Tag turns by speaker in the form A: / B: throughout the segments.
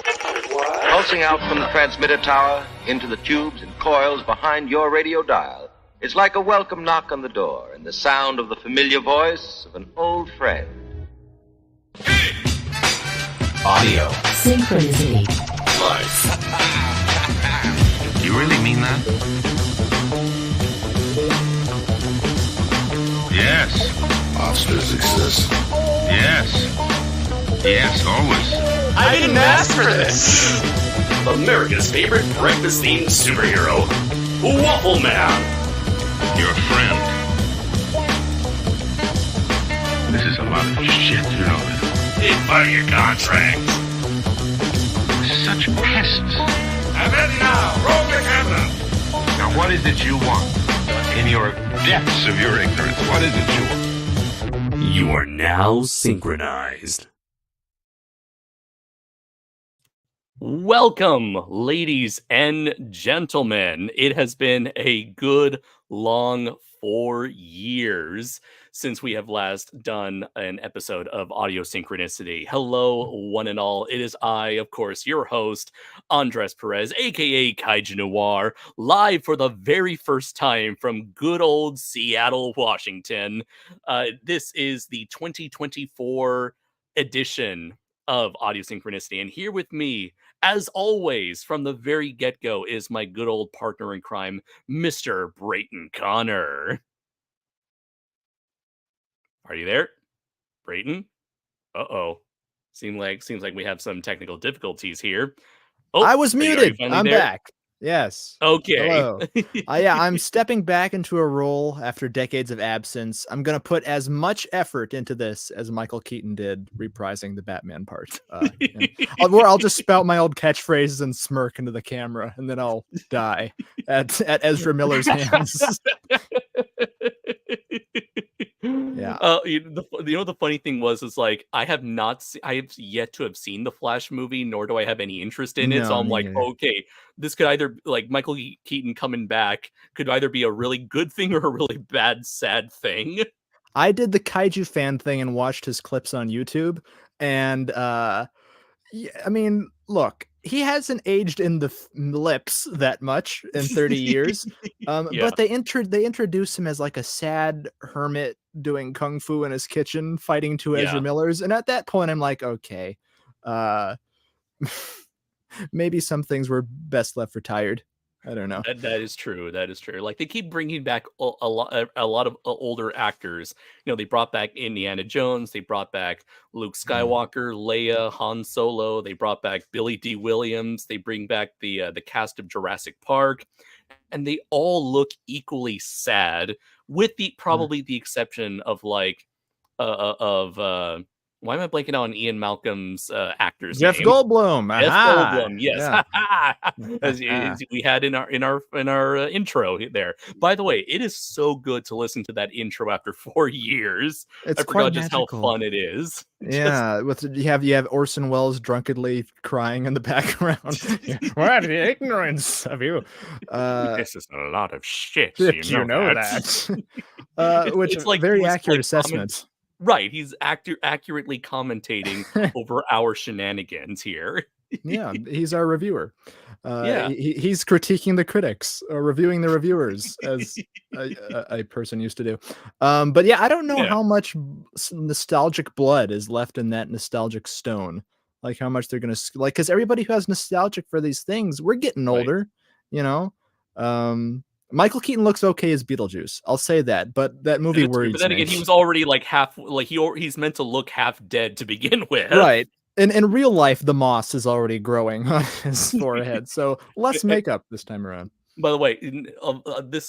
A: Pulsing out from the transmitter tower into the tubes and coils behind your radio dial, it's like a welcome knock on the door and the sound of the familiar voice of an old friend.
B: Audio.
C: Synchronicity.
B: Life. You really mean that? Yes.
D: Monsters exist.
B: Yes. Yes, always.
E: I didn't ask for this. America's favorite breakfast-themed superhero, Waffle Man.
B: Your friend. This is a lot of shit, you know that.
E: It's part of your contract.
B: Such pests.
E: I'm ready now. Roll the camera.
B: Now, what is it you want? In your depths of your ignorance, what is it you want?
E: You are now synchronized.
F: Welcome, ladies and gentlemen. It has been a good long 4 years since we have last done an episode of Audio Synchronicity. Hello, one and all. It is I, of course, your host, Andres Perez, aka Kaiju Noir, live for the very first time from good old Seattle, Washington. This is the 2024 edition of Audio Synchronicity, and here with me, as always, from the very get-go, is my good old partner in crime, Mr. Brayton Connor. Are you there, Brayton? Uh-oh. Seems like we have some technical difficulties here.
G: Oh, I was muted. I'm
F: there?
G: back. Yes.
F: Okay.
G: Hello. Yeah, I'm stepping back into a role after decades of absence. I'm going to put as much effort into this as Michael Keaton did reprising the Batman part. I'll just spout my old catchphrases and smirk into the camera, and then I'll die at Ezra Miller's hands. Yeah.
F: The funny thing is like I have yet to have seen the Flash movie, nor do I have any interest in it. So I'm like, okay, this could either, like, Michael Keaton coming back could either be a really good thing or a really bad, sad thing.
G: I did the Kaiju fan thing and watched his clips on YouTube, and I mean, look, he hasn't aged in the lips that much in 30 years. Yeah. But they introduced him as like a sad hermit doing kung fu in his kitchen, fighting two Ezra Millers. And at that point, I'm like, okay, maybe some things were best left retired. I don't know.
F: That is true. That is true. Like, they keep bringing back a lot of older actors. You know, they brought back Indiana Jones. They brought back Luke Skywalker, Leia, Han Solo. They brought back Billy D. Williams. They bring back the cast of Jurassic Park, and they all look equally sad, with probably the exception of why am I blanking out on Ian Malcolm's actor's
G: Jeff
F: name?
G: Goldblum.
F: Jeff Goldblum, yes.
G: Yeah.
F: As we had in our intro there. By the way, it is so good to listen to that intro after 4 years.
G: It's
F: I forgot just
G: magical.
F: how fun it is.
G: Yeah, you have Orson Welles drunkenly crying in the background. What the ignorance of you!
F: This is a lot of shit.
G: You know that. Which is like very accurate assessment.
F: Right, he's accurately commentating over our shenanigans here.
G: Yeah, he's our reviewer. He's critiquing the critics, reviewing the reviewers, as a person used to do. But yeah, I don't know how much nostalgic blood is left in that nostalgic stone. Like how much they're gonna because everybody who has nostalgic for these things, we're getting older, you know. Michael Keaton looks okay as Beetlejuice. I'll say that, but that movie worries me.
F: But then again, he was already like he's meant to look half dead to begin with.
G: Right. In real life, the moss is already growing on his forehead, so less makeup this time around.
F: By the way,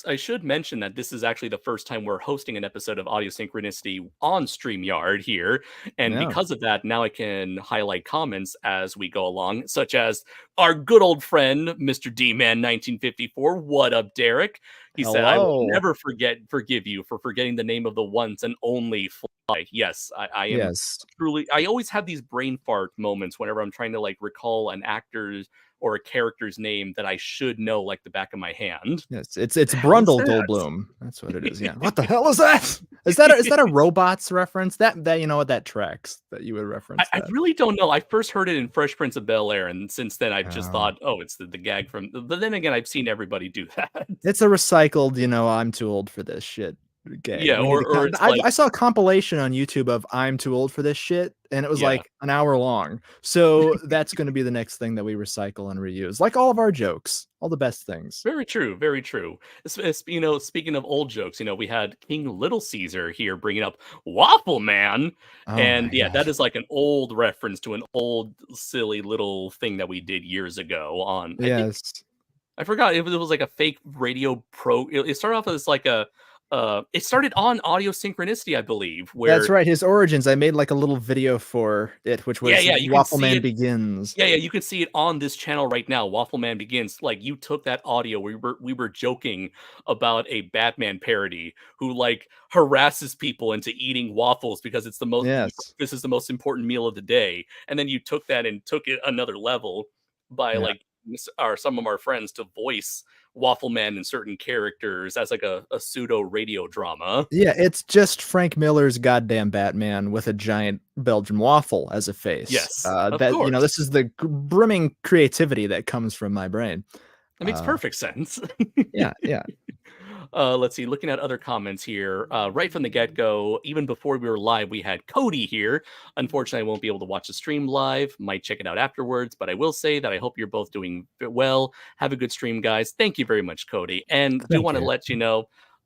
F: I should mention that this is actually the first time we're hosting an episode of Audio Synchronicity on StreamYard here. And because of that, now I can highlight comments as we go along, such as our good old friend, Mr. D-Man 1954. What up, Derek? He said, I will never forgive you for forgetting the name of the once and only Fly. Yes, I am truly, I always have these brain fart moments whenever I'm trying to like recall an actor's or a character's name that I should know like the back of my hand.
G: Yes, it's Brundle Goldblum. That's what it is. Yeah. What the hell is that? Is that a robots reference? That you know what that tracks that you would reference
F: I
G: that.
F: really don't know. I first heard it in Fresh Prince of Bel-Air, and since then I've just
G: Oh.
F: thought, oh, it's the gag from. But then again, I've seen everybody do that.
G: It's a recycled, I'm too old for this shit gag.
F: Yeah,
G: We need to
F: or it's like,
G: I saw a compilation on YouTube of I'm too old for this shit, and it was
F: yeah,
G: like an hour long. So that's going to be the next thing that we recycle and reuse, like all of our jokes, all the best things.
F: very true, very true. Speaking of old jokes, we had King Little Caesar here bringing up Waffle Man,
G: Oh my
F: and yeah, that
G: god.
F: is like an old reference to an old silly little thing that we did years ago on. I think
G: Yes.
F: I forgot it was like a fake radio pro. It started off as like it started on Audio Synchronicity, I believe,
G: That's
F: where
G: right. His origins. I made like a little video for it, which
F: yeah,
G: was
F: yeah, you can
G: Waffle
F: see
G: Man
F: it.
G: Begins.
F: Yeah, you can see it on this channel right now. Waffle Man Begins. Like you took that audio. We were joking about a Batman parody who like harasses people into eating waffles because it's the most.
G: Yes.
F: This is the most important meal of the day, and then you took that and took it another level by
G: Yeah.
F: like some of our friends to voice Waffle Man and certain characters as like a pseudo radio drama.
G: Yeah, it's just Frank Miller's goddamn Batman with a giant Belgian waffle as a face.
F: Yes, of
G: This
F: course.
G: is the brimming creativity that comes from my brain.
F: That makes
G: Uh,
F: perfect sense.
G: yeah, yeah.
F: Let's see. Looking at other comments here, right from the get go, even before we were live, we had Cody here. Unfortunately, I won't be able to watch the stream live. Might check it out afterwards, but I will say that I hope you're both doing well. Have a good stream, guys. Thank you very much, Cody. And do
G: Thank
F: want to
G: you.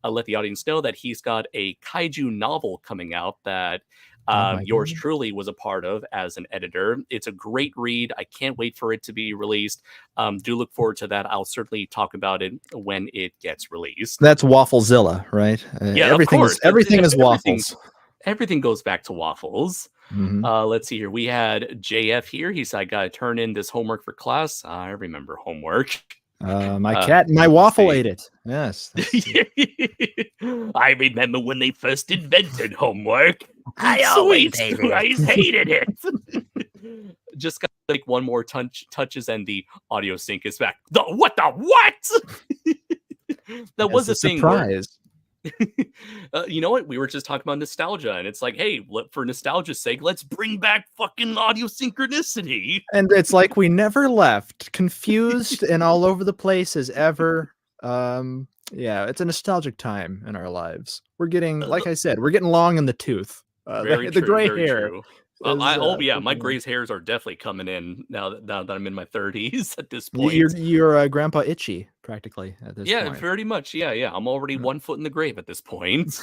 F: let the audience know that he's got a kaiju novel coming out that
G: Oh my
F: yours
G: god.
F: truly was a part of as an editor. It's a great read. I can't wait for it to be released. Do look forward to that. I'll certainly talk about it when it gets released.
G: That's Wafflezilla, right?
F: Yeah, of
G: Everything
F: course.
G: everything is waffles.
F: Everything goes back to waffles.
G: Mhm.
F: Let's see here. We had JF here. He said, I got to turn in this homework for class. I remember homework.
G: My cat and my
F: let's
G: waffle
F: see.
G: ate it. Yes.
F: I remember when they first invented homework. I
G: Sweet.
F: always hated it. Just got like one more touches and the audio sync is back. What? That was a thing where
G: surprise.
F: you know what? We were just talking about nostalgia, and it's like, hey, for nostalgia's sake, let's bring back fucking audio synchronicity.
G: And it's like we never left, confused and all over the place as ever. Yeah, it's a nostalgic time in our lives. We're getting, like I said, we're getting long in the tooth. The gray hair.
F: True.
G: Is,
F: my
G: picking
F: gray
G: up.
F: hairs are definitely coming in now that I'm in my 30s at this point.
G: You're grandpa itchy practically at this
F: Yeah,
G: point.
F: very much. Yeah. I'm already 1 foot in the grave at this point.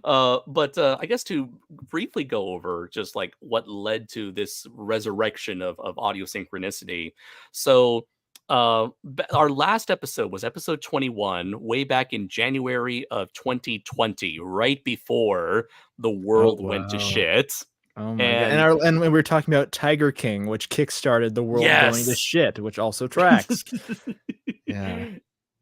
F: But I guess to briefly go over just like what led to this resurrection of audio synchronicity. So our last episode was episode 21, way back in January of 2020, right before the world went to
G: wow.
F: shit.
G: Oh my god! And we were talking about Tiger King, which kickstarted the world going to shit, which also tracks. Yeah.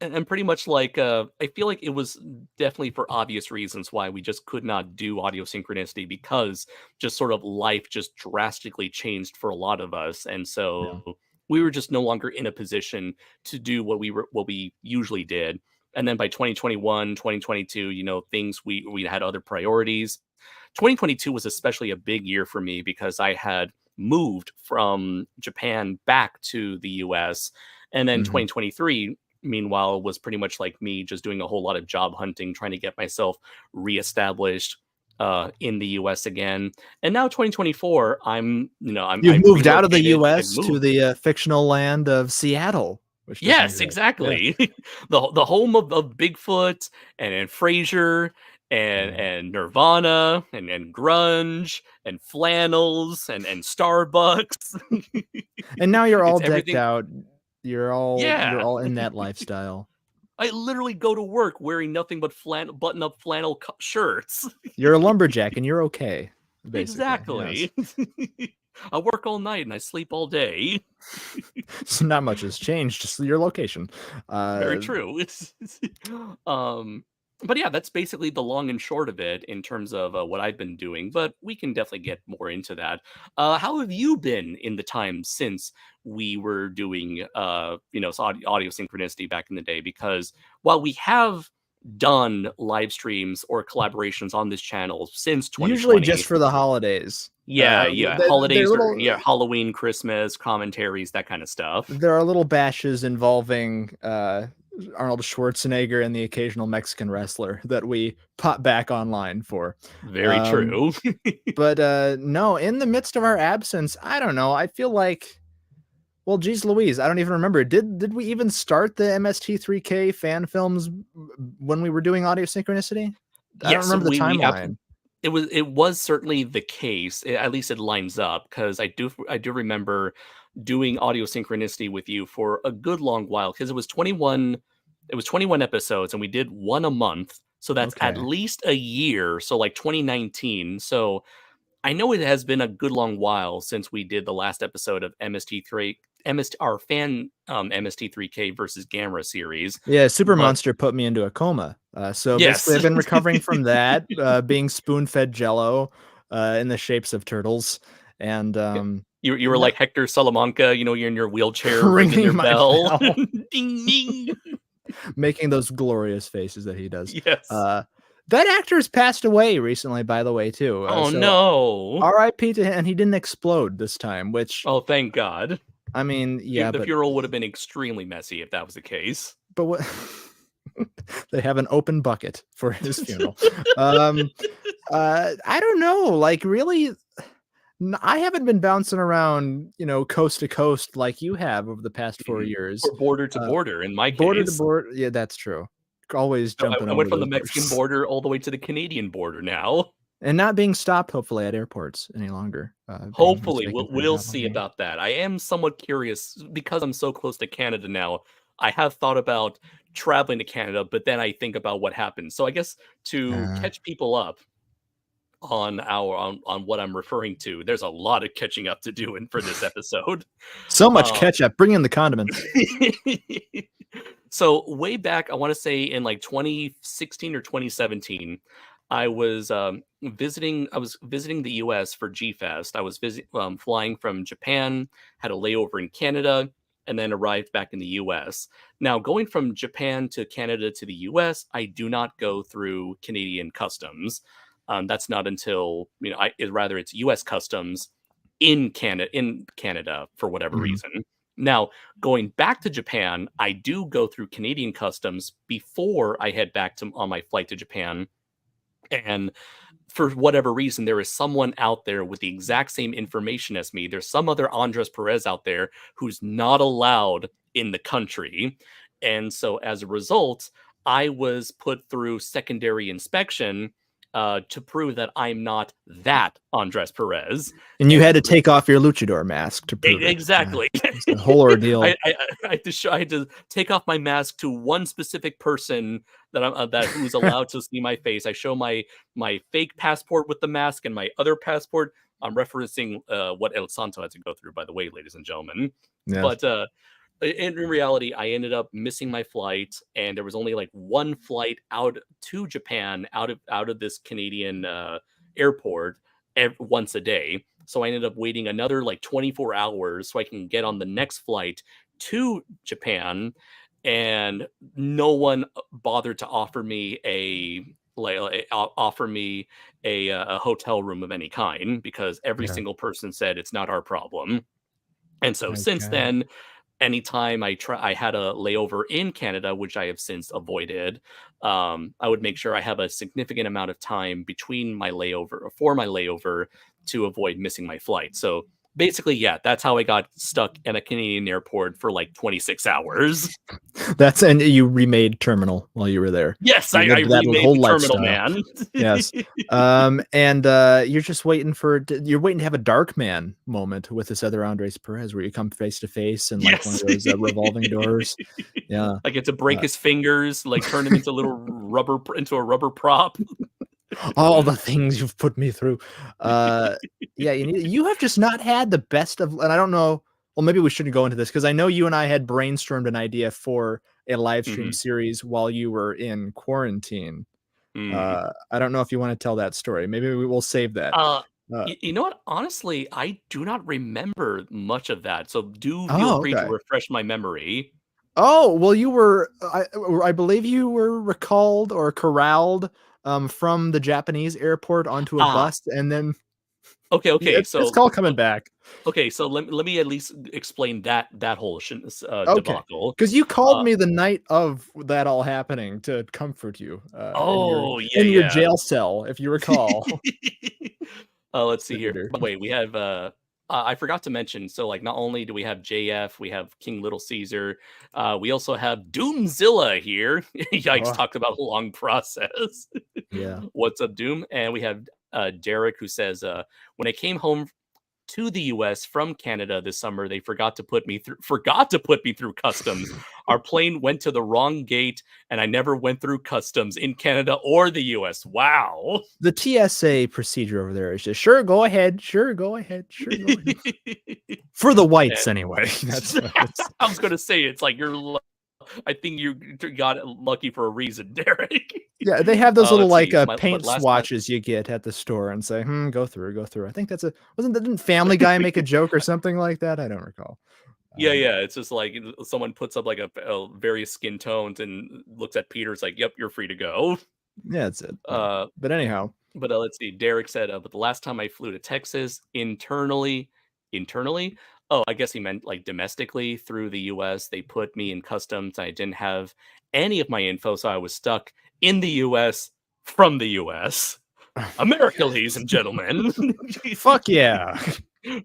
F: And pretty much like I feel like it was definitely for obvious reasons why we just could not do audio synchronicity, because just sort of life just drastically changed for a lot of us, and so we were just no longer in a position to do what we usually did. And then by 2021, 2022, things we had other priorities. 2022 was especially a big year for me because I had moved from Japan back to the US, and then 2023 meanwhile was pretty much like me just doing a whole lot of job hunting, trying to get myself reestablished in the US again. And now 2024,
G: You've moved out of the US to the fictional land of Seattle.
F: Yes, exactly. Yeah. the home of Bigfoot and Frasier and Nirvana and grunge and flannels and Starbucks.
G: And now you're all decked out. You're all in that lifestyle.
F: I literally go to work wearing nothing but button-up flannel shirts.
G: You're a lumberjack and you're okay.
F: Exactly. Yes. I work all night and I sleep all day.
G: So not much has changed, just your location.
F: Very true. But yeah, that's basically the long and short of it in terms of what I've been doing. But we can definitely get more into that. How have you been in the time since we were doing, audio synchronicity back in the day? Because while we have done live streams or collaborations on this channel since 2020.
G: Usually just for the holidays.
F: Yeah, holidays
G: little,
F: or Halloween, Christmas, commentaries, that kind of stuff.
G: There are little bashes involving Arnold Schwarzenegger and the occasional Mexican wrestler that we pop back online for.
F: Very true.
G: But no, in the midst of our absence, I don't know. I feel like, well, geez Louise, I don't even remember. Did we even start the MST3K fan films when we were doing Audio Synchronicity? I don't remember the timeline.
F: It was certainly the case. At least it lines up, because I do remember doing Audio Synchronicity with you for a good long while, because it was 21 episodes and we did one a month, so that's at least a year, so like 2019. So I know it has been a good long while since we did the last episode of our fan MST3K versus Gamera series.
G: Yeah, Super Monster put me into a coma. So basically I've been recovering from that, being spoon-fed Jello in the shapes of turtles. And
F: you were like Hector Salamanca, you're in your wheelchair
G: ringing
F: your
G: my
F: bell.
G: bell.
F: Ding ding.
G: Making those glorious faces that he does.
F: Yes.
G: That actor's passed away recently, by the way, too.
F: No.
G: R.I.P. to him, and he didn't explode this time, which...
F: Oh, thank God.
G: I mean, yeah,
F: the funeral would have been extremely messy if that was the case.
G: But what... They have an open bucket for his funeral. I don't know, like, really... I haven't been bouncing around, coast to coast like you have over the past 4 years.
F: Or border to border, in my case.
G: Border to border, yeah, that's true. Always jumping.
F: I went from the Mexican border all the way to the Canadian border now,
G: and not being stopped, hopefully, at airports any longer.
F: Hopefully, we'll see about that. I am somewhat curious because I'm so close to Canada now. I have thought about traveling to Canada, but then I think about what happens. So I guess to catch people up on what I'm referring to, there's a lot of catching up to do for this episode.
G: So much ketchup. Bring in the condiments.
F: So way back, I want to say in like 2016 or 2017, I was visiting the US for G-Fest. I was flying from Japan, had a layover in Canada, and then arrived back in the US. Now, going from Japan to Canada to the US, I do not go through Canadian customs. That's not until, it's US customs in Canada for whatever reason. Now, going back to Japan, I do go through Canadian customs before I head back on my flight to Japan. And for whatever reason, there is someone out there with the exact same information as me. There's some other Andres Perez out there who's not allowed in the country. And so as a result, I was put through secondary inspection to prove that I'm not that Andres Perez.
G: And you had to take off your luchador mask to prove
F: exactly.
G: It's a whole ordeal.
F: I had to take off my mask to one specific person who's allowed to see my face. I show my fake passport with the mask and my other passport. I'm referencing what El Santo had to go through, by the way, ladies and gentlemen. Yes. But in reality, I ended up missing my flight, and there was only like one flight out to Japan out of this Canadian airport once a day. So I ended up waiting another like 24 hours so I can get on the next flight to Japan, and no one bothered to offer me a hotel room of any kind, because every single person said it's not our problem. And so since then, anytime I had a layover in Canada, which I have since avoided, I would make sure I have a significant amount of time between my layover to avoid missing my flight. So basically, yeah, that's how I got stuck at a Canadian airport for like 26 hours.
G: And you remade Terminal while you were there.
F: Yes, I remade the Terminal, man.
G: Yes. And you're just waiting to have a Dark Man moment with this other Andres Perez where you come face to face and like one of those revolving doors. Yeah.
F: I get to break his fingers, like turn him into a rubber prop.
G: All the things you've put me through. Yeah, you have just not had the best of, and I don't know, well, maybe we shouldn't go into this because I know you and I had brainstormed an idea for a live stream series while you were in quarantine. I don't know if you want to tell that story. Maybe we will save that.
F: You know what? Honestly, I do not remember much of that. So do feel free to refresh my memory.
G: Oh, well, you were, I believe you were recalled or corralled from the Japanese airport onto a
F: Ah,
G: bus, and then
F: okay.
G: it's called coming back.
F: Okay, so let me at least explain that whole
G: Okay,
F: debacle.
G: because you called
F: Uh,
G: me the night of that all happening to comfort you
F: oh yeah,
G: in your
F: yeah.
G: jail cell, if you recall.
F: Let's see here.
G: Senator.
F: But wait, we have I forgot to mention. So like, not only do we have JF, we have King Little Caesar. We also have Doomzilla here. Yikes!
G: Oh,
F: Talked about a long process.
G: yeah.
F: What's up, Doom? And we have Derek, who says, when I came home to the US from Canada this summer, they forgot to put me through customs. Our plane went to the wrong gate, and I never went through customs in Canada or the US. Wow.
G: The TSA procedure over there is just sure, go ahead, sure, go ahead, sure, go ahead. For the whites, anyway. That's
F: I was gonna say, it's like I think you got lucky for a reason, Derek.
G: yeah. They have those little
F: Let's
G: like
F: see. But
G: paint
F: last time,
G: swatches you get at the store and say, go through, go through. I think that's didn't Family Guy make a joke or something like that? I don't recall.
F: yeah, it's just like someone puts up like a various skin tones and looks at Peter's like, "Yep, you're free to go."
G: Yeah, that's it. Yeah.
F: Uh,
G: But anyhow,
F: But let's see. Derek said, "But the last time I flew to Texas internally. Oh, I guess he meant like domestically through the U.S. They put me in customs. I didn't have any of my info, so I was stuck in the U.S. from the U.S. America, ladies and gentlemen."
G: fuck yeah.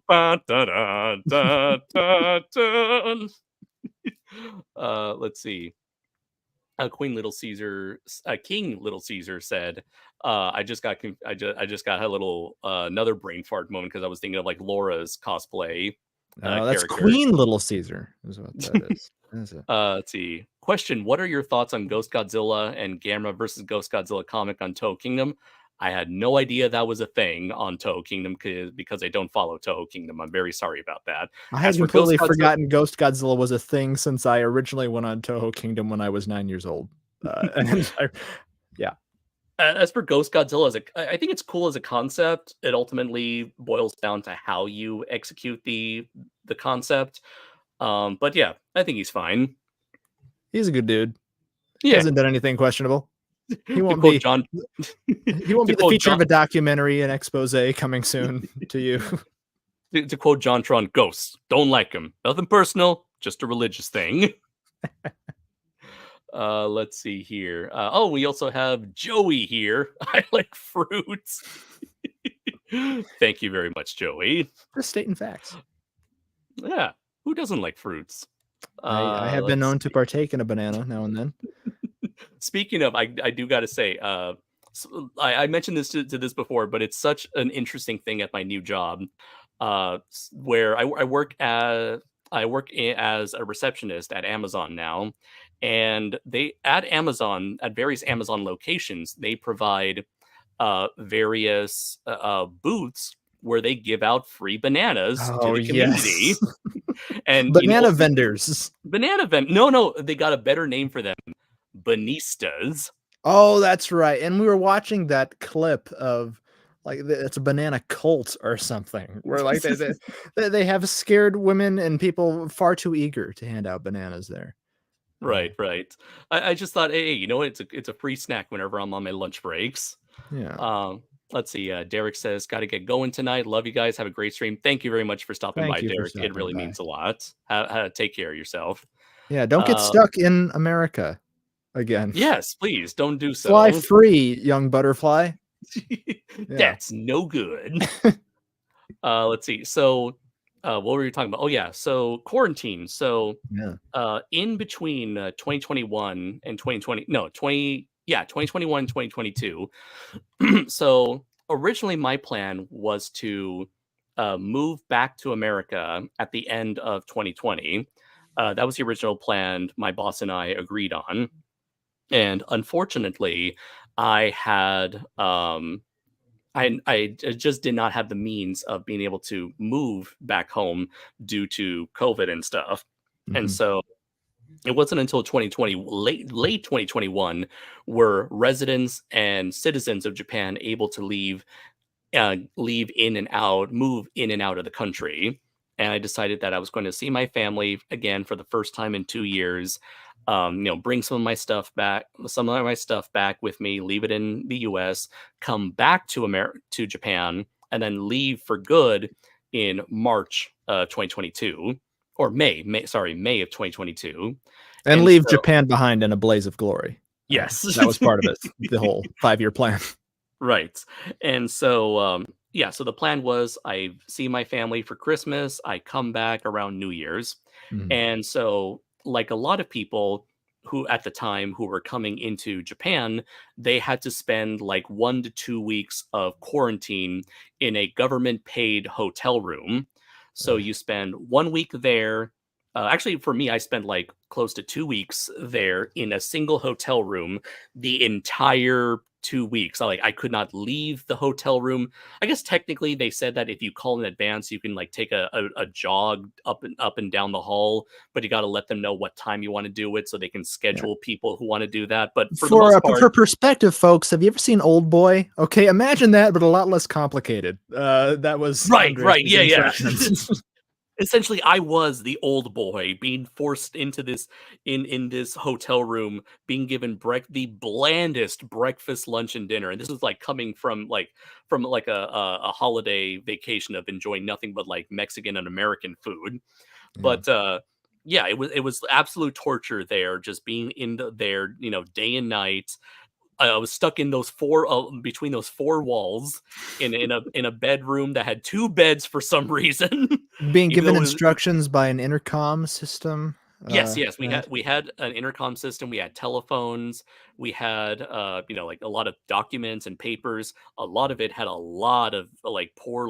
F: Ba, da, da, da, da, da. Let's see. King Little Caesar said, I just got a little another brain fart moment because I was thinking of like Laura's cosplay
G: Oh, that's
F: character."
G: Queen Little Caesar, is what that is. That's it.
F: Let's see. Question: what are your thoughts on Ghost Godzilla and Gamera versus Ghost Godzilla comic on Toho Kingdom? I had no idea that was a thing on Toho Kingdom because I don't follow Toho Kingdom. I'm very sorry about that.
G: I
F: As
G: had
F: for Ghost
G: completely
F: Godzilla,
G: forgotten Ghost Godzilla was a thing since I originally went on Toho Kingdom when I was 9 years old. And yeah,
F: As for Ghost Godzilla, I think it's cool as a concept. It ultimately boils down to how you execute the concept. But yeah, I think he's fine.
G: he's a good dude. He
F: Yeah,
G: hasn't done anything questionable. He
F: to
G: won't
F: quote
G: be
F: John,
G: he won't
F: to
G: be the
F: quote
G: feature
F: John,
G: of a documentary, an expose coming soon to you.
F: to quote John Tron, ghosts don't like him. Nothing personal, just a religious thing. Let's see here. Oh, we also have Joey here. I like fruits. Thank you very much, Joey.
G: Just stating facts.
F: Yeah, who doesn't like fruits?
G: I have been
F: Let's
G: known to partake in a banana now and then.
F: Speaking of, I do got to say, I mentioned this to this before, but it's such an interesting thing at my new job, where I work as a receptionist at Amazon now, and they at Amazon at various Amazon locations they provide various booths where they give out free bananas to
G: Oh
F: the community,
G: yes.
F: and
G: Banana vendors.
F: no, they got a better name for them. Banistas.
G: Oh, that's right. And we were watching that clip of like it's a banana cult or something where like they have scared women and people far too eager to hand out bananas there.
F: Right. I just thought, hey, you know what? It's a free snack whenever I'm on my lunch breaks.
G: Yeah.
F: Let's see. Derek says, "Got to get going tonight. Love you guys. Have a great stream. Thank you very much for stopping
G: Thank
F: by,
G: you for
F: Derek. It
G: stopping
F: really
G: by.
F: means a lot. Take care of yourself."
G: Yeah, don't get
F: Uh,
G: stuck in America again.
F: yes, please don't do so.
G: Fly free, young butterfly.
F: That's no good. Let's see. So, what were you talking about? Oh yeah. So quarantine. So,
G: Yeah.
F: in between 2021 and 2020, no, 2021 and 2022. So originally my plan was to move back to America at the end of 2020. That was the original plan my boss and I agreed on. And unfortunately, I had I just did not have the means of being able to move back home due to COVID and stuff. And
G: Mhm.
F: so it wasn't until 2020, late 2021, were residents and citizens of Japan able to leave in and out, move in and out of the country. and I decided that I was going to see my family again for the first time in 2 years. Bring some of my stuff back with me, leave it in the US, come back to Japan, and then leave for good in March 2022, or May of 2022.
G: And
F: And
G: leave
F: so
G: Japan behind in a blaze of glory.
F: yes.
G: That was part of it, the whole 5-year plan.
F: Right. And so, so the plan was I see my family for Christmas, I come back around New Year's.
G: Mhm.
F: And so, like a lot of people who at the time who were coming into Japan, they had to spend like 1 to 2 weeks of quarantine in a government paid hotel room. So you spend 1 week there. Actually, for me, I spent like close to 2 weeks there in a single hotel room the entire 2 weeks. I could not leave the hotel room. I guess technically they said that if you call in advance, you can like take a jog up and down the hall, but you got to let them know what time you want to do it so they can
G: Yeah.
F: schedule people who want to do that. But for the most part,
G: For perspective, folks, have you ever seen Old Boy? Okay, imagine that, but a lot less complicated. That was
F: right,
G: Andres'
F: yeah.
G: instructions.
F: Essentially, I was the old boy being forced into this in this hotel room, being given the blandest breakfast, lunch, and dinner. And this is like coming from like a holiday vacation of enjoying nothing but like Mexican and American food.
G: Yeah.
F: But it was absolute torture there, just being there, day and night. I was stuck in those between those four walls in a bedroom that had two beds for some reason.
G: Being
F: Even
G: given
F: though it was,
G: instructions by an intercom system.
F: yes, we
G: Right.
F: had an intercom system, we had telephones, we had like a lot of documents and papers. A lot of it had a lot of like poor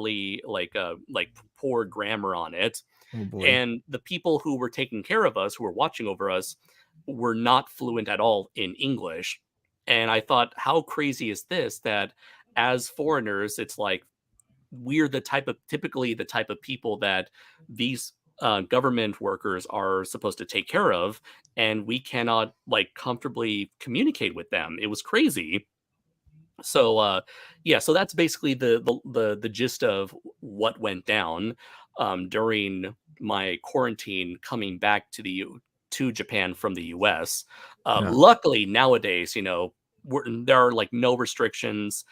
F: grammar on it.
G: Oh boy.
F: And the people who were taking care of us, who were watching over us, were not fluent at all in English. And I thought, how crazy is this that as foreigners, it's like we're typically the type of people that these government workers are supposed to take care of, and we cannot like comfortably communicate with them. It was crazy. So so that's basically the gist of what went down during my quarantine coming back to Japan from the US.
G: Yeah.
F: Luckily nowadays, there are like no restrictions,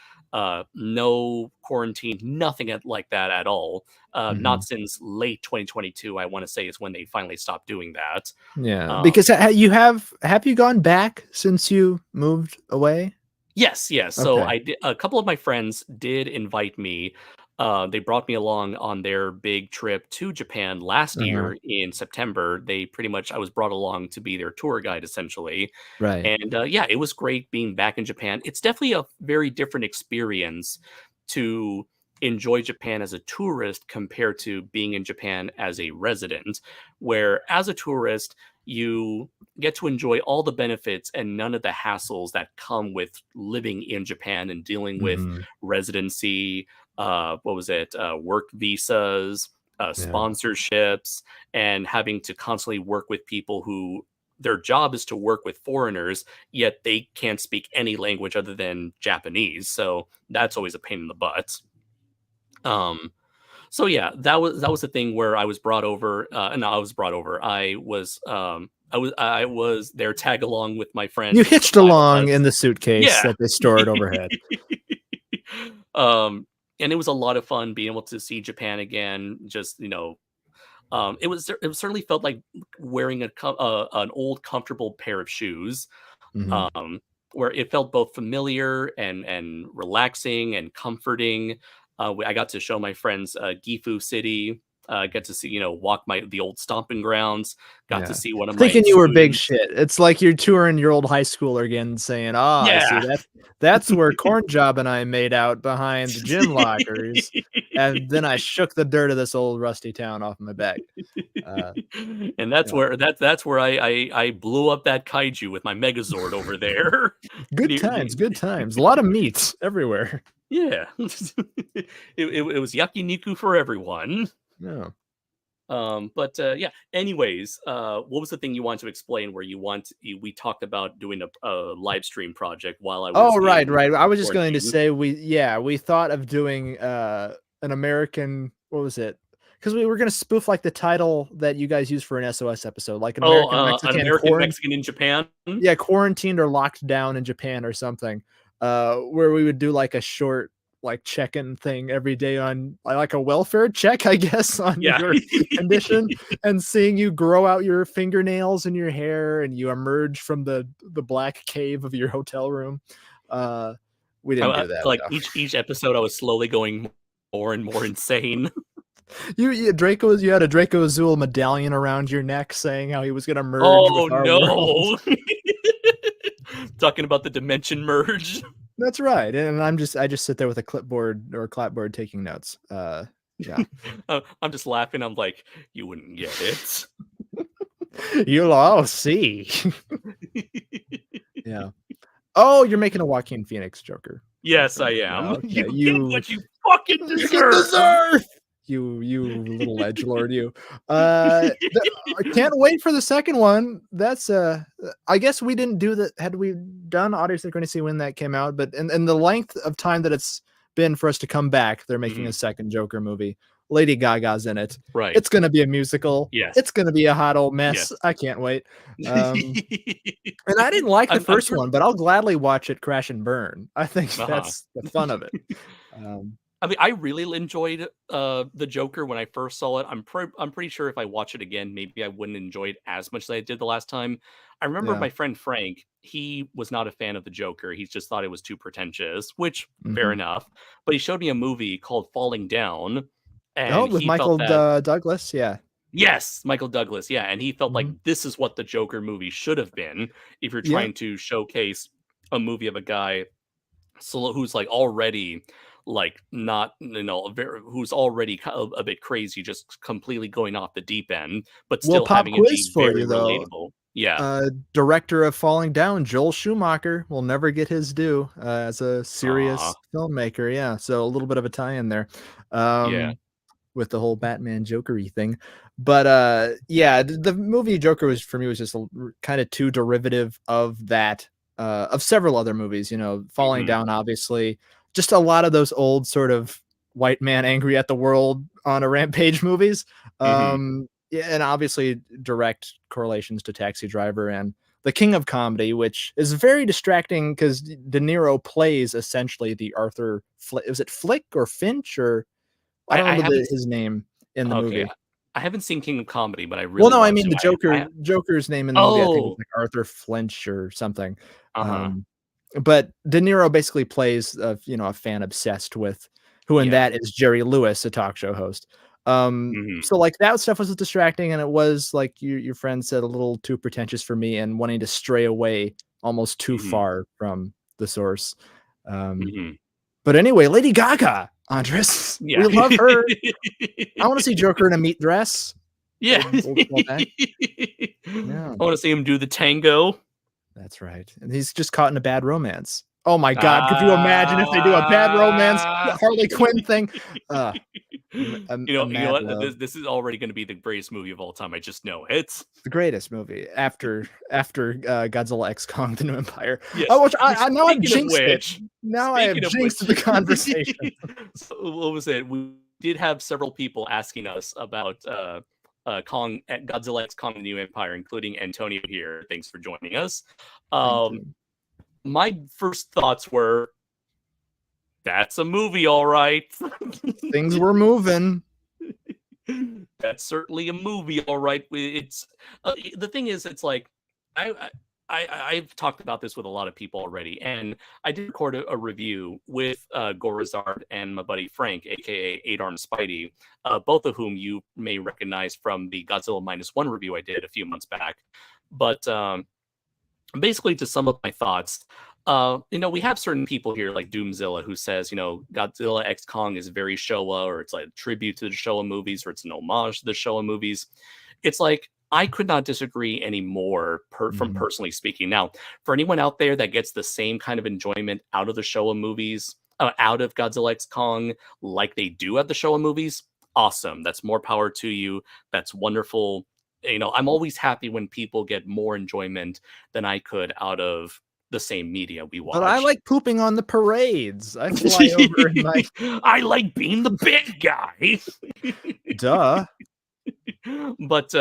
F: no quarantine, nothing like that at all. Not
G: Mhm.
F: since late 2022, I want to say, is when they finally stopped doing that.
G: Yeah.
F: Um,
G: Because have you gone back since you moved away?
F: Yes, yes. So
G: Okay.
F: I did, a couple of my friends did invite me. They brought me along on their big trip to Japan last
G: Uh-huh.
F: year in September. I was brought along to be their tour guide essentially.
G: Right.
F: And it was great being back in Japan. It's definitely a very different experience to enjoy Japan as a tourist compared to being in Japan as a resident, where as a tourist, you get to enjoy all the benefits and none of the hassles that come with living in Japan and dealing with
G: Mhm.
F: residency, work visas,
G: Yeah.
F: sponsorships, and having to constantly work with people who their job is to work with foreigners, yet they can't speak any language other than Japanese. So that's always a pain in the butt. Um, so yeah, that was the thing where I was brought over. No, I was brought over. I was there tag along with my friend.
G: You
F: It was the
G: hitched
F: five of
G: along
F: us.
G: in the suitcase
F: Yeah.
G: that they stored overhead.
F: um, and it was a lot of fun being able to see Japan again. Just it certainly felt like wearing an old comfortable pair of shoes,
G: Mhm.
F: um, where it felt both familiar and relaxing and comforting. I got to show my friends Gifu City. Get to see, walk the old stomping grounds. Got to
G: Yeah.
F: see one of my
G: Thinking you were big
F: students.
G: shit. It's like you're touring your old high schooler again saying, "Ah, I see
F: Yeah.
G: that's where Corn Job and I made out behind the gym lockers, and then I shook the dirt of this old rusty town off my back." Uh,
F: And that's
G: yeah.
F: where I blew up that kaiju with my Megazord over there.
G: Good times, good times. A lot of meats everywhere.
F: Yeah. It was yakiniku for everyone.
G: Yeah.
F: But yeah. Anyways, what was the thing you wanted to explain where we talked about doing a live stream project while I was
G: Oh, right,
F: in
G: right. I was just going to
F: quarantine?
G: say we thought of doing an American, what was it? because we were gonna spoof like the title that you guys use for an SOS episode, like an American
F: an
G: Mexican
F: American Mexican in Japan.
G: Yeah, quarantined or locked down in Japan or something. Where we would do like a short like check-in thing every day on like a welfare check, I guess, on your condition, and seeing you grow out your fingernails and your hair and you emerge from the black cave of your hotel room. We didn't do that.
F: Like each episode I was slowly going more and more insane.
G: You had a Draco Azul medallion around your neck saying how he was gonna merge with our world.
F: Talking about the dimension merge.
G: That's right. And I just sit there with a clipboard or a clapboard taking notes. Yeah.
F: I'm just laughing. I'm like, you wouldn't get it.
G: You'll all see. Yeah. Oh, you're making a Joaquin Phoenix Joker.
F: Yes, I am.
G: Okay.
F: You get what you fucking deserve.
G: You little edgelord, you. I can't wait for the second one. That's I guess we didn't do that. Had we done Audio Synchronicity when that came out? But in the length of time that it's been for us to come back, they're making a second Joker movie. Lady Gaga's in it.
F: Right.
G: It's gonna be a musical.
F: Yes.
G: It's gonna be a hot old mess. Yes. I can't wait. And I didn't like the first one, but I'll gladly watch it crash and burn. I think that's the fun of it.
F: I mean, I really enjoyed the Joker when I first saw it. I'm pretty sure if I watch it again, maybe I wouldn't enjoy it as much as I did the last time. I remember my friend Frank, he was not a fan of the Joker. He just thought it was too pretentious, which fair enough. But he showed me a movie called Falling Down. And
G: with Michael Douglas, yeah.
F: Yes, Michael Douglas, yeah. And he felt like this is what the Joker movie should have been if you're trying to showcase a movie of a guy who's like already like not, who's already a bit crazy, just completely going off the deep end, but still having it be very relatable. Yeah.
G: Director of Falling Down, Joel Schumacher, will never get his due as a serious filmmaker. Yeah, so a little bit of a tie-in there. With the whole Batman Joker-y thing. But the movie Joker was just kind of too derivative of that, of several other movies, Falling Down, obviously, just a lot of those old sort of white man angry at the world on a rampage movies. And obviously direct correlations to Taxi Driver and The King of Comedy, which is very distracting because De Niro plays essentially the Arthur is it Flick or Finch or I don't remember his name in the movie.
F: I haven't seen King of Comedy, but I really
G: I mean the Joker's name in the movie. I think it's like Arthur Flinch or something. But De Niro basically plays a fan obsessed with who in that is Jerry Lewis, a talk show host. So like that stuff was distracting, and it was like your friend said, a little too pretentious for me and wanting to stray away almost too far from the source. But anyway, Lady Gaga, Andres, we love her. I want to see Joker in a meat dress.
F: Yeah. I want to see him do the tango.
G: That's right. And he's just caught in a bad romance. Oh my God. Could you imagine if they do a bad romance Harley Quinn thing?
F: You know what? This is already going to be the greatest movie of all time. I just know it's
G: the greatest movie after Godzilla X Kong: The New Empire.
F: Yes.
G: Now I've jinxed it. Now I have jinxed the conversation.
F: So, what was it? We did have several people asking us about Godzilla X Kong: The New Empire, including Antonio here. Thanks for joining us. My first thoughts were, that's a movie, all right.
G: Things were moving.
F: That's certainly a gore all right. It's the thing is, it's like I've talked about this with a lot of people already, and I did record a review with Gorazard and my buddy Frank, aka 8-Arm Spidey, both of whom you may recognize from the Godzilla -1 review I did a few months back. But basically, to sum up my thoughts, we have certain people here like Doomzilla who says, Godzilla X Kong is very Showa, or it's like a tribute to the Showa movies, or it's an homage to the Showa movies. It's like, I could not disagree anymore from personally speaking. Now, for anyone out there that gets the same kind of enjoyment out of the Showa movies, out of Godzilla X Kong, like they do at the Showa movies, awesome. That's more power to you. That's wonderful. I'm always happy when people get more enjoyment than I could out of the same media we watch.
G: But I like pooping on the parades. I fly over and
F: I like being the big guy.
G: Duh.
F: But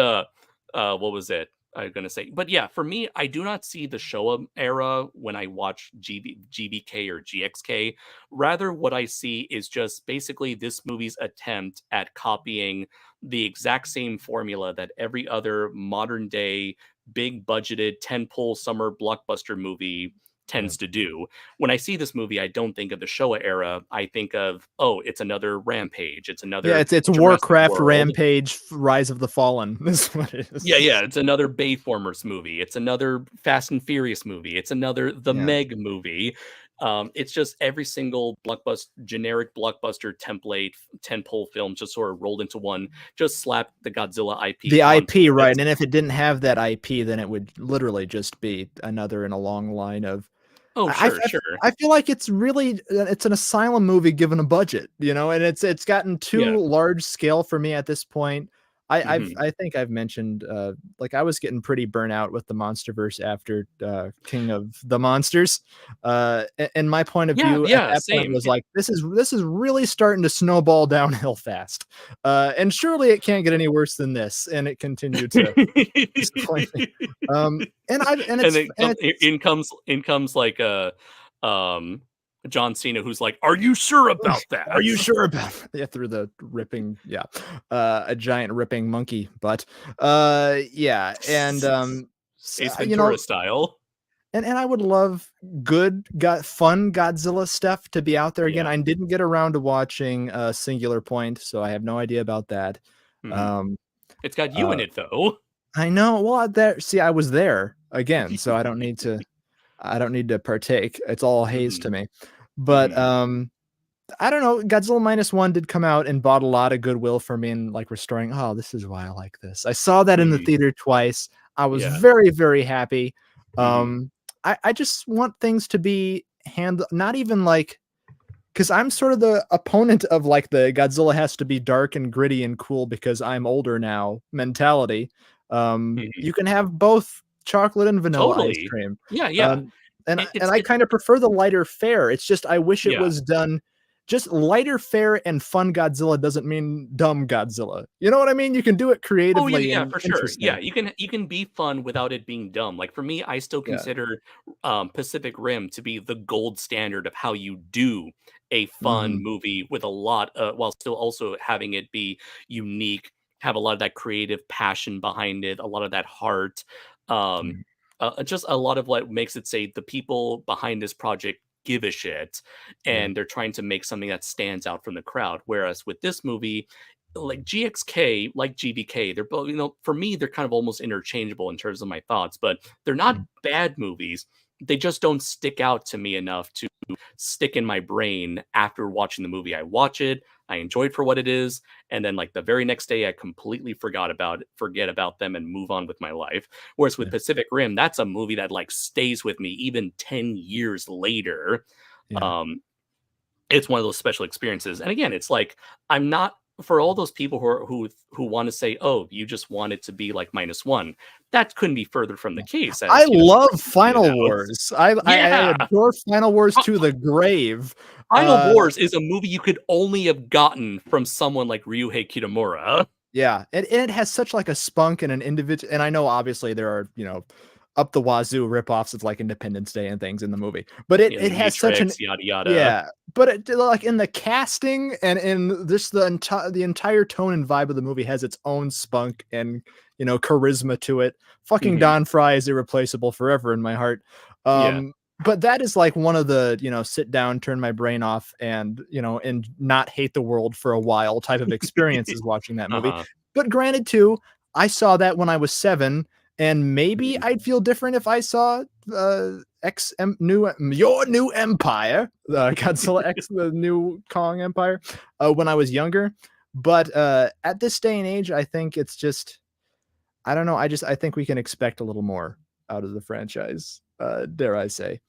F: what was it I was gonna say? But yeah, for me, I do not see the Showa era when I watch GBK or GXK. Rather, what I see is just basically this movie's attempt at copying the exact same formula that every other modern day big budgeted 10 pole summer blockbuster movie
G: Yeah.
F: tends to do. When I see this movie, I don't think of the Showa era. I think of, oh, it's another Rampage. It's
G: Yeah,
F: another
G: it's
F: Jurassic
G: Warcraft,
F: World.
G: Rampage, Rise of the Fallen. This is what it
F: Yeah,
G: is.
F: yeah, it's another Bayformers movie. It's another Fast and Furious movie. It's another The
G: Yeah.
F: Meg movie. It's just every single generic blockbuster template, tentpole film just sort of rolled into one. Just slap the Godzilla IP.
G: The
F: on
G: IP, right?
F: purpose.
G: And if it didn't have that IP, then it would literally just be another in a long line of.
F: Oh, sure, sure.
G: I feel like it's really it's an asylum movie given a budget, and it's gotten too
F: Yeah.
G: large scale for me at this point.
F: Mhm.
G: I think I've mentioned like I was getting pretty burnt out with the MonsterVerse after King of the Monsters, and my point of view at that point was like this is really starting to snowball downhill fast, and surely it can't get any worse than this, and it continued to disappoint me.
F: In comes like John Cena, who's like, "Are you sure about that?
G: Are you sure about it?" Yeah, through the ripping, a giant ripping monkey butt. Yeah, and
F: Ace Ventura style.
G: And I would love fun Godzilla stuff to be out there again.
F: Yeah.
G: I didn't get around to watching Singular Point, so I have no idea about that.
F: It's got you in it though.
G: I know. Well, I was there again, so I don't need to partake. It's all haze to me. But I don't know. Godzilla -1 did come out and bought a lot of goodwill for me and like restoring. Oh, this is why I like this. I saw that in the theater twice. I was very, very happy. I just want things to be handled, not even like, because I'm sort of the opponent of like the Godzilla has to be dark and gritty and cool because I'm older now mentality. You can have both chocolate and vanilla ice cream.
F: Yeah, yeah.
G: And I kind of prefer the lighter fare. It's just I wish it was done. Just lighter fare and fun Godzilla doesn't mean dumb Godzilla. You know what I mean? You can do it creatively.
F: Oh yeah,
G: and
F: for sure.
G: interesting.
F: Yeah, you can be fun without it being dumb. Like for me, I still consider Pacific Rim to be the gold standard of how you do a fun movie with a lot, while still also having it be unique, have a lot of that creative passion behind it, a lot of that heart. Just a lot of what makes it say the people behind this project give a shit and they're trying to make something that stands out from the crowd. Whereas with this movie, like GXK, like GBK, they're both, for me, they're kind of almost interchangeable in terms of my thoughts, but they're not bad movies. They just don't stick out to me enough to stick in my brain after watching the movie. I watch it, I enjoy it for what it is, and then like the very next day I completely forget about them and move on with my life. Whereas with Pacific Rim, that's a movie that like stays with me even 10 years later. It's one of those special experiences. And again, it's like I'm not, for all those people who want to say, "Oh, you just want it to be like -1," that couldn't be further from the case.
G: I love Final Wars. I adore Final Wars to the grave.
F: Final Wars is a movie you could only have gotten from someone like Ryuhei Kitamura.
G: Yeah, and it has such like a spunk and an individual. And I know obviously there are up the wazoo ripoffs of like Independence Day and things in the movie, but it has such an
F: yada yada.
G: But it, like in the casting and in this the entire tone and vibe of the movie has its own spunk and charisma to it. Fucking Don Fry is irreplaceable forever in my heart. But that is like one of the sit down, turn my brain off, and and not hate the world for a while type of experiences watching that movie. But granted, too, I saw that when I was 7. And maybe I'd feel different if I saw your new empire, Godzilla X, the new Kong Empire, when I was younger. But at this day and age, I think it's just, I don't know. I think we can expect a little more out of the franchise. Dare I say?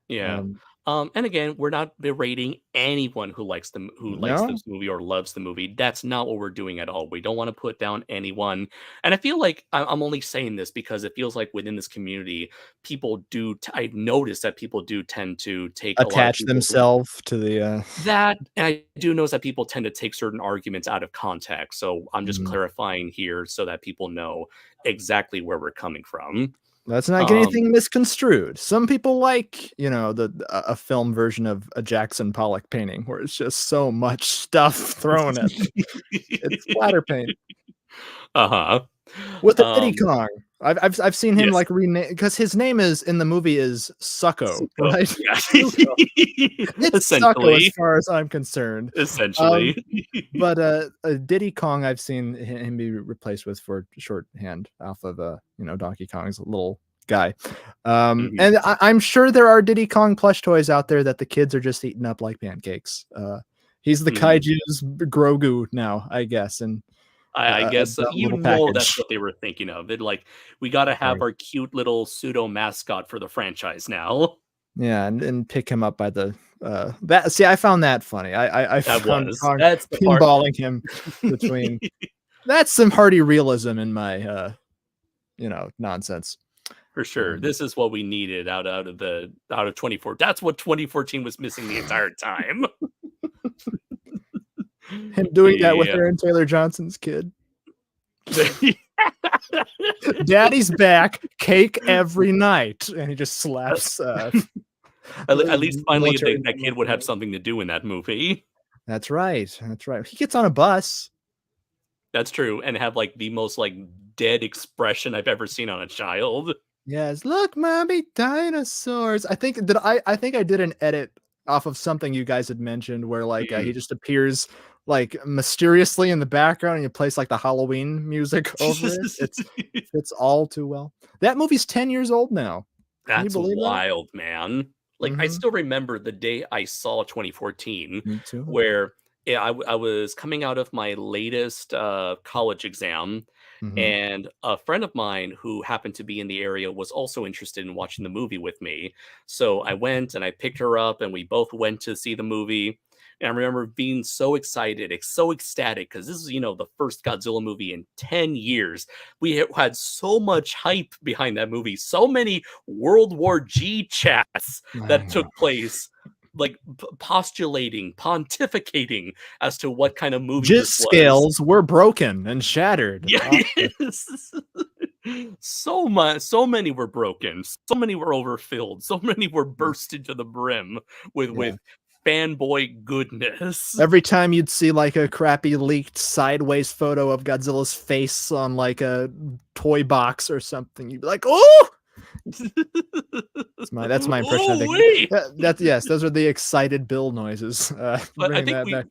F: Yeah. And again, we're not berating anyone who likes
G: No,
F: this movie or loves the movie. That's not what we're doing at all. We don't want to put down anyone. And I feel like I'm only saying this because it feels like within this community, people do. I've noticed that people do tend to take a lot of
G: attach
F: people's
G: themselves to the.
F: that, and I do notice that people tend to take certain arguments out of context. So I'm just
G: Mhm.
F: clarifying here so that people know exactly where we're coming from.
G: Let's not get
F: Um,
G: anything misconstrued. Some people like, a film version of a Jackson Pollock painting where it's just so much stuff thrown at them. It's splatter paint
F: uh-huh.
G: with a Diddy
F: Um,
G: Kong. I've seen him
F: yes.
G: like rename because his name is in the movie is Succo,
F: So,
G: right?
F: yeah.
G: Succo. It's Succo as
F: Essentially.
G: far as I'm concerned. Um,
F: Essentially.
G: but Diddy Kong, I've seen him be replaced with for shorthand off of Donkey Kong's little guy.
F: Mhm,
G: And I'm sure there are Diddy Kong plush toys out there that the kids are just eating up like pancakes. He's the
F: mhm.
G: Kaiju's Grogu now, I guess, and
F: I
G: a
F: guess so.
G: dumb
F: You
G: little
F: know that's
G: package.
F: what they were thinking of. It like, we gotta
G: Of
F: have
G: course.
F: our cute little pseudo mascot for the franchise now.
G: Yeah, and pick him up by the that see, I found that funny. I found Kong
F: That's the part.
G: pinballing him between that's some hearty realism in my nonsense.
F: For sure. This is what we needed out of 24. That's what 2014 was missing the entire time.
G: Him doing that with
F: Yeah.
G: Aaron Taylor Johnson's kid. Daddy's back, cake every night, and he just slaps.
F: At least finally
G: military
F: that kid would have something to do in that movie.
G: That's right. That's right. He gets on a bus.
F: That's true, and have like the most like dead expression I've ever seen on a child.
G: Yes, look, mommy, dinosaurs. I think I did an edit off of something you guys had mentioned where like he
F: Mhm.
G: just appears like mysteriously in the background and you place like the Halloween music over it. It's fits all too well. That movie's 10 years old now. Can you
F: That's
G: believe that?
F: wild, man. Like, I
G: Mhm.
F: still remember the day I saw 2014,
G: Me too.
F: where yeah, I was coming out of my latest college exam,
G: Mhm.
F: and a friend of mine who happened to be in the area was also interested in watching the movie with me. So I went and I picked her up, and we both went to see the movie. And I remember being so excited, so ecstatic, because this is, the first Godzilla movie in 10 years. We had so much hype behind that movie, so many World War G chats
G: I
F: that
G: know.
F: took place, like postulating, pontificating as to what kind of movie
G: Jizz
F: this was.
G: scales were broken and shattered.
F: Yeah, yes. So many were broken, so many were overfilled, so many were bursted to the brim with
G: Yeah.
F: fanboy goodness.
G: Every time you'd see like a crappy leaked sideways photo of Godzilla's face on like a toy box or something, you'd be like, "Oh!" That's my impression of
F: Oh
G: it.
F: wait!
G: That's yes, those are the excited Bill noises.
F: I
G: Bringing
F: think
G: that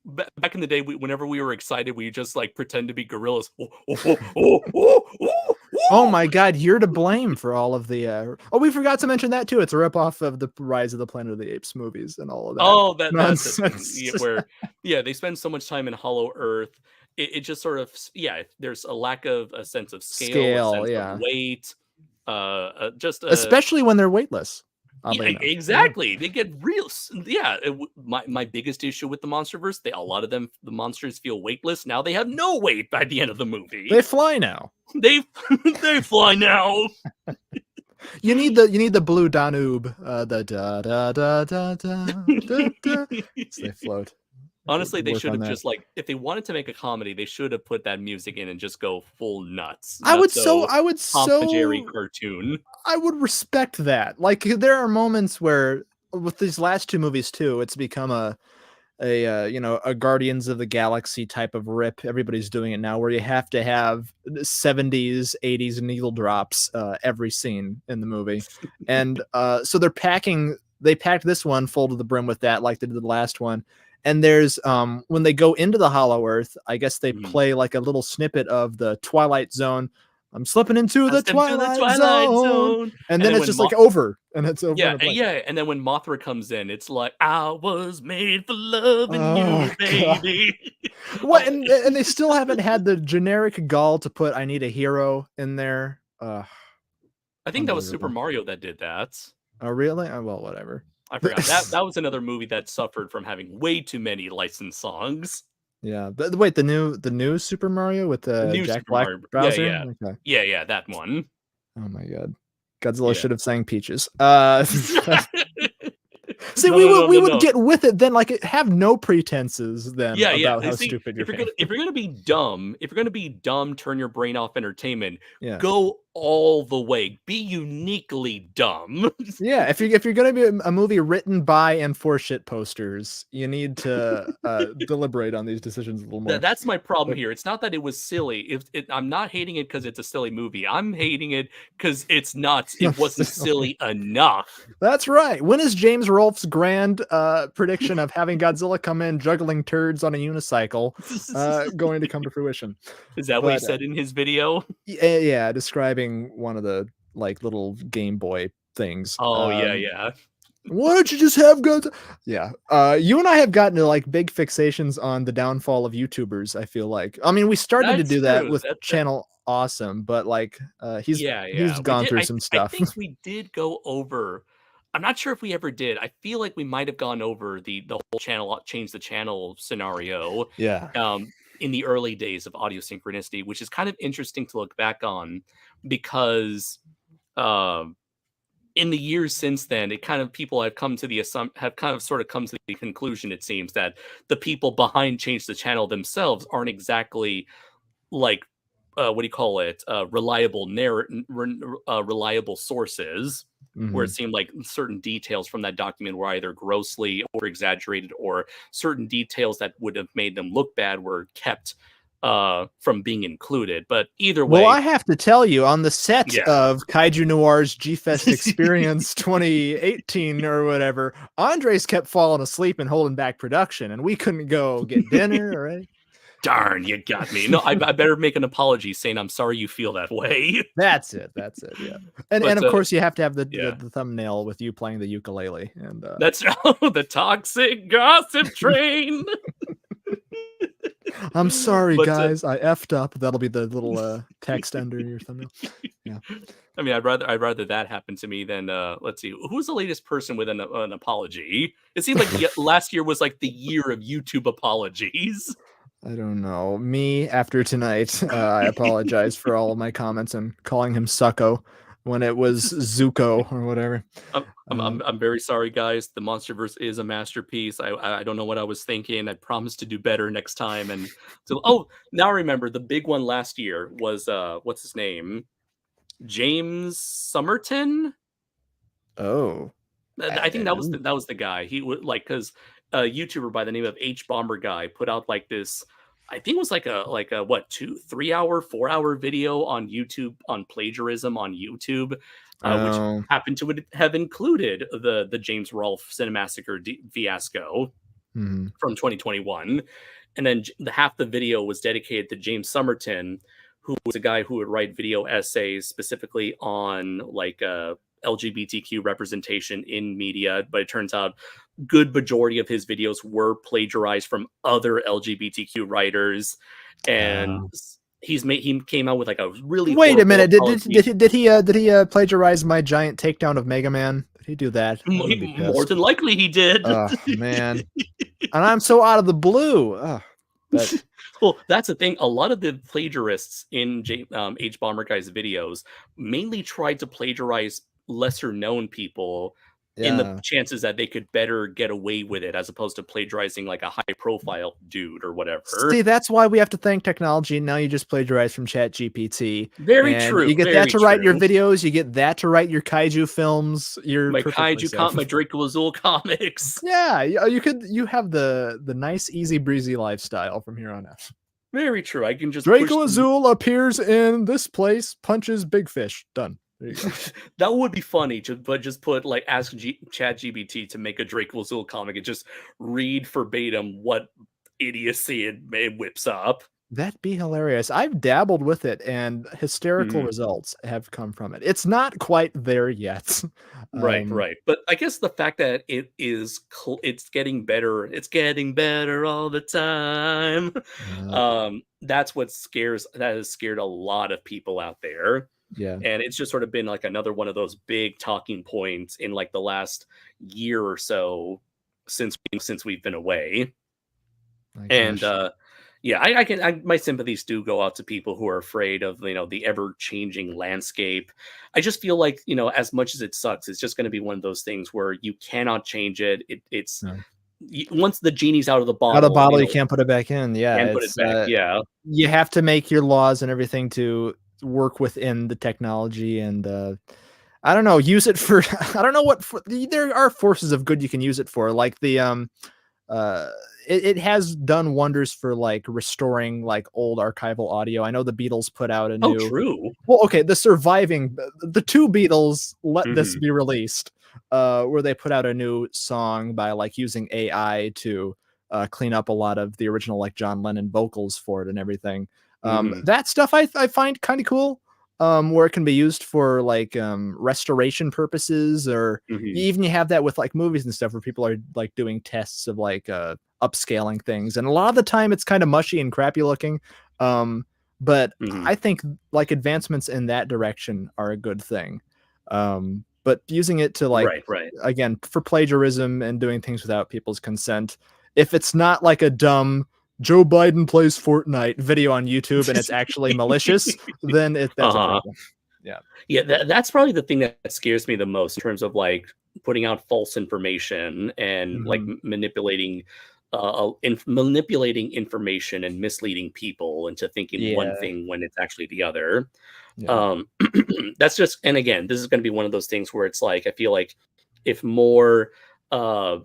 G: back.
F: back in the day, whenever we were excited, we just like pretend to be gorillas. Oh, oh, oh, oh, oh, oh,
G: Oh
F: oh.
G: my God, you're to blame for all of the. Oh, we forgot to mention that too. It's a ripoff of the Rise of the Planet of the Apes movies and all of that
F: Oh, that's a thing.
G: nonsense.
F: Yeah, where yeah, they spend so much time in Hollow Earth. It just sort of yeah, there's a lack of a sense of scale, a
G: Scale,
F: sense of
G: yeah.
F: weight, just
G: Especially when they're weightless,
F: yeah,
G: oddly enough. Yeah.
F: exactly. They get real. Yeah, my biggest issue with the MonsterVerse, a lot of them, the monsters feel weightless. Now they have no weight by the end of the movie.
G: They fly now.
F: They they fly now.
G: You need the blue Danube, the da da da da da da da. So they float.
F: Honestly, they
G: Work
F: should
G: on
F: have
G: that.
F: just like if they wanted to make a comedy, they should have put that music in and just go full nuts.
G: I would
F: Nutso
G: so I would
F: Tom and Jerry
G: so
F: cartoon.
G: I would respect that. Like there are moments where with these last two movies too, it's become a Guardians of the Galaxy type of rip. Everybody's doing it now, where you have to have 70s, 80s needle drops every scene in the movie, and so they packed this one full to the brim with that, like they did the last one. And there's when they go into the Hollow Earth, I guess they
F: Mhm.
G: play like a little snippet of the Twilight Zone. I'm slipping into
F: I
G: the
F: step to the
G: Twilight
F: Twilight
G: Zone,
F: Zone,
G: and
F: and
G: then
F: then
G: it's
F: when
G: just like over, and it's over
F: yeah,
G: and like,
F: yeah, and then when Mothra comes in, it's like I was made for loving
G: oh
F: you,
G: God.
F: baby.
G: What and they still haven't had the generic gall to put "I need a hero" in there.
F: I think that was Super
G: Unbelievable.
F: Mario that did that.
G: Oh really? Oh, well, whatever.
F: I forgot that was another movie that suffered from having way too many licensed songs.
G: Yeah, but wait, the new Super Mario with
F: The new
G: Jack
F: Super
G: Black
F: Mario,
G: Bowser? Okay.
F: yeah, that one.
G: Oh my god, Godzilla
F: Yeah.
G: should have sang Peaches. See,
F: No,
G: we would
F: no.
G: get with it then, like have no pretenses then
F: Yeah.
G: about how
F: See,
G: stupid you're being.
F: if you're gonna be dumb, turn your brain off entertainment.
G: Yeah.
F: Go all the way. Be uniquely dumb.
G: Yeah, if you're gonna be a movie written by and for shit posters, you need to deliberate on these decisions a little more.
F: That's my problem here. It's not that it was silly. I'm not hating it because it's a silly movie. I'm hating it because it wasn't silly enough.
G: That's right. When is James Rolfe's grand prediction of having Godzilla come in juggling turds on a unicycle going to come to fruition?
F: Is that what he said in his video?
G: Yeah, describing one of the like little Game Boy things.
F: Oh, yeah.
G: Why don't you just have Godzilla? Yeah. You and I have gotten to like big fixations on the downfall of YouTubers, I feel like. I mean, we started to do that with Channel Awesome, but like he's gone through some stuff.
F: I think we did go over. I'm not sure if we ever did. I feel like we might have gone over the whole channel change the channel scenario.
G: Yeah.
F: In the early days of Audio Synchronicity, which is kind of interesting to look back on because in the years since then, it kind of people have come to the come to the conclusion, it seems, that the people behind Change the Channel themselves aren't exactly like reliable reliable sources. Where it seemed like certain details from that document were either grossly over exaggerated or certain details that would have made them look bad were kept from being included. But either way,
G: well, I have to tell you, on the set of Kaiju Noir's G-Fest Experience 2018 or whatever, Andres kept falling asleep and holding back production, and we couldn't go get dinner. Right?
F: Darn, you got me. No, I better make an apology saying I'm sorry you feel that way.
G: That's it. Yeah. And of course you have to have the thumbnail with you playing the ukulele. And
F: that's the toxic gossip train.
G: I'm sorry, guys. I effed up. That'll be the little text under your thumbnail. Yeah.
F: I mean, I'd rather that happen to me than let's see, who's the latest person with an apology? It seems like last year was like the year of YouTube apologies.
G: I don't know. Me, after tonight, I apologize for all of my comments and calling him Sucko when it was Zuko or whatever.
F: I'm very sorry, guys. The Monsterverse is a masterpiece. I don't know what I was thinking. I promise to do better next time. And so, now I remember the big one last year was what's his name? James Somerton.
G: Oh,
F: I think that was the guy. He would like because a YouTuber by the name of H Bomber Guy put out like this. I think it was like a 2-3 hour 4-hour video on YouTube on plagiarism on YouTube, which happened to have included the James Rolfe Cinemassacre fiasco from 2021, and then half the video was dedicated to James Somerton, who was a guy who would write video essays specifically on like LGBTQ representation in media, but it turns out good majority of his videos were plagiarized from other LGBTQ writers, and he came out with like a really
G: wait a minute did he plagiarize my giant takedown of Mega Man? Did he do that?
F: More than likely he did.
G: Oh man. And I'm so out of the blue.
F: Well, that's the thing. A lot of the plagiarists in H Bomber Guy's videos mainly tried to plagiarize lesser known people in the chances that they could better get away with it, as opposed to plagiarizing like a high profile dude or whatever.
G: See, that's why we have to thank technology. Now you just plagiarize from ChatGPT.
F: Very true.
G: You get that to write your videos. You get that to write your kaiju films.
F: My kaiju my Draco Azul comics.
G: Yeah, you have the nice easy breezy lifestyle from here on out.
F: Very true. I can just
G: Draco Azul appears in this place, punches big fish. Done. There you go.
F: That would be funny, but just put like ask ChatGPT to make a Draco Azul comic and just read verbatim what idiocy it whips up.
G: That'd be hilarious. I've dabbled with it, and hysterical results have come from it. It's not quite there yet.
F: Right. But I guess the fact that it's getting better. It's getting better all the time. That's what has scared a lot of people out there.
G: Yeah.
F: And it's just sort of been like another one of those big talking points in like the last year or so since we've been away.
G: My
F: And
G: gosh.
F: yeah, my sympathies do go out to people who are afraid of, the ever changing landscape. I just feel like, as much as it sucks, it's just going to be one of those things where you cannot change it. It's
G: No.
F: once the genie's out of the
G: Out of
F: bottle,
G: bottle, you can't put it back in. Yeah,
F: and put it
G: it's
F: back. Yeah.
G: you have to make your laws and everything to work within the technology, and I don't know, use it for I don't know what there are forces of good you can use it for, like the uh it has done wonders for like restoring like old archival audio. I know the Beatles put out a
F: Oh,
G: new
F: true.
G: well, okay, the two Beatles let this
F: Mhm.
G: be released, where they put out a new song by like using AI to clean up a lot of the original like John Lennon vocals for it and everything.
F: Mhm.
G: That stuff I find kind of cool. Where it can be used for like restoration purposes, or
F: Mhm.
G: even you have that with like movies and stuff where people are like doing tests of like upscaling things, and a lot of the time it's kind of mushy and crappy looking. But
F: Mhm.
G: I think like advancements in that direction are a good thing. But using it to like,
F: Right, right.
G: again, for plagiarism and doing things without people's consent, if it's not like a dumb Joe Biden plays Fortnite video on YouTube and it's actually malicious, then that's a
F: Uh-huh.
G: problem. Yeah.
F: Yeah, that's probably the thing that scares me the most in terms of like putting out false information and like
G: Mhm.
F: manipulating information and misleading people into thinking one
G: Yeah.
F: thing when it's actually the other.
G: Yeah.
F: Um, that's just, and again, this is going to be one of those things where it's like I feel like if more uh,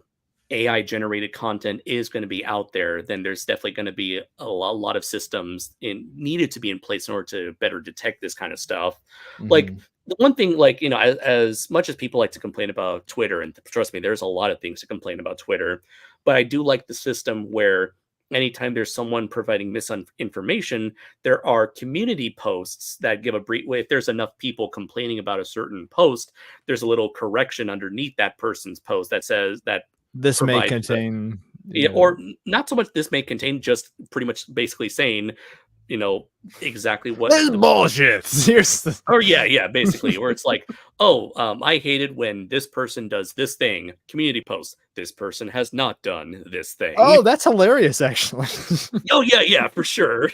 F: AI generated content is going to be out there, then there's definitely going to be a lot of systems needed to be in place in order to better detect this kind of stuff. Like
G: Mhm.
F: the one thing, like, as much as people like to complain about Twitter, and trust me, there's a lot of things to complain about Twitter, but I do like the system where anytime there's someone providing misinformation, there are community posts that give a brief. If there's enough people complaining about a certain post, there's a little correction underneath that person's post that says that
G: This may
F: provides
G: contain,
F: yeah,
G: yeah.
F: or not so much this may contain, just pretty much basically saying, exactly what
G: This is bullshit. Here's the
F: or yeah, basically, where it's like, oh, I hated when this person does this thing. Community post. This person has not done this thing.
G: Oh, that's hilarious, actually.
F: Oh yeah, for sure.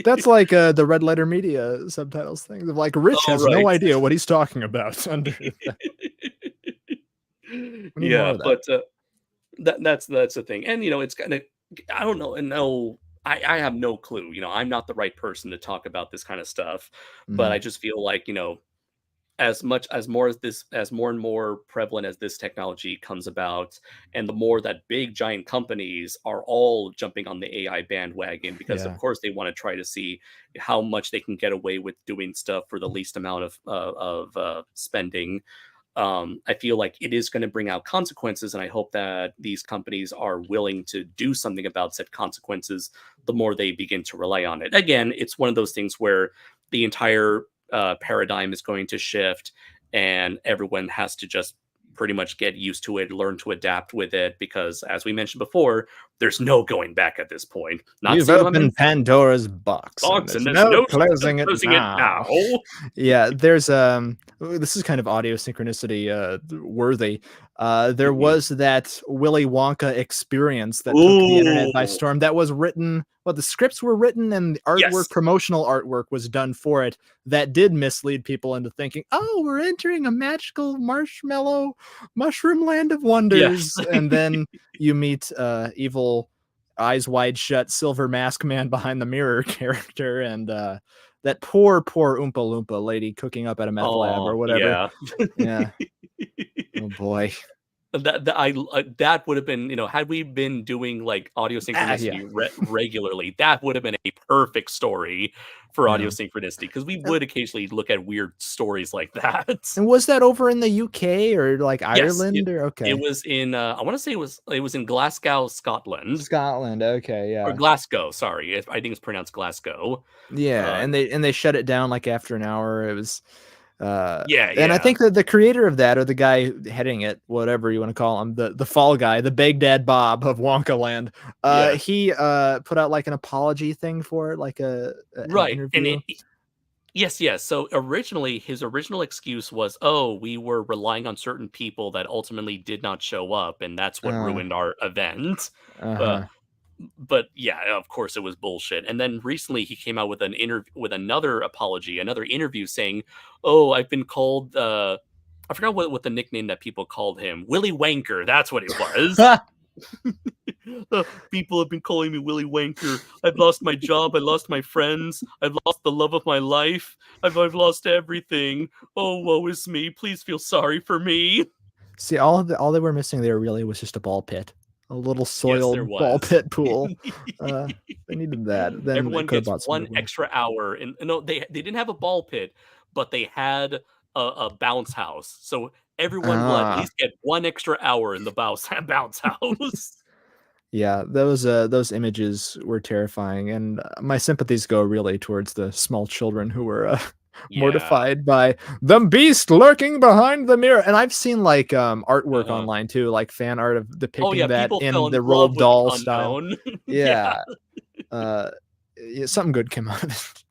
G: That's like the Red Letter Media subtitles thing. Of like, Rich
F: All
G: has no
F: right.
G: idea what he's talking about. Under we need more
F: Yeah,
G: of that.
F: but that's the thing, and it's kind of I don't know, and no, I have no clue. I'm not the right person to talk about this kind of stuff, but I
G: Mhm.
F: just feel like as much as more as this as more and more prevalent as this technology comes about, and the more that big giant companies are all jumping on the AI bandwagon, because of
G: Yeah.
F: course they want to try to see how much they can get away with doing stuff for the least amount of spending. I feel like it is going to bring out consequences, and I hope that these companies are willing to do something about said consequences the more they begin to rely on it. Again, it's one of those things where the entire paradigm is going to shift, and everyone has to just pretty much get used to it, learn to adapt with it, because as we mentioned before, there's no going back at this point. Not
G: You've
F: saying I'm in
G: opened Pandora's box, and
F: box,
G: there's
F: and there's
G: no
F: no
G: closing it
F: closing it
G: now.
F: now.
G: Yeah, there's this is kind of audio synchronicity worthy. There
F: Mhm.
G: was that Willy Wonka experience that took the internet by
F: Ooh,
G: storm. That was written, well, the scripts were written and the artwork,
F: yes.
G: promotional artwork was done for it. That did mislead people into thinking, oh, we're entering a magical marshmallow mushroom land of
F: Yes.
G: wonders. And then you meet evil eyes wide shut silver mask man behind the mirror character, and that poor Oompa Loompa lady cooking up at a meth lab
F: Oh,
G: or whatever.
F: yeah.
G: Yeah. Oh boy.
F: That would have been, had we been doing like audio
G: Yeah.
F: synchronicity regularly, that would have been a perfect story for audio
G: Yeah.
F: synchronicity, because we
G: And,
F: would occasionally look at weird stories like that.
G: and was that over in the UK or like
F: Yes,
G: Ireland or
F: it
G: okay?
F: was in I want to say it was in Glasgow, Scotland,
G: Scotland. Okay,
F: or
G: yeah.
F: Glasgow. Sorry, I think it's pronounced Glasgow.
G: Yeah,
F: Uh,
G: and they shut it down like after an hour. It was and I
F: yeah.
G: think that the creator of that, or the guy heading it, whatever you want to call him, the fall guy, the Baghdad Bob of Wonka Land,
F: Yes.
G: he put out like an apology thing for it, like an
F: Right, and
G: interview.
F: Yes. So originally, his original excuse was, "Oh, we were relying on certain people that ultimately did not show up, and that's what
G: Uh,
F: ruined our event." Uh,
G: uh-huh.
F: but yeah, of course it was bullshit. And then recently he came out with an interview with another apology, another interview saying, "Oh, I've been called I forgot what the nickname that people called him. Willy Wanker, that's what it was. People have been calling me Willy Wanker. I've lost my job, I lost my friends, I've lost the love of my life, I've lost everything. Oh, woe is me. Please feel sorry for me."
G: See, all they were missing there really was just a ball pit, a little
F: Yes, there
G: soiled ball
F: was.
G: pit pool. They needed that. Then they
F: Everyone
G: could have
F: gets
G: bought some
F: one
G: goodwill.
F: extra hour, and no, they didn't have a ball pit, but they had a bounce house. So everyone will at
G: Ah,
F: least get 1 extra hour in the bounce bounce house.
G: yeah, those images were terrifying, and my sympathies go really towards the small children who were
F: Yeah.
G: mortified by the beast lurking behind the mirror. And I've seen like artwork
F: Uh-huh.
G: online too, like fan art of
F: Oh,
G: depicting
F: yeah,
G: that
F: people fell
G: in
F: in
G: the
F: love
G: Roald
F: with the
G: Dahl style.
F: unknown. Yeah.
G: Yeah, uh, yeah, something good came out of it.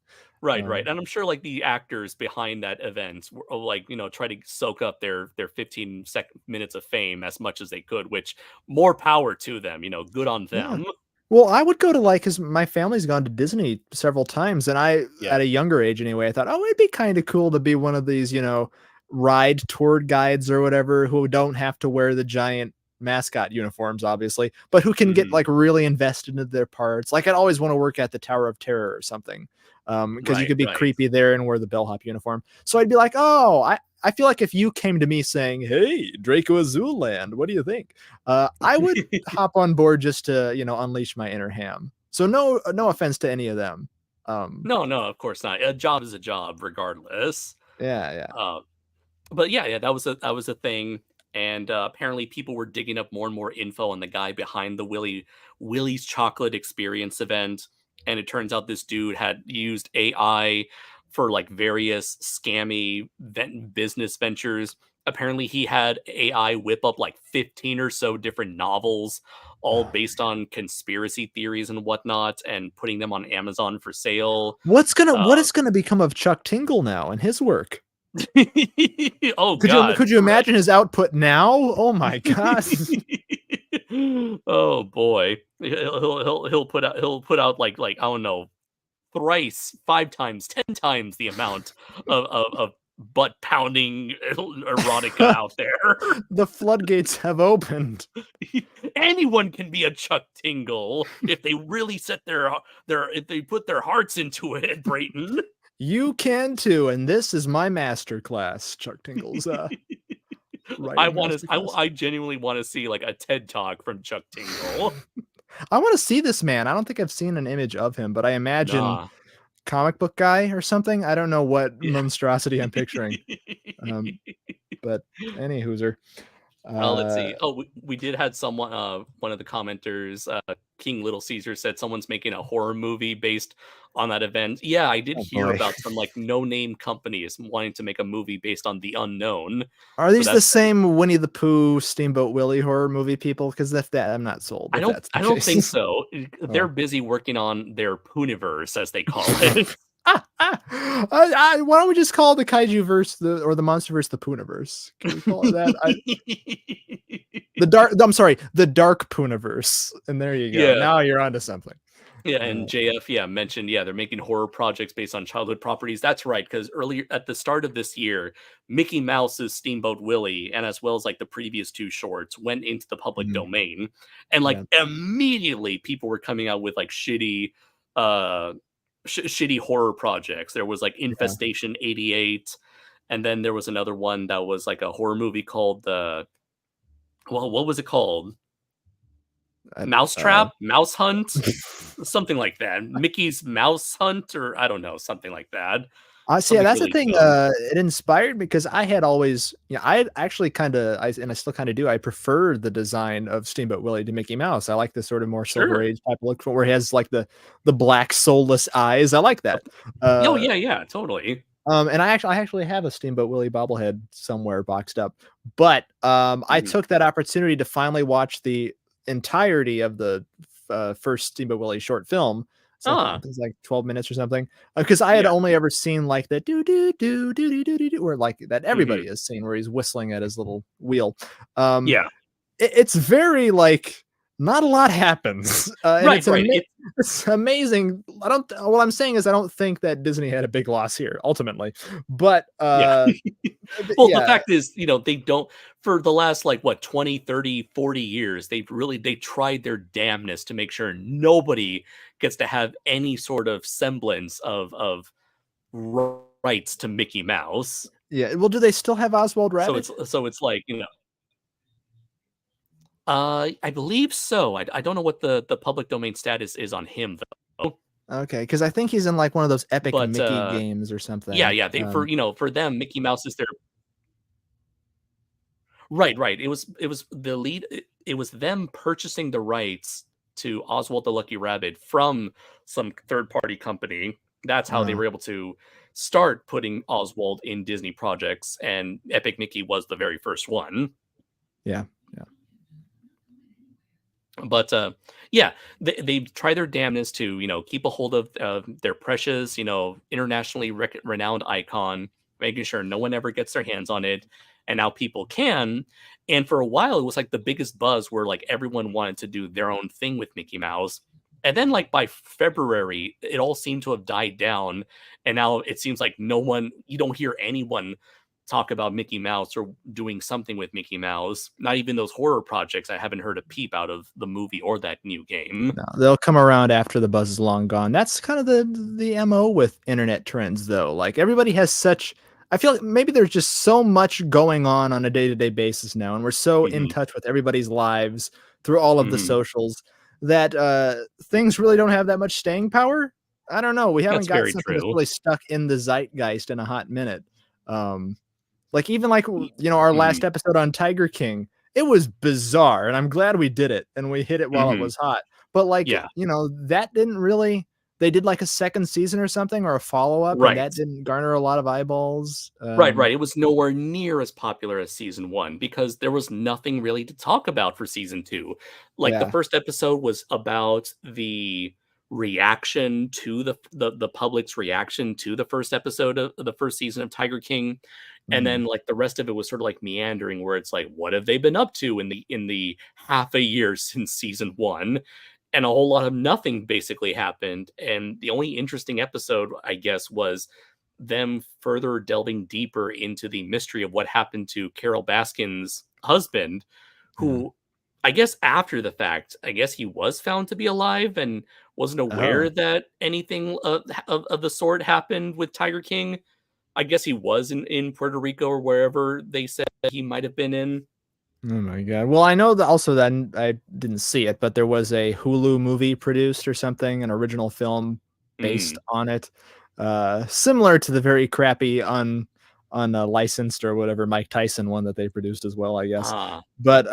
F: Right,
G: Um,
F: and I'm sure, like, the actors behind that event were, like, try to soak up their 15 minutes of fame as much as they could, which more power to them, good on
G: yeah.
F: them.
G: Well, I would go to like, cause my family's gone to Disney several times, and I,
F: Yeah.
G: at a younger age anyway, I thought, oh, it'd be kind of cool to be one of these, ride tour guides or whatever who don't have to wear the giant mascot uniforms, obviously, but who can get
F: Mhm.
G: like really invested into their parts. Like I'd always want to work at the Tower of Terror or something. Because you
F: Right,
G: could be
F: right.
G: creepy there and wear the bellhop uniform. So I'd be like, oh, I feel like if you came to me saying, hey, Draco Azul Land, what do you think? I would hop on board just to, unleash my inner ham. So no offense to any of them.
F: No, of course not. A job is a job regardless.
G: Yeah, yeah.
F: Uh, but yeah, that was a thing, and apparently people were digging up more and more info on the guy behind the Willie's Chocolate Experience event, and it turns out this dude had used AI for like various scammy business ventures. Apparently, he had AI whip up like 15 or so different novels, all
G: Oh,
F: based on conspiracy theories and whatnot, and putting them on Amazon for sale.
G: what
F: Uh,
G: is gonna become of Chuck Tingle now and his work?
F: oh
G: Could
F: God,
G: you
F: right.
G: imagine his output now? Oh my god.
F: Oh boy, he'll put out like I don't know, thrice, 5 times, 10 times the amount of butt pounding erotica out there.
G: The floodgates have opened.
F: Anyone can be a Chuck Tingle if they really set their if they put their hearts into it, Brayton.
G: You can too, and this is my master class, Chuck Tingle's
F: I
G: writing
F: want to.
G: master class.
F: I genuinely want to see like a TED talk from Chuck Tingle.
G: I want to see this man. I don't think I've seen an image of him, but I imagine
F: Nah.
G: comic book guy or something. I don't know what
F: Yeah.
G: monstrosity I'm picturing. Um, but any hooser.
F: Let's
G: Uh,
F: see. Oh, we did had someone. One of the commenters, King Little Caesar, said someone's making a horror movie based on that event. Yeah, I did
G: oh
F: hear
G: boy.
F: about some like no name companies wanting to make a movie based on the unknown.
G: Are
F: So
G: these the
F: that's
G: same Winnie the Pooh, Steamboat Willie horror movie people? Because if that, I'm not sold. If that's the
F: I don't think
G: case.
F: so. They're
G: Oh.
F: busy working on their Pooniverse, as they call it.
G: Why don't we just call the kaiju verse or the monster verse the Pooniverse? Can we call it that? I'm sorry, the dark Pooniverse. And there you go.
F: Yeah.
G: Now you're onto something.
F: Yeah, and JF, yeah, mentioned, yeah, they're making horror projects based on childhood properties. That's right, because earlier at the start of this year, Mickey Mouse's Steamboat Willie, and as well as like the previous two shorts, went into the public
G: Mhm.
F: domain, and like
G: Yeah.
F: immediately people were coming out with like uh, shitty horror projects. There was like
G: Yeah.
F: Infestation 88, and then there was another one that was like a horror movie called well, what was it called?
G: I, uh,
F: Mousetrap, Mouse Hunt, something like that. Mickey's Mouse Hunt, or I don't know, something like that.
G: I see. Yeah,
F: Something
G: that's the
F: really
G: thing.
F: dumb.
G: It inspired me because I had always, I actually and I still kind of do. I prefer the design of Steamboat Willie to Mickey Mouse. I like the sort of more Silver
F: Sure.
G: Age type of look where he has like the black soulless eyes. I like that.
F: Oh
G: Uh,
F: yeah, totally.
G: and I actually have a Steamboat Willie bobblehead somewhere boxed up. But I
F: Mhm.
G: took that opportunity to finally watch the entirety of the first Steamboat Willie short film It's like 12 minutes or something. Because I had only ever seen like the do do do do do do do, or like that everybody has seen, where he's whistling at his little wheel. It's very like not a lot happens, and it's amazing. What I'm saying is I don't think that Disney had a big loss here ultimately, but
F: the fact is, they don't, for the last 20, 30, 40 years, they tried their damnness to make sure nobody gets to have any sort of semblance of rights to Mickey Mouse.
G: Yeah, well, do they still have Oswald Rabbit?
F: So it's like, I believe so. I don't know what the public domain status is on him though.
G: Okay, because I think he's in like one of those epic Mickey games or something.
F: Yeah. They for them, Mickey Mouse is their right. It was the lead. It was them purchasing the rights to Oswald the Lucky Rabbit from some third party company. That's how they were able to start putting Oswald in Disney projects, and Epic Mickey was the very first one.
G: Yeah.
F: But they try their damnness to keep a hold of their precious internationally renowned icon, making sure no one ever gets their hands on it, and now people can. And for a while it was like the biggest buzz, where like everyone wanted to do their own thing with Mickey Mouse. And then like by February it all seemed to have died down, and now it seems like you don't hear anyone talk about Mickey Mouse or doing something with Mickey Mouse. Not even those horror projects. I haven't heard a peep out of the movie or that new game.
G: No, they'll come around after the buzz is long gone. That's kind of the MO with internet trends, though. Like everybody has such. I feel like maybe there's just so much going on a day-to-day basis now, and we're so in touch with everybody's lives through all of the socials that things really don't have that much staying power. I don't know. We haven't got something that's really stuck in the zeitgeist in a hot minute. Like even like our last episode on Tiger King, it was bizarre, and I'm glad we did it and we hit it while it was hot. But like that didn't really. They did like a second season or something, or a follow up, and that didn't garner a lot of eyeballs.
F: Right. It was nowhere near as popular as season 1 because there was nothing really to talk about for season 2. Like the first episode was about the reaction to the public's reaction to the first episode of the first season of Tiger King. And then like the rest of it was sort of like meandering, where it's like, what have they been up to in the half a year since season 1? And a whole lot of nothing basically happened. And the only interesting episode, I guess, was them further delving deeper into the mystery of what happened to Carol Baskin's husband, who I guess after the fact, I guess he was found to be alive and wasn't aware that anything of the sort happened with Tiger King. I guess he was in Puerto Rico or wherever they said he might have been in.
G: Oh my god! Well, I know that also that I didn't see it, but there was a Hulu movie produced or something, an original film based on it, similar to the very crappy unlicensed or whatever Mike Tyson one that they produced as well, I guess. But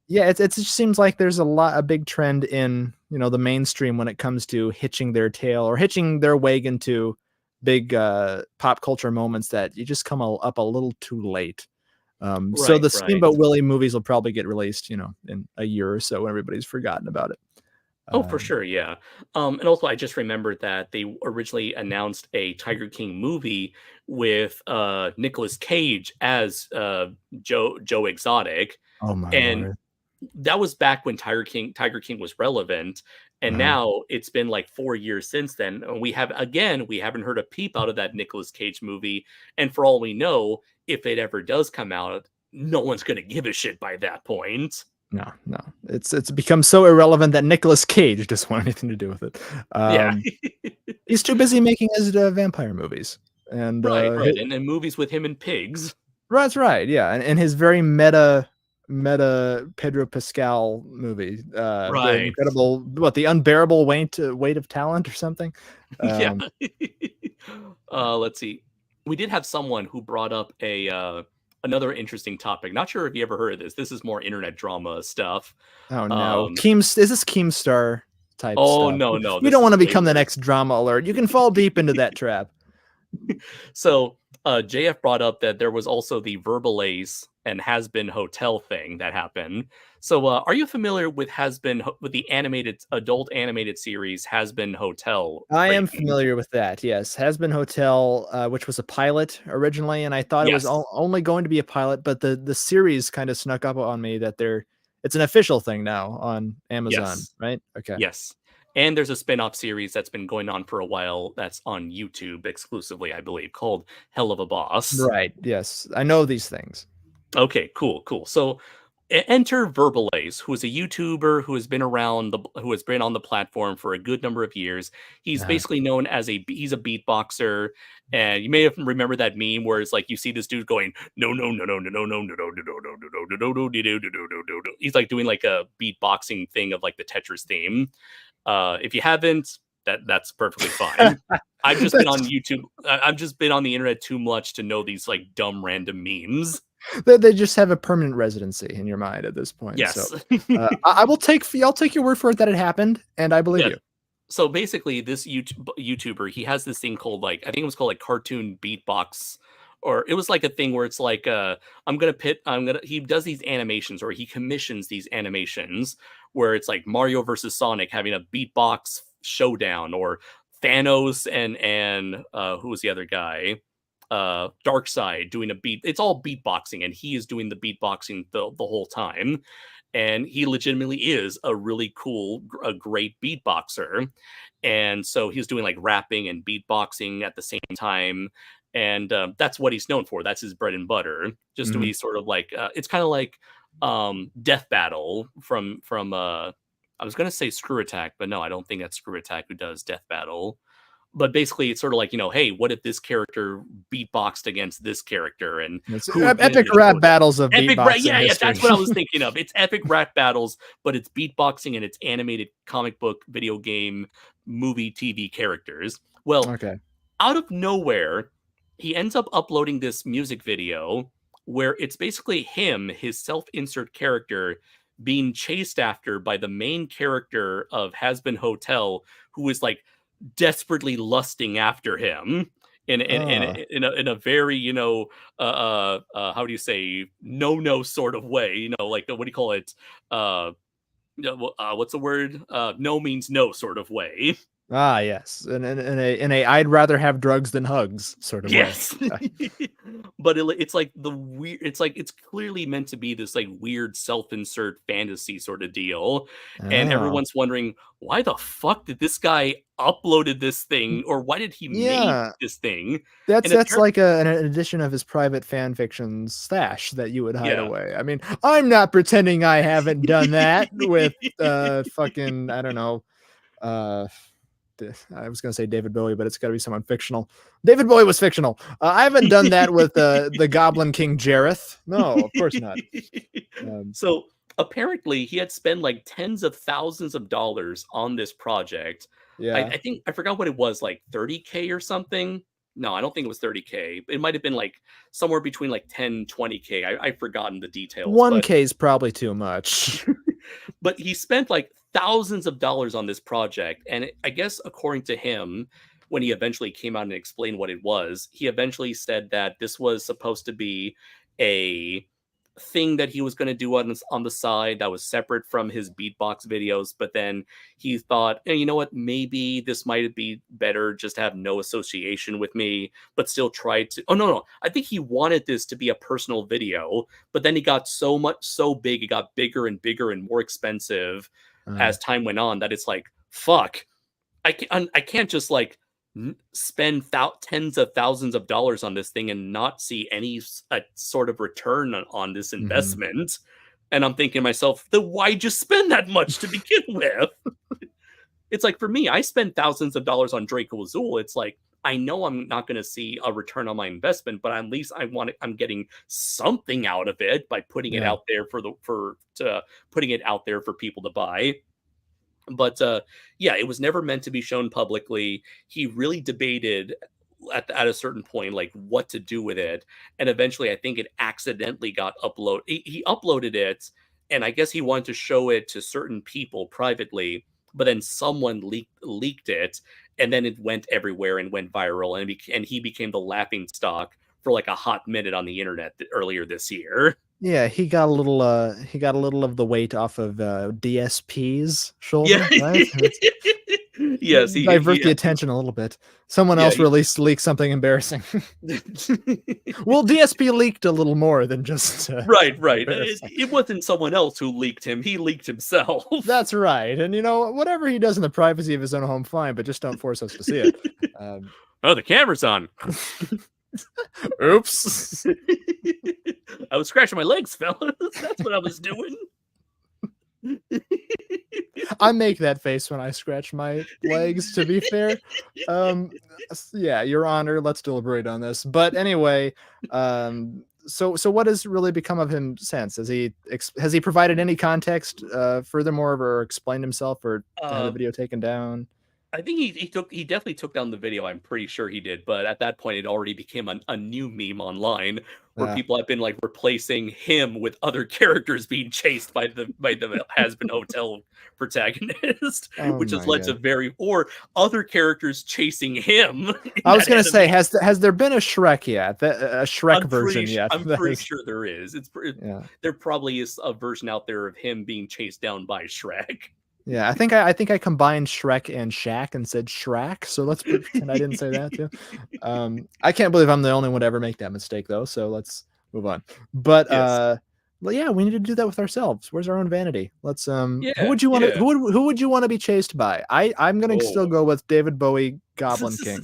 G: yeah, it just seems like there's a big trend in the mainstream when it comes to hitching their tail or hitching their wagon to big pop culture moments that you just come up a little too late. So the Steamboat Willie movies will probably get released, in a year or so when everybody's forgotten about it.
F: Oh, for sure, yeah. And also, I just remembered that they originally announced a Tiger King movie with Nicolas Cage as Joe Exotic.
G: Oh my
F: Lord. That was back when Tiger King was relevant, and now it's been like 4 years since then. And we haven't heard a peep out of that Nicolas Cage movie. And for all we know, if it ever does come out, no one's going to give a shit by that point.
G: No, it's become so irrelevant that Nicolas Cage doesn't want anything to do with it. He's too busy making his vampire movies, and
F: right, and then movies with him and pigs.
G: That's right, yeah, and his very meta Pedro Pascal movie, the incredible, the unbearable weight of talent or something.
F: Yeah. Let's see. We did have someone who brought up another interesting topic. Not sure if you ever heard of this. This is more internet drama stuff.
G: Oh no, is this Keemstar type?
F: Oh
G: stuff?
F: No.
G: We don't want to become the next drama alert. You can fall deep into that trap.
F: So JF brought up that there was also the Verbal Ace and Has Been Hotel thing that happened. So, are you familiar with the adult animated series Has Been Hotel?
G: I am
F: Brayton?
G: familiar with that. Yes, Has Been Hotel, which was a pilot originally, and I thought it was
F: Yes.
G: only going to be a pilot, but the series kind of snuck up on me that it's an official thing now on Amazon,
F: Yes.
G: right? Okay.
F: Yes. And there's a spin-off series that's been going on for a while that's on YouTube exclusively, I believe, called Hell of a Boss.
G: Right. Yes, I know these things.
F: Okay, cool, cool. So enter Verbalace, who is a YouTuber who has been who has been on the platform for a good number of years. He's
G: Uh-huh.
F: basically known as he's a beatboxer, and you may have remembered that meme where it's like you see this dude going no no no no no no no no no no no no no no no no no. He's like doing like a beatboxing thing of like the Tetris theme. If you haven't, that's perfectly fine. I've just been on YouTube. I've just been on the internet too much to know these like dumb random memes.
G: They just have a permanent residency in your mind at this point. So
F: Yes.
G: I'll take your word for it that it happened, and I believe
F: Yeah.
G: you.
F: So basically, this YouTuber, he has this thing called like I think it was called like cartoon beatbox, or it was like a thing where it's like he does these animations or he commissions these animations where it's like Mario versus Sonic having a beatbox showdown, or Thanos and who was the other guy? Darkseid doing a beat. It's all beatboxing, and he is doing the beatboxing the whole time. And he legitimately is a really cool, a great beatboxer. And so he's doing like rapping and beatboxing at the same time. And that's what he's known for. That's his bread and butter. Just doing
G: Mhm.
F: these sort of like, it's kind of like Death Battle from I was going to say Screw Attack, but no, I don't think that's Screw Attack who does Death Battle. But basically, it's sort of like, hey, what if this character beatboxed against this character, and
G: It's
F: who would win?
G: epic rap battles of
F: Epic rap,
G: beatboxing
F: yeah,
G: history.
F: that's what I was thinking of. It's epic rap battles, but it's beatboxing and it's animated comic book, video game, movie, TV characters. Well,
G: Okay.
F: out of nowhere, he ends up uploading this music video where it's basically him, his self-insert character, being chased after by the main character of Has Been Hotel, who is like desperately lusting after him
G: Ah.
F: in a very how do you say no sort of way, like what do you call it, what's the word, no means no sort of way.
G: Ah, yes. In a I'd rather have drugs than hugs sort of way.
F: Yes. But it's like it's clearly meant to be this like weird self-insert fantasy sort of deal, and
G: Oh.
F: everyone's wondering why the fuck did this guy uploaded this thing, or why did he make
G: Yeah.
F: this thing?
G: That's
F: And
G: like an addition of his private fan fiction stash that you would hide
F: yeah.
G: away. I mean, I'm not pretending I haven't done that with fucking I don't know. Uh I was going to say David Bowie, but it's got to be someone fictional. David Bowie was fictional. I haven't done that with the Goblin King Jareth. No, of course not.
F: So apparently he had spent like tens of thousands of dollars on this project.
G: Yeah.
F: I think I forgot what it was, like 30K or something. No, I don't think it was 30K. It might have been like somewhere between like 10, 20K. I've forgotten the details.
G: 1K is probably too much.
F: But he spent like thousands of dollars on this project. And I guess according to him, when he eventually came out and explained what it was, he eventually said that this was supposed to be a thing that he was going to do on the side that was separate from his beatbox videos. But then he thought, you know what, maybe this might be better just to have no association with me, but still try to. Oh, no. I think he wanted this to be a personal video, but then it got so big, it got bigger and bigger and more expensive as time went on, that it's like, fuck, I can't just like spend tens of thousands of dollars on this thing and not see any sort of return on this investment. And I'm thinking to myself, then why just spend that much to begin with? It's like, for me, I spend thousands of dollars on Draco Azul. It's like, I know I'm not going to see a return on my investment, but at least I'm getting something out of it by putting it out there putting it out there for people to buy. But yeah, it was never meant to be shown publicly. He really debated at a certain point like what to do with it, and eventually I think it accidentally got uploaded. He uploaded it, and I guess he wanted to show it to certain people privately, but then someone leaked it, and then it went everywhere and went viral, and he became the laughing stock for like a hot minute on the internet earlier this year.
G: Yeah, he got a little of the weight off of DSP's
F: Yeah.
G: shoulder, right?
F: Yes,
G: Divert the attention a little bit. Someone
F: Yeah,
G: else leaked something embarrassing. Well, DSP leaked a little more than just
F: right,
G: something
F: right.
G: embarrassing.
F: It wasn't someone else who leaked him. He leaked himself.
G: That's right. And whatever he does in the privacy of his own home, fine, but just don't force us to see it.
F: Oh, the camera's on.
G: Oops.
F: I was scratching my legs, fellas. That's what I was doing.
G: I make that face when I scratch my legs, to be fair. Yeah, Your Honor, let's deliberate on this. But anyway, so what has really become of him since? Has he provided any context furthermore, or explained himself, or had the video taken down?
F: I think he definitely took down the video. I'm pretty sure he did, but at that point, it already became a new meme online where people have been like replacing him with other characters being chased by the has-been hotel protagonist, which has led to or other characters chasing him.
G: I was going to say, has there been a Shrek yet? A Shrek version yet?
F: I'm pretty sure there is. There probably is a version out there of him being chased down by Shrek.
G: Yeah, I think I combined Shrek and Shaq and said Shrek, so let's pretend I didn't say that too. I can't believe I'm the only one to ever make that mistake though, so let's move on. But well, yeah, we need to do that with ourselves. Where's our own vanity? Let's who would you want to who would you want to be chased by? I'm gonna still go with David Bowie, Goblin King.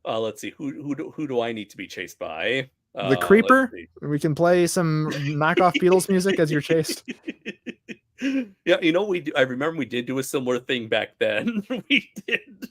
F: Let's see, who do I need to be chased by?
G: The Creeper. We can play some knockoff Beatles music as you're chased.
F: Yeah, I remember we did do a similar thing back then. We did.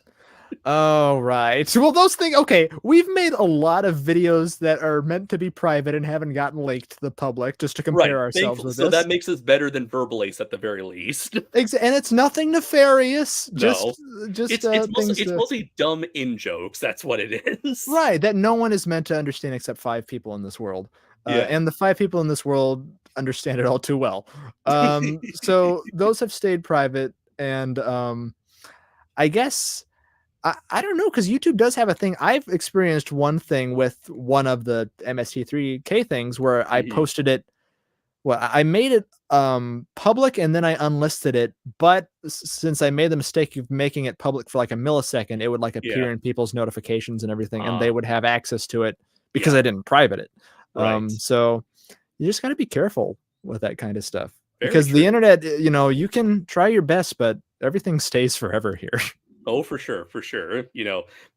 G: Oh, right. Well, those things, okay, we've made a lot of videos that are meant to be private and haven't gotten leaked to the public just to compare ourselves with
F: so that makes us better than Verbal Ace at the very least.
G: And it's nothing nefarious.
F: It's mostly dumb in-jokes. That's what it is.
G: Right, that no one is meant to understand except 5 people in this world. And the 5 people in this world understand it all too well. So those have stayed private, and I guess I don't know, because YouTube does have a thing. I've experienced one thing with one of the MST3K things where I posted it. Well, I made it public and then I unlisted it. But since I made the mistake of making it public for like a millisecond, it would like appear in people's notifications and everything, and they would have access to it because I didn't private it. So you just got to be careful with that kind of stuff, because the internet, you can try your best, but everything stays forever here.
F: Oh, for sure.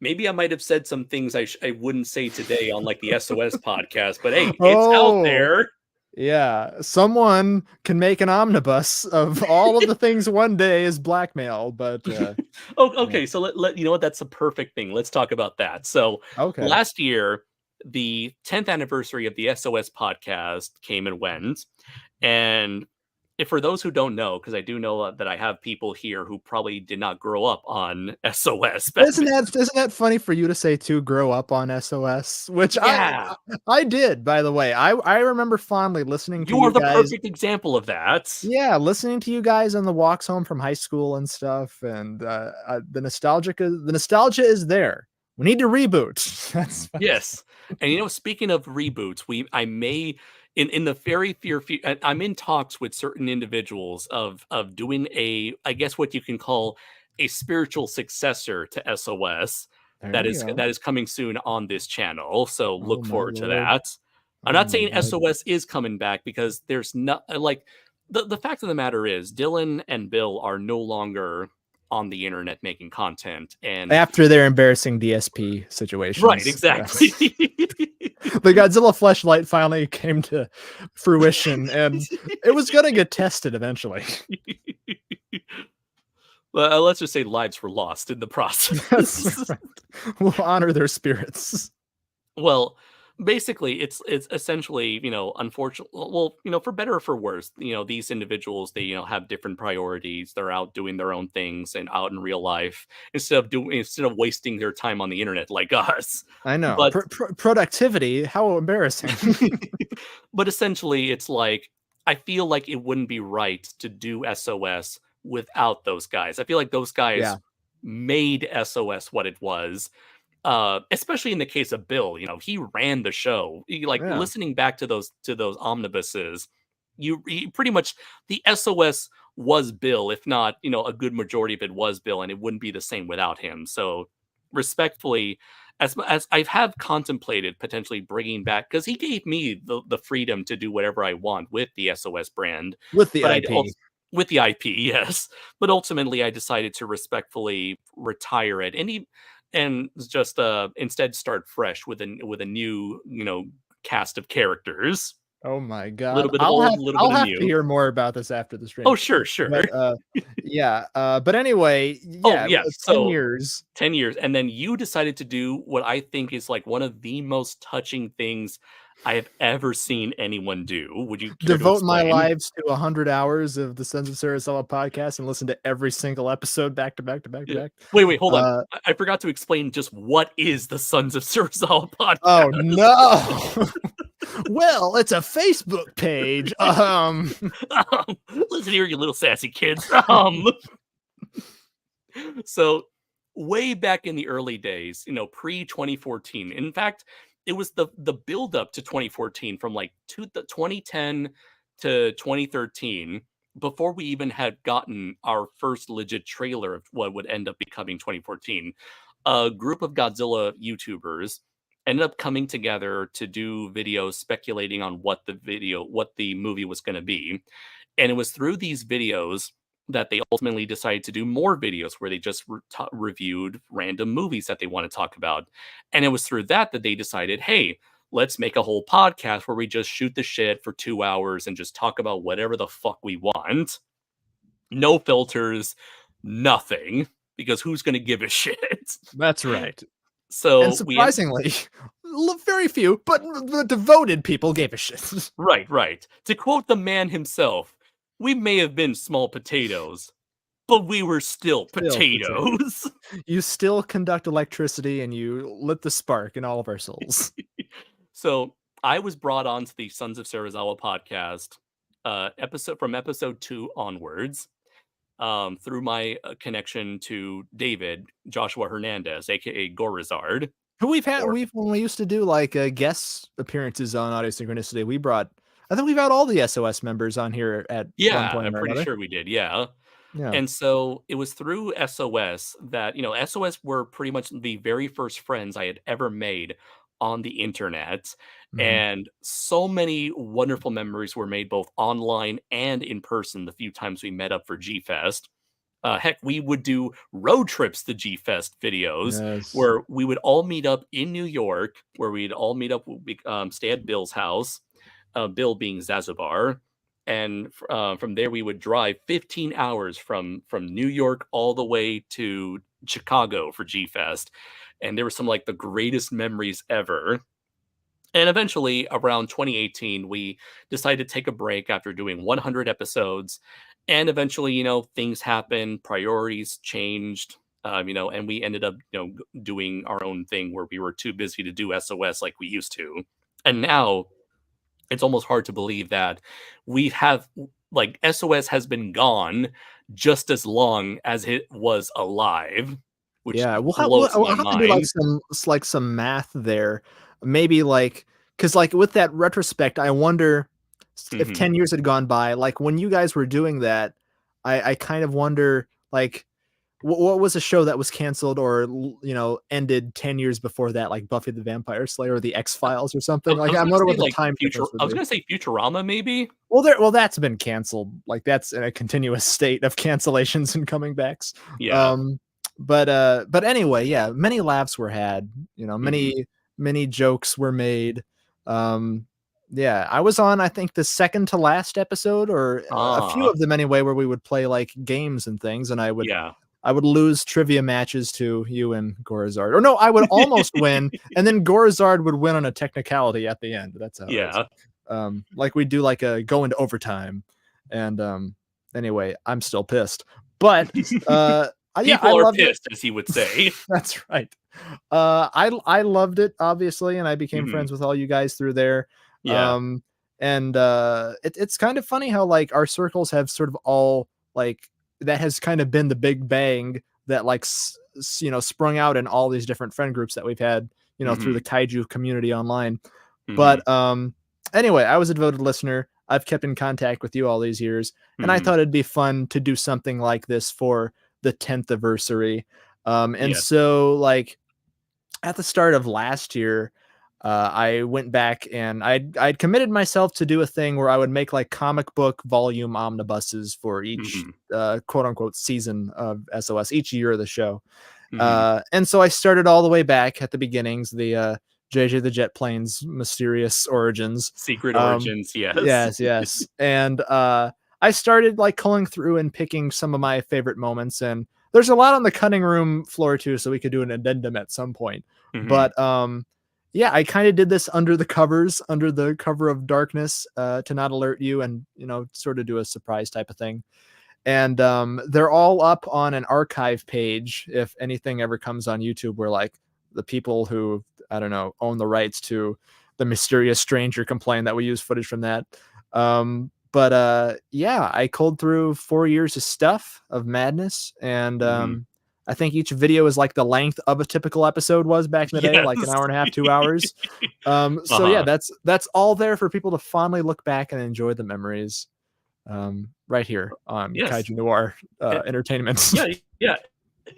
F: Maybe I might have said some things I wouldn't say today on like the SOS podcast, but hey, it's out there.
G: Yeah, someone can make an omnibus of all of the things one day is blackmail, but
F: okay. So let you know what, that's a perfect thing. Let's talk about that. So last year, the 10th anniversary of the SOS podcast came and went, and for those who don't know, because I do know that I have people here who probably did not grow up on SOS.
G: Isn't that funny for you to say too? Grow up on SOS, which I did, by the way. I remember fondly listening to you.
F: You are the perfect example of that.
G: Yeah, listening to you guys on the walks home from high school and stuff, and the nostalgia is there. We need to reboot. That's
F: yes, and speaking of reboots, I may. In the very I'm in talks with certain individuals of doing I guess what you can call a spiritual successor to SOS that is coming soon on this channel. So look forward to that. I'm not saying SOS is coming back, because there's not like the fact of the matter is Dylan and Bill are no longer on the internet making content, and
G: after their embarrassing DSP situations.
F: Right, exactly.
G: The Godzilla fleshlight finally came to fruition, and it was going to get tested eventually.
F: Well, let's just say lives were lost in the process.
G: Right. We'll honor their spirits.
F: Well, basically, it's essentially, unfortunately, well, for better or for worse, these individuals, they, have different priorities. They're out doing their own things and out in real life instead of wasting their time on the internet like us.
G: I know. But productivity, how embarrassing.
F: But essentially, it's like, I feel like it wouldn't be right to do SOS without those guys. I feel like those guys made SOS what it was. especially in the case of Bill, he ran the show. Like
G: Yeah.
F: listening back to those omnibuses, you pretty much the SOS was Bill, if not, a good majority of it was Bill, and it wouldn't be the same without him. So respectfully, as I have contemplated potentially bringing back, because he gave me the freedom to do whatever I want with the SOS brand,
G: With the
F: but
G: IP.
F: with the IP, yes. But ultimately, I decided to respectfully retire it, and just instead start fresh with a new cast of characters.
G: Oh my
F: A
G: god.
F: little bit of old, a little bit
G: I'll
F: of
G: have to
F: new.
G: hear more about this after the stream.
F: Oh, sure.
G: But yeah, but anyway,
F: Oh,
G: yeah,
F: yeah.
G: 10
F: So
G: years.
F: 10 years, and then you decided to do what I think is like one of the most touching things I have ever seen anyone do. Would you care to
G: Devote my
F: explain?
G: lives to 100 hours of the Sons of Sarasala podcast and listen to every single episode back to back to back to
F: Yeah.
G: back.
F: Wait, hold on. I forgot to explain just what is the Sons of Surasawa podcast.
G: Oh no. Well, it's a Facebook page.
F: Listen here, you little sassy kids. So way back in the early days, pre 2014. In fact, it was the build up to 2014 from like 2010 to 2013 before we even had gotten our first legit trailer of what would end up becoming 2014. A group of Godzilla YouTubers ended up coming together to do videos speculating on what the movie was going to be. And it was through these videos that they ultimately decided to do more videos where they just reviewed random movies that they want to talk about. And it was through that they decided, hey, let's make a whole podcast where we just shoot the shit for 2 hours and just talk about whatever the fuck we want. No filters, nothing, because who's going to give a shit?
G: That's right.
F: So
G: and surprisingly, very few, but the devoted people gave a shit.
F: Right. To quote the man himself, we may have been small potatoes, but we were still potatoes.
G: You still conduct electricity and you lit the spark in all of our souls.
F: So I was brought on to the Sons of Sarazawa podcast episode 2 onwards through my connection to David Joshua Hernandez, aka Gorizard.
G: Who when we used to do like guest appearances on Audio Synchronicity, I think we've had all the SOS members on here at one point.
F: I'm pretty sure we did. Yeah. And so it was through SOS that, SOS were pretty much the very first friends I had ever made on the internet.
G: Mm-hmm.
F: And so many wonderful memories were made both online and in person the few times we met up for G-Fest. Heck, we would do road trips to G-Fest videos where we would all meet up in New York, where we'd all meet up, stay at Bill's house, Bill being Zazubar. And from there, we would drive 15 hours from New York all the way to Chicago for G-Fest. And there were some like the greatest memories ever. And eventually, around 2018, we decided to take a break after doing 100 episodes. And eventually, things happened, priorities changed, and we ended up, doing our own thing where we were too busy to do SOS like we used to. And now it's almost hard to believe that we have, like, SOS has been gone just as long as it was alive. Which
G: we'll have to do some math there. Maybe because with that retrospect, I wonder if 10 years had gone by, like when you guys were doing that, I kind of wonder what was a show that was canceled or ended 10 years before that, like Buffy the Vampire Slayer or the X-Files or something. Like I'm wondering what the time difference would be.
F: I was gonna say Futurama, maybe.
G: Well, that's been canceled. Like that's in a continuous state of cancellations and coming backs.
F: Yeah.
G: But anyway, yeah, many laughs were had. Many jokes were made. Yeah, I was on, I think, the second to last episode, or a few of them anyway, where we would play like games and things, and I would lose trivia matches to you and Gorizard. Or no, I would almost win, and then Gorizard would win on a technicality at the end. That's how it is. Like we do like a go into overtime. And anyway, I'm still pissed. But
F: people are pissed, as he would say.
G: That's right. I loved it, obviously, and I became friends with all you guys through there. And it's kind of funny how like our circles have sort of all like that has kind of been the big bang that like sprung out in all these different friend groups that we've had, through the kaiju community online. But anyway, I was a devoted listener. I've kept in contact with you all these years, and I thought it'd be fun to do something like this for the 10th anniversary. So like at the start of last year, I went back and I'd committed myself to do a thing where I would make like comic book volume omnibuses for each quote unquote season of SOS, each year of the show. And so I started all the way back at the beginnings, the JJ the Jet Plane's mysterious origins,
F: secret origins.
G: Yes. And I started like culling through and picking some of my favorite moments, and there's a lot on the cutting room floor too, so we could do an addendum at some point. But yeah, I kind of did this under the cover of darkness, to not alert you and, sort of do a surprise type of thing. And they're all up on an archive page. If anything ever comes on YouTube where like the people who, I don't know, own the rights to the mysterious stranger complain that we use footage from that. But yeah, I culled through 4 years of stuff of madness. And I think each video is like the length of a typical episode was back in the day, like an hour and a half, 2 hours. So yeah, that's all there for people to fondly look back and enjoy the memories. Right here on Kaiju Noir Entertainment.
F: Yeah.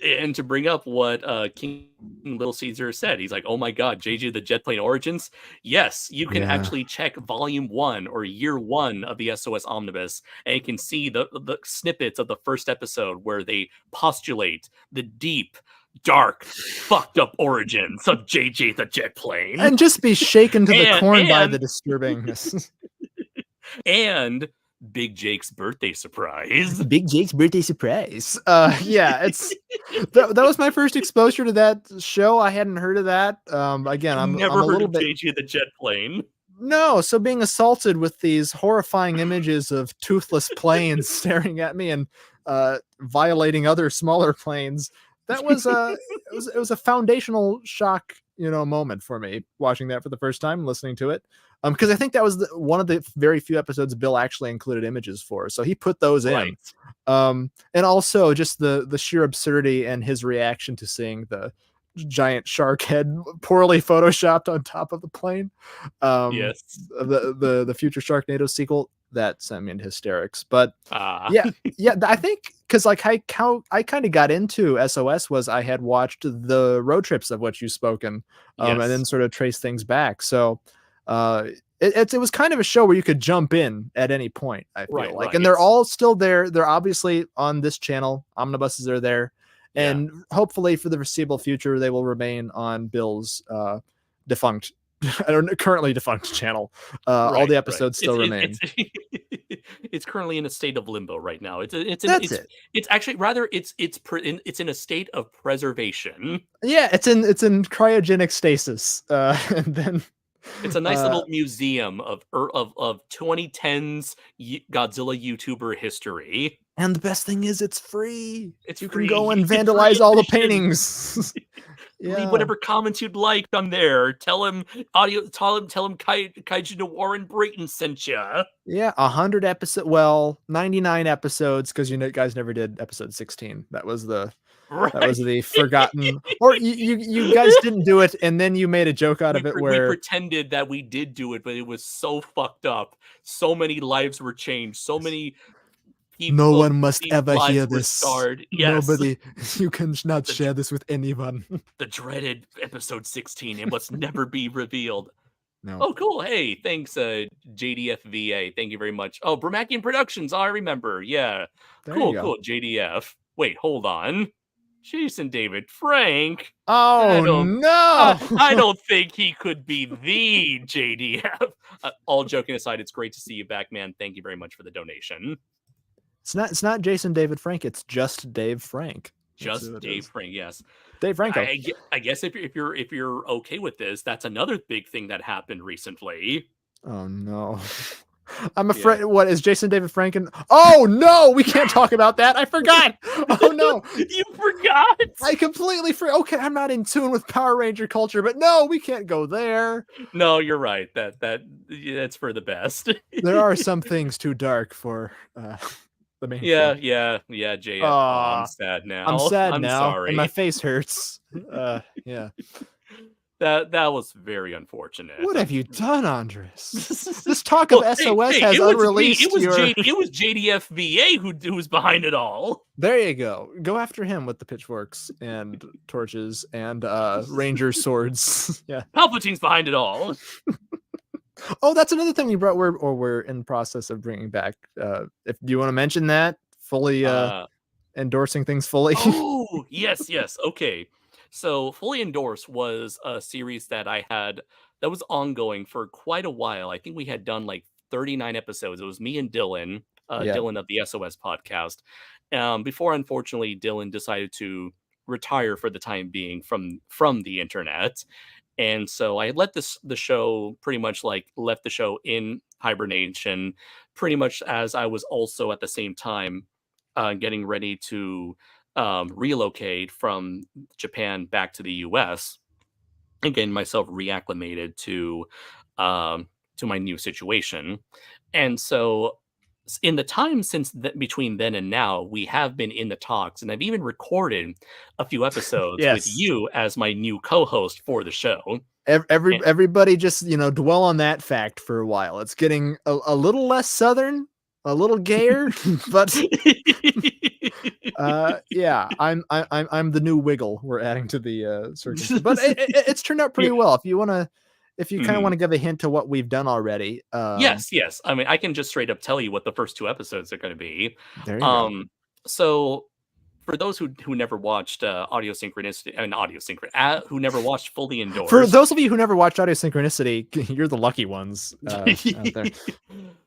F: And to bring up what King Little Caesar said, he's like, oh my God, JJ the Jet Plane Origins. Yes, you can actually check volume 1 or year 1 of the SOS Omnibus, and you can see the snippets of the first episode where they postulate the deep, dark, fucked up origins of JJ the Jet Plane.
G: And just be shaken to the core by the disturbingness.
F: And Big Jake's birthday surprise.
G: Big Jake's birthday surprise. Yeah, it's that was my first exposure to that show. I hadn't heard of that. Again, I'm
F: never
G: a
F: heard
G: little
F: of
G: bit
F: JJ the Jet Plane.
G: No, so being assaulted with these horrifying images of toothless planes staring at me and violating other smaller planes, that was it was a foundational shock, moment for me watching that for the first time, listening to it. Because I think that was one of the very few episodes Bill actually included images for, so he put those in. And also just the sheer absurdity and his reaction to seeing the giant shark head poorly photoshopped on top of the plane. The future Sharknado sequel that sent me into hysterics. But yeah, I think because like I kind of got into SOS was I had watched the road trips of which you've spoken, and then sort of trace things back. So it was kind of a show where you could jump in at any point, I feel like. And they're all still there. They're obviously on this channel. Omnibuses are there. And hopefully for the foreseeable future, they will remain on Bill's defunct, currently defunct channel. All the episodes still remain.
F: It's currently in a state of limbo right now. It's actually rather it's in a state of preservation.
G: Yeah, it's in cryogenic stasis. And then
F: it's a nice little museum of 2010's Godzilla YouTuber history.
G: And the best thing is it's free.
F: You
G: can go and vandalize all the paintings.
F: Leave whatever comments you'd like on there. Tell him Kaiju Noir and Brayton sent you.
G: Yeah, 100 episodes. Well, 99 episodes because guys never did episode 16. That was the forgotten. Or you guys didn't do it, and then you made a joke out of it where
F: we pretended that we did do it, but it was so fucked up. So many lives were changed. So many.
G: No one must ever hear this.
F: Yes.
G: Nobody. You cannot share this with anyone.
F: The dreaded episode 16. It must never be revealed.
G: No.
F: Oh, cool. Hey, thanks, JDFVA. Thank you very much. Oh, Bramakian Productions. I remember. Yeah. Cool. JDF. Wait, hold on. Jason David Frank.
G: Oh, no.
F: I don't think he could be the JDF. All joking aside, it's great to see you back, man. Thank you very much for the donation.
G: It's not Jason David Frank. It's just Dave Frank.
F: Just Dave Frank. Yes,
G: Dave Franco.
F: I guess if you're okay with this, that's another big thing that happened recently.
G: Oh no, I'm afraid. Yeah. What is Jason David Frank? Oh no, we can't talk about that. I forgot. Oh no,
F: you forgot.
G: I completely forgot. Okay, I'm not in tune with Power Ranger culture, but no, we can't go there.
F: No, you're right. That's for the best.
G: There are some things too dark for. the main
F: Yeah,
G: thing.
F: yeah, JF. Oh, I'm sad now.
G: I'm sad
F: I'm
G: now, and my
F: sorry.
G: face hurts. Yeah.
F: That was very unfortunate.
G: What have
F: I'm
G: you done, Andres? This talk of SOS
F: hey,
G: has
F: it was me.
G: unreleased your.
F: It was JDFVA who was behind it all.
G: There you go. Go after him with the pitchforks and torches and ranger swords. Yeah.
F: Palpatine's behind it all.
G: Oh, that's another thing we brought. We're in the process of bringing back. If do you want to mention that fully endorsing things fully?
F: Oh, yes. Okay. So, Fully Endorsed was a series that I had that was ongoing for quite a while. I think we had done like 39 episodes. It was me and Dylan,
G: Yeah.
F: Dylan of the SOS podcast. Before, unfortunately, Dylan decided to retire for the time being from the internet. And so I let the show pretty much like left the show in hibernation, pretty much as I was also at the same time getting ready to relocate from Japan back to the U.S. and getting myself reacclimated to my new situation. And so in the time since between then and now, we have been in the talks, and I've even recorded a few episodes with
G: Yes.
F: you as my new co-host for the show.
G: Everybody just dwell on that fact for a while. It's getting a little less southern, a little gayer, but yeah, I'm the new Wiggle we're adding to the circus. But it's turned out pretty well. If you kind of want to give a hint to what we've done already.
F: Yes. I mean, I can just straight up tell you what the first 2 episodes are going to be.
G: There you go.
F: So for those who never watched Audio Synchronicity and who never watched Fully Endorsed.
G: For those of you who never watched Audio Synchronicity, you're the lucky ones out there.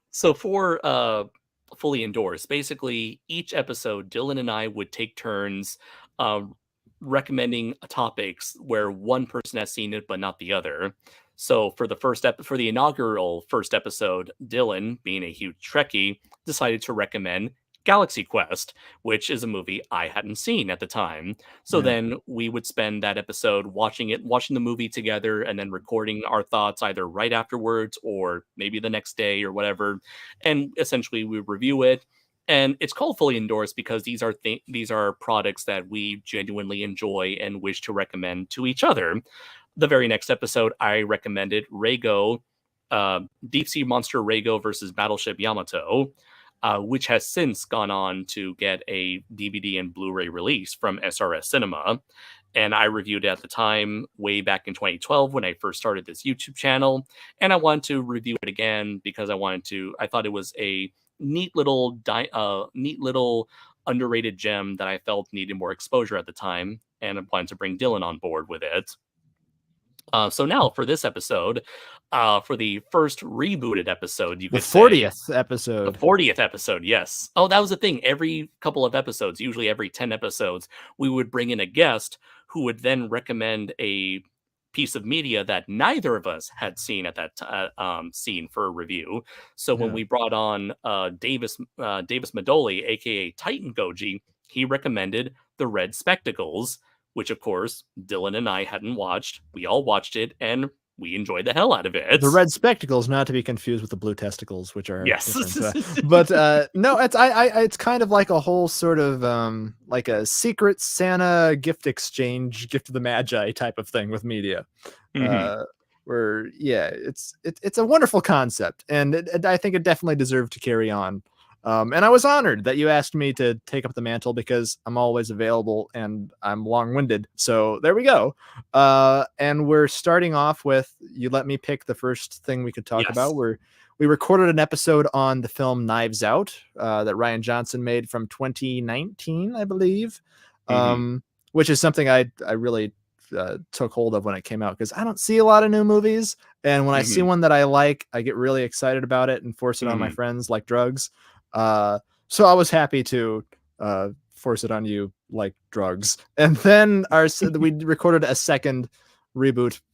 F: So for Fully Endorsed, basically each episode, Dylan and I would take turns recommending topics where one person has seen it but not the other. So for the inaugural first episode, Dylan, being a huge Trekkie, decided to recommend Galaxy Quest, which is a movie I hadn't seen at the time. So then we would spend that episode watching the movie together, and then recording our thoughts either right afterwards or maybe the next day or whatever. And essentially we review it. And it's called Fully Endorsed because these are products that we genuinely enjoy and wish to recommend to each other. The very next episode, I recommended Raygo, Deep Sea Monster Raygo versus Battleship Yamato, which has since gone on to get a DVD and Blu-ray release from SRS Cinema. And I reviewed it at the time, way back in 2012 when I first started this YouTube channel. And I wanted to review it again because I thought it was a neat little underrated gem that I felt needed more exposure at the time. And I wanted to bring Dylan on board with it. So now for this episode, for the first rebooted episode,
G: the 40th episode.
F: The 40th episode, yes. Oh, that was the thing. Every couple of episodes, usually every 10 episodes, we would bring in a guest who would then recommend a piece of media that neither of us had seen at that scene for a review. So when we brought on Davis Madoli, aka Titan Goji, he recommended The Red Spectacles, which of course Dylan and I hadn't watched. We all watched it and we enjoyed the hell out of it.
G: The red spectacles, not to be confused with the blue testicles, which are
F: yes.
G: But no, it's kind of like a whole sort of like a secret Santa gift exchange, gift of the Magi type of thing with media. Where it's a wonderful concept, and I think it definitely deserved to carry on. And I was honored that you asked me to take up the mantle because I'm always available and I'm long-winded. So there we go. And we're starting off with, you let me pick the first thing we could talk about. We recorded an episode on the film Knives Out that Rian Johnson made from 2019, I believe, which is something I really took hold of when it came out, because I don't see a lot of new movies. And when I see one that I like, I get really excited about it and force it on my friends like drugs. So I was happy to force it on you like drugs. And then we recorded a second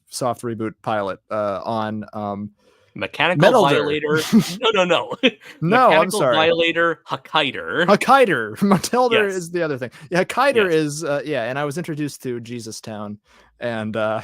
G: soft reboot pilot on
F: Mechanical Violator. No.
G: No,
F: Mechanical
G: I'm sorry.
F: Violator Hokkaider.
G: Matilda is the other thing. Yeah, Hokkaider is and I was introduced to Jesus Town and all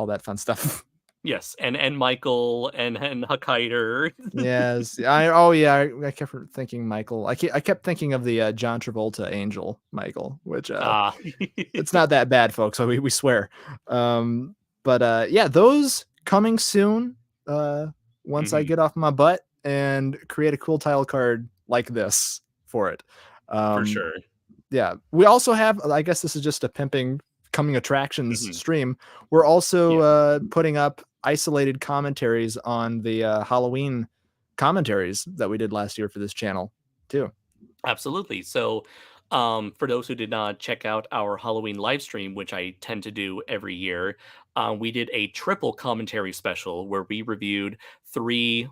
G: that fun stuff.
F: Yes, and Michael and Huckhider.
G: Yes. I kept thinking Michael. I kept thinking of the John Travolta Angel Michael, which
F: Ah,
G: it's not that bad, folks. So we swear. But yeah, those coming soon. Once I
F: Mhm,
G: get off my butt and create a cool title card like this for it.
F: for
G: Um,
F: sure.
G: yeah, we also have, I guess this is just a pimping coming attractions
F: Mhm,
G: stream. We're also
F: yeah.
G: putting up isolated commentaries on the Halloween commentaries that we did last year for this channel too.
F: Absolutely. So, for those who did not check out our Halloween live stream, which I tend to do every year, we did a triple commentary special where we reviewed three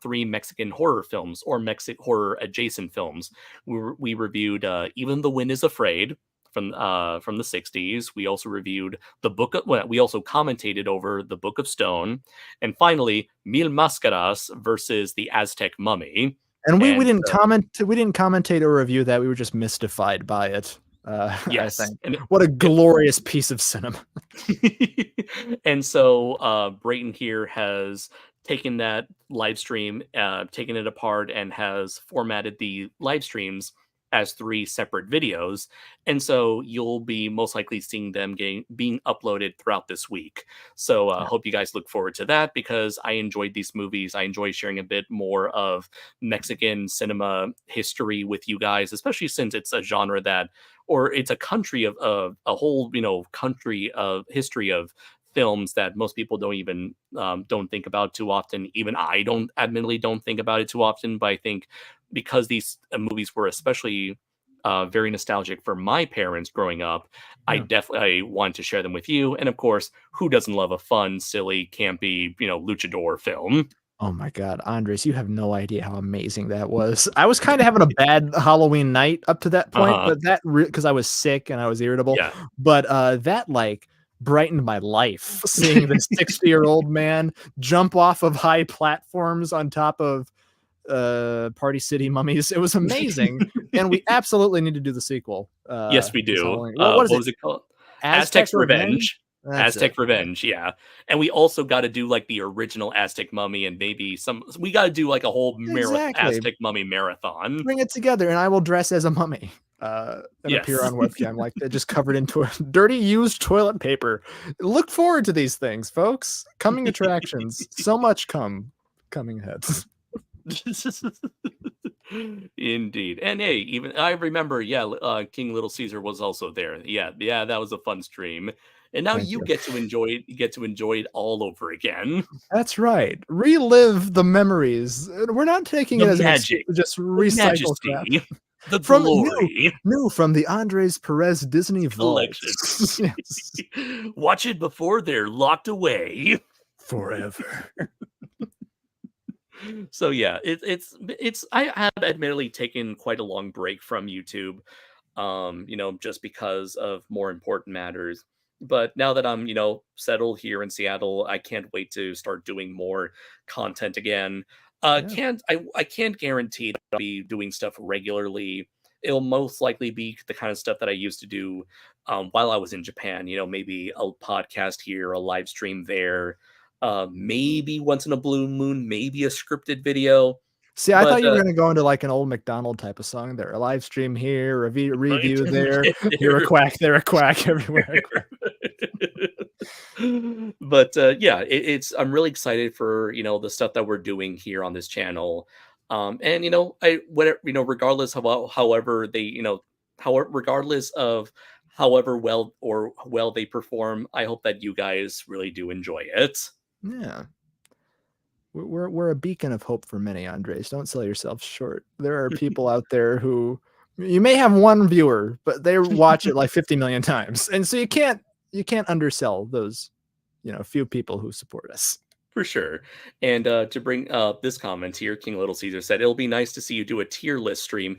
F: Mexican horror films or Mexican horror adjacent films. We reviewed Even the Wind is Afraid from the 60s. We also reviewed we also commentated over the Book of Stone, and finally Mil Máscaras versus the Aztec Mummy.
G: And we
F: And
G: didn't commentate or review that. We were just mystified by it. I
F: yes,
G: think.
F: and
G: What a glorious piece of cinema.
F: and so Brayton here has taken that live stream, taken it apart, and has formatted the live streams as three separate videos. And so you'll be most likely seeing them being uploaded throughout this week. So
G: Yeah.
F: hope you guys look forward to that, because I enjoyed these movies. I enjoy sharing a bit more of Mexican cinema history with you guys, especially since it's a genre that, or it's a country of a whole country of history of films that most people don't think about too often. Even I don't, admittedly, don't think about it too often, but I think because these movies were especially very nostalgic for my parents growing up,
G: Yeah.
F: I wanted to share them with you. And of course, who doesn't love a fun, silly, campy, luchador film?
G: Oh my God, Andres, you have no idea how amazing that was. I was kind of having a bad Halloween night up to that point,
F: Uh-huh.
G: but that because I was sick and I was irritable,
F: Yeah.
G: but that like brightened my life seeing this 60-year-old man jump off of high platforms on top of Party City mummies. It was amazing, and we absolutely need to do the sequel.
F: Yes, we
G: This
F: do.
G: Halloween. What is
F: What
G: it?
F: was it called?
G: Aztec
F: Aztec's
G: Revenge?
F: Revenge.
G: That's it.
F: Aztec Revenge, yeah. And we also got to do like the original Aztec Mummy, and maybe some. We got to do like a whole
G: Exactly.
F: Aztec Mummy marathon.
G: Bring it together, and I will dress as a mummy and appear
F: Yes.
G: on webcam like that, just covered into a dirty used toilet paper. Look forward to these things, folks. Coming attractions. So much coming ahead.
F: Indeed. And hey, even I remember, yeah, King Little Caesar was also there. Yeah, that was a fun stream. And now
G: Thank
F: you
G: you.
F: get to enjoy it. You get to enjoy it all over again.
G: That's right. Relive the memories. We're not taking
F: The
G: it as an excuse
F: magic,
G: to just
F: the
G: recycle crap.
F: majesty, the
G: From new,
F: glory.
G: new from the Andres Perez Disney
F: Collection.
G: vaults. Yes.
F: Watch it before they're locked away.
G: Forever.
F: So yeah, it's I have admittedly taken quite a long break from YouTube, just because of more important matters. But now that I'm, settled here in Seattle, I can't wait to start doing more content again.
G: Yeah.
F: I can't guarantee that I'll be doing stuff regularly. It'll most likely be the kind of stuff that I used to do while I was in Japan. Maybe a podcast here, a live stream there, maybe once in a blue moon, maybe a scripted video.
G: See, I
F: But
G: thought you were gonna go into like an old McDonald type of song there. A live stream here,
F: right
G: review there.
F: get
G: Here a
F: there.
G: quack, there a quack, everywhere a quack.
F: But yeah, I'm really excited for the stuff that we're doing here on this channel. And I whatever regardless of however they regardless of however well they perform, I hope that you guys really do enjoy it.
G: Yeah. We're a beacon of hope for many, Andres. Don't sell yourself short. There are people out there who you may have one viewer, but they watch it like 50 million times. And so you can't undersell those, few people who support us.
F: For sure. And to bring up this comment here, King Little Caesar said, it'll be nice to see you do a tier list stream.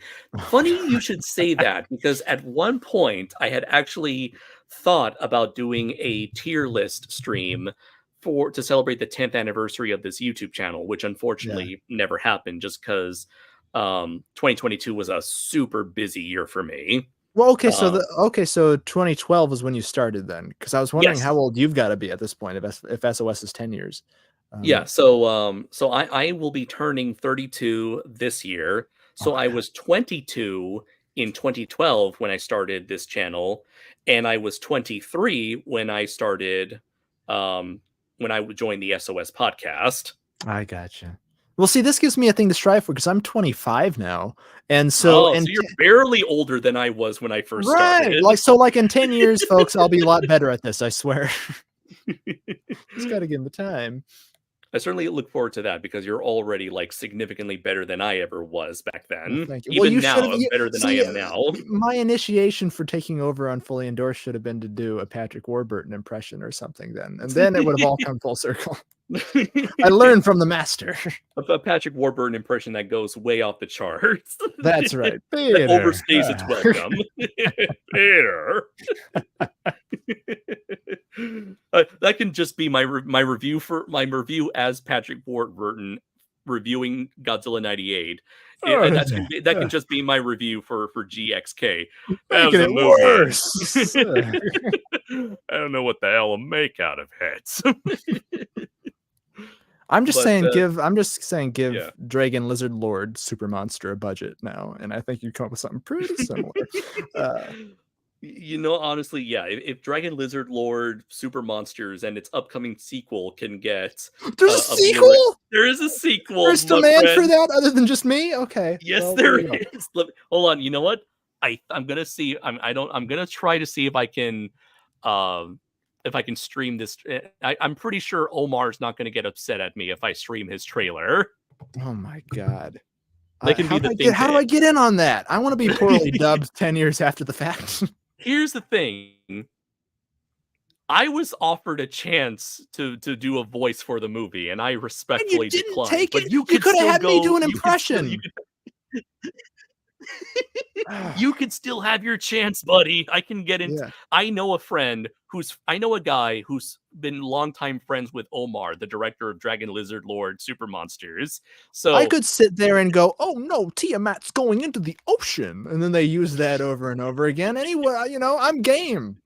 F: Funny you should say that, because at one point I had actually thought about doing a tier list stream to celebrate the 10th anniversary of this YouTube channel, which
G: Yeah.
F: unfortunately never happened just because 2022 was a super busy year for me.
G: Well, okay, so 2012 was when you started then, because I was wondering
F: Yes.
G: how old you've got to be at this point if SOS is 10 years.
F: Yeah, so I will be turning 32 this year. So I was 22 in 2012 when I started this channel, and I was 23 when I started when I joined the SOS podcast.
G: I gotcha. Well, see, this gives me a thing to strive for because I'm 25 now, and so
F: So you're barely older than I was when I first started.
G: like in 10 years, folks, I'll be a lot better at this. I swear. Just got to give him the time.
F: I certainly look forward to that because you're already like significantly better than I ever was back then.
G: Well, thank you.
F: Even now, I'm better than I am now.
G: My initiation for taking over on Fully Endorsed should have been to do a Patrick Warburton impression or something then. And then it would have all come full circle. I learned from the master.
F: A Patrick Warburton impression that goes way off the charts.
G: That's right.
F: That overstays its welcome. Peter. That can just be my review as Patrick Warburton reviewing Godzilla 98. That can just be my review for GXK.
G: Making it worse.
F: I don't know what the hell to make out of heads.
G: I'm just saying give Dragon Lizard Lord Super Monster a budget now, and I think you come up with something pretty similar.
F: Honestly, yeah. If Dragon Lizard Lord Super Monsters and its upcoming sequel can get
G: there's a sequel.
F: There is a sequel.
G: There's demand for that other than just me. Okay.
F: Yes, well, there is. Hold on. You know what? I'm gonna see. I'm gonna try to see if I can stream this. I'm pretty sure Omar's not gonna get upset at me if I stream his trailer.
G: Oh my god.
F: That can be the thing.
G: How do I get in on that? I want to be poorly dubbed 10 years after the fact.
F: Here's the thing. I was offered a chance to do a voice for the movie, and I respectfully declined.
G: Take it. You could have had me do an impression.
F: You could still have your chance, buddy. I can get in. Yeah. I know a guy who's been longtime friends with Omar, the director of Dragon Lizard Lord Super Monsters. So
G: I could sit there and go, "Oh no, Tiamat's going into the ocean," and then they use that over and over again. Anyway, I'm game.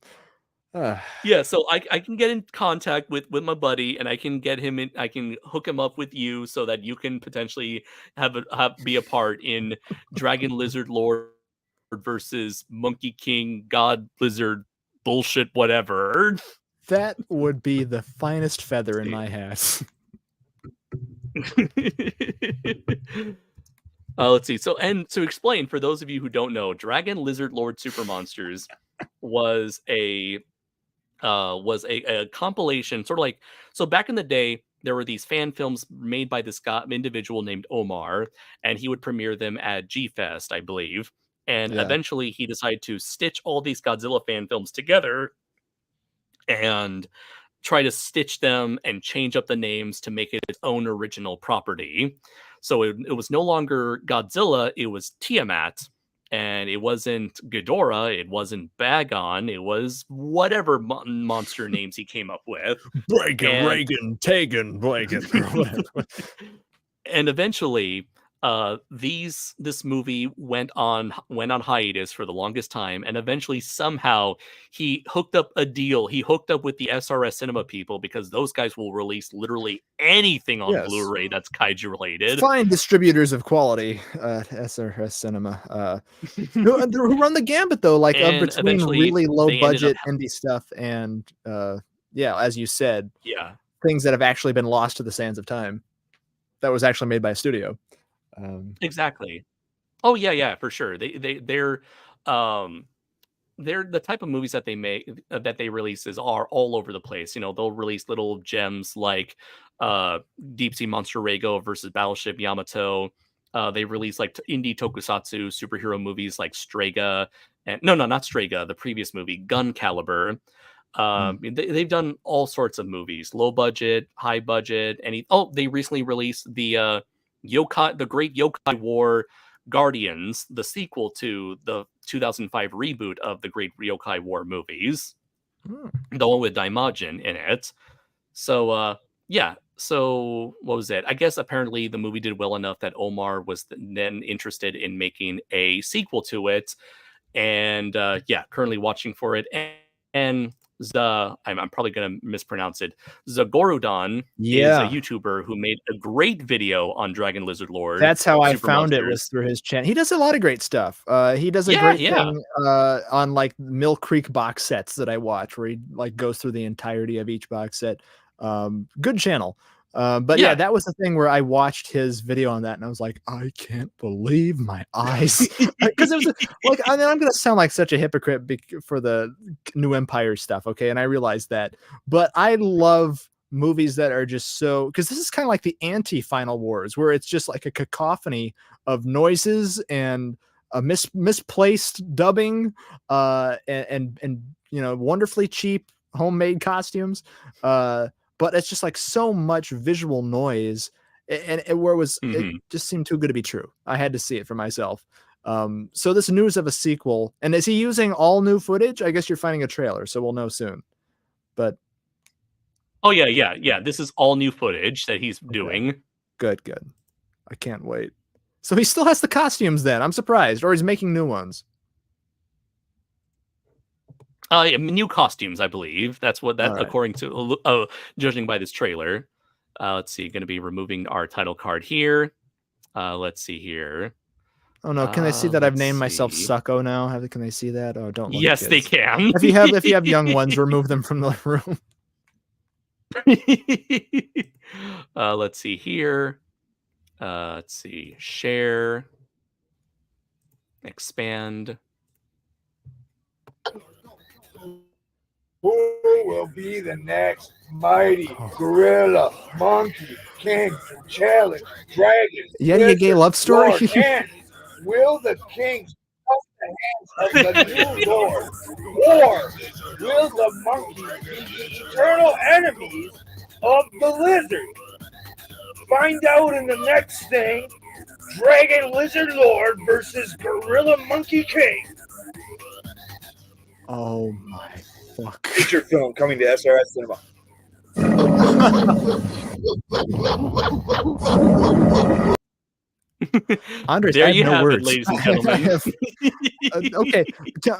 F: Yeah, so I can get in contact with my buddy, and I can get him in. I can hook him up with you so that you can potentially be a part in Dragon Lizard Lord versus Monkey King God Lizard bullshit whatever.
G: That would be the finest feather in my hat.
F: Let's see. So, and to explain for those of you who don't know, Dragon Lizard Lord Super Monsters was a compilation, sort of like, so back in the day, there were these fan films made by this individual named Omar, and he would premiere them at G-Fest, I believe. And eventually he decided to stitch all these Godzilla fan films together and try to stitch them and change up the names to make it its own original property. So it was no longer Godzilla, it was Tiamat. And it wasn't Ghidorah, it wasn't Bagon, it was whatever monster names he came up with.
G: Reagan, Tegan, Blanket.
F: And eventually, this movie went on hiatus for the longest time, and eventually somehow he hooked up a deal. He hooked up with the SRS Cinema people, because those guys will release literally anything on Blu-ray that's kaiju related.
G: Fine distributors of quality, SRS Cinema, who run the gambit though, like between really low budget indie stuff and as you said, things that have actually been lost to the sands of time. That was actually made by a studio.
F: Exactly. Oh yeah, for sure. They're the type of movies that they make, that they releases are all over the place. They'll release little gems like Deep Sea Monster Rego versus Battleship Yamato. They release like indie tokusatsu superhero movies like Strega, and not Strega, the previous movie Gun Caliber. They've done all sorts of movies, low budget, high budget. They recently released the Great Yokai War Guardians, the sequel to the 2005 reboot of the Great Yokai War movies, the one with Daimajin in it. So so what was it? I guess apparently the movie did well enough that Omar was then interested in making a sequel to it, and currently watching for it. And I'm probably going to mispronounce it. Zagorudon is a YouTuber who made a great video on Dragon Lizard Lord.
G: That's how I
F: Super
G: found
F: Monsters.
G: it, was through his channel. He does a lot of great stuff. He does a great thing on like Mill Creek box sets that I watch, where he like goes through the entirety of each box set. Good channel. But yeah, that was the thing where I watched his video on that and I was like, I can't believe my eyes. Because it was like, I mean, I'm going to sound like such a hypocrite for the New Empire stuff. Okay. And I realized that, but I love movies that are just so, because this is kind of like the anti-Final Wars, where it's just like a cacophony of noises and a misplaced dubbing, and you know, wonderfully cheap homemade costumes. But it's just like so much visual noise, and where it was, it just seemed too good to be true. I had to see it for myself. So this news of a sequel, and is he using all new footage? I guess you're finding a trailer, so we'll know soon. But
F: oh yeah. This is all new footage that he's doing.
G: Good. I can't wait. So he still has the costumes then. I'm surprised, or he's making new ones.
F: New costumes, I believe. That's what that, according to judging by this trailer. Let's see. Going to be removing our title card here. Let's see here.
G: Oh no! Can they see that I've named myself Sucko now? Can they see that? Oh, don't. Look,
F: yes, they can.
G: If you have young ones, remove them from the room.
F: Let's see here. Let's see. Share. Expand.
C: Who will be the next mighty gorilla, monkey, king, challenge, dragon?
G: Yeah, gay love story.
C: And will the kings off the hands of the new lord, or will the monkey be the eternal enemies of the lizard? Find out in the next thing: Dragon Lizard Lord versus Gorilla Monkey King.
G: Oh my fuck!
C: Feature film coming to SRS Cinema.
G: Andres,
F: there
G: I have
F: you
G: no
F: have
G: words.
F: it, ladies and gentlemen.
G: Okay,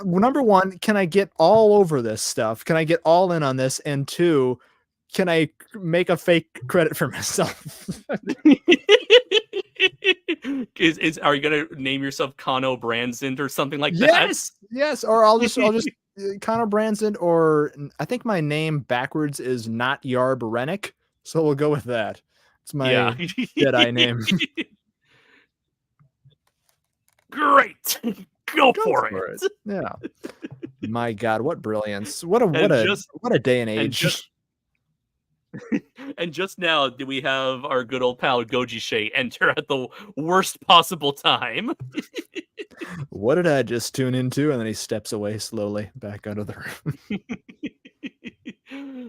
G: number one, can I get all over this stuff? Can I get all in on this? And two, can I make a fake credit for myself?
F: Are you gonna name yourself Kano Branson or something like that?
G: Yes. Or I'll just Connor Branson, or I think my name backwards is not Yarb Rennick, so we'll go with that. It's my Jedi name.
F: Great, go for it.
G: Yeah. My God, what brilliance! What a day and age.
F: And just now, do we have our good old pal Goji Shea enter at the worst possible time?
G: What did I just tune into? And then he steps away slowly back out of the
F: room.